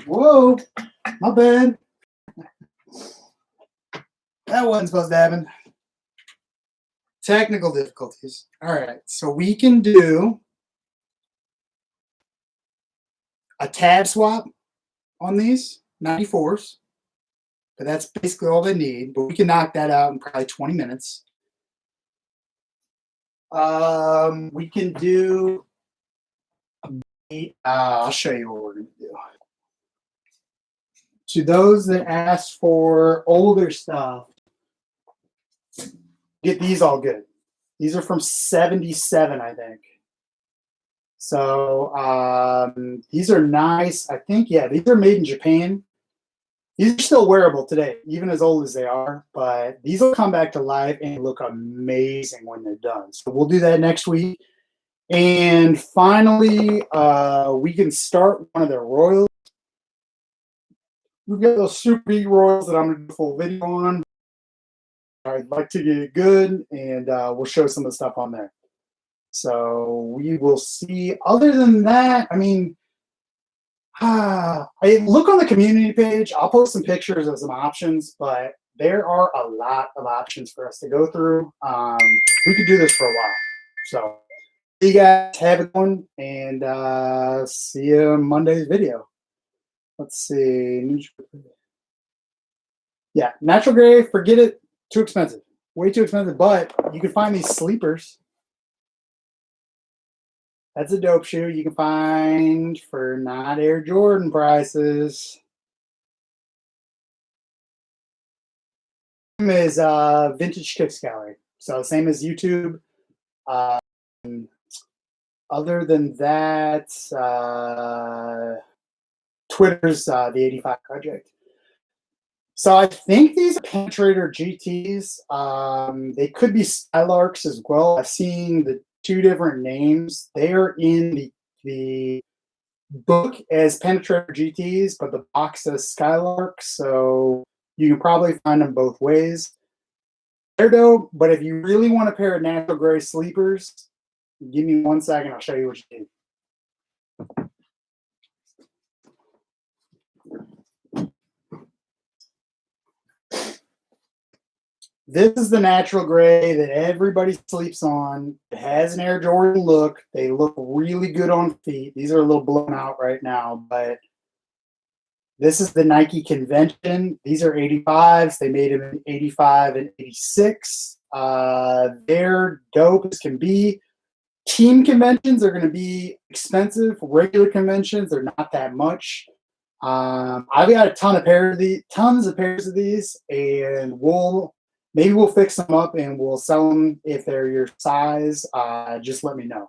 Whoa! My bad. That wasn't supposed to happen. Technical difficulties. All right, so we can do a tab swap on these 94s, but that's basically all they need. But we can knock that out in probably 20 minutes. We can do. I'll show you what we're going to do. To those that ask for older stuff, Get these all good. These are from 77, I think. So these are nice. I think, yeah, these are made in Japan. These are still wearable today, even as old as they are, but these will come back to life and look amazing when they're done. So we'll do that next week. And finally, we can start one of their Royals. We've got those Super Big Royals that I'm going to do a full video on. I'd like to get it good, and we'll show some of the stuff on there. So we will see. Other than that, I mean, I look on the community page. I'll post some pictures of some options, but there are a lot of options for us to go through. We could do this for a while. So you guys have a good one, and see you in Monday's video. Let's see. Yeah, natural gray, forget it. Too expensive. Way too expensive, but you can find these sleepers. That's a dope shoe you can find for not Air Jordan prices. Is Vintage Kicks Gallery. So same as YouTube. Other than that, Twitter's the 85 Project. So I think these are Penetrator GTs. They could be Skylarks as well. I've seen the two different names. They are in the book as Penetrator GTs, but the box says Skylarks. So you can probably find them both ways. They're dope, but if you really want a pair of natural gray sleepers, give me 1 second. I'll show you what you need. This is the natural gray that everybody sleeps on. It has an Air Jordan look. They look really good on feet. These are a little blown out right now, but this is the Nike convention. These are 85s. They made them in 85 and 86. They're dope as can be. Team conventions are going to be expensive. Regular conventions, they're not that much. I've got a tons of pairs of these, and maybe we'll fix them up and we'll sell them if they're your size. Just let me know.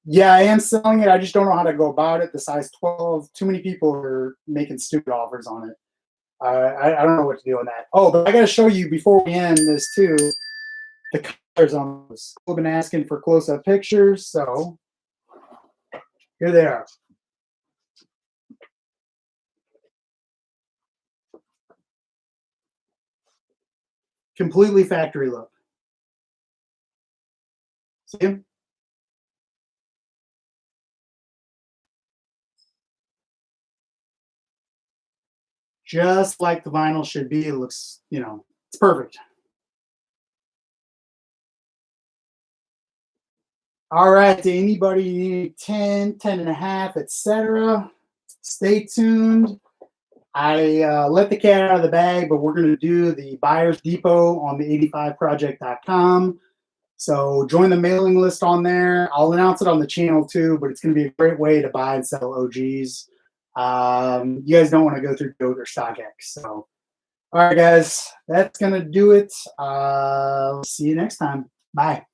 Yeah, I am selling it. I just don't know how to go about it. The size 12, too many people are making stupid offers on it. I don't know what to do on that. Oh, but I got to show you before we end this too, the colors on those. People have been asking for close-up pictures, so here they are. Completely factory look. See them? Just like the vinyl should be. It looks, it's perfect. All right, to anybody needing 10, 10 and a half, etc., stay tuned. I let the cat out of the bag, but we're going to do the Buyer's Depot on the 85project.com. So join the mailing list on there. I'll announce it on the channel too, but it's going to be a great way to buy and sell OGs. You guys don't want to go through GOAT or StockX. So, all right, guys, that's going to do it. See you next time. Bye.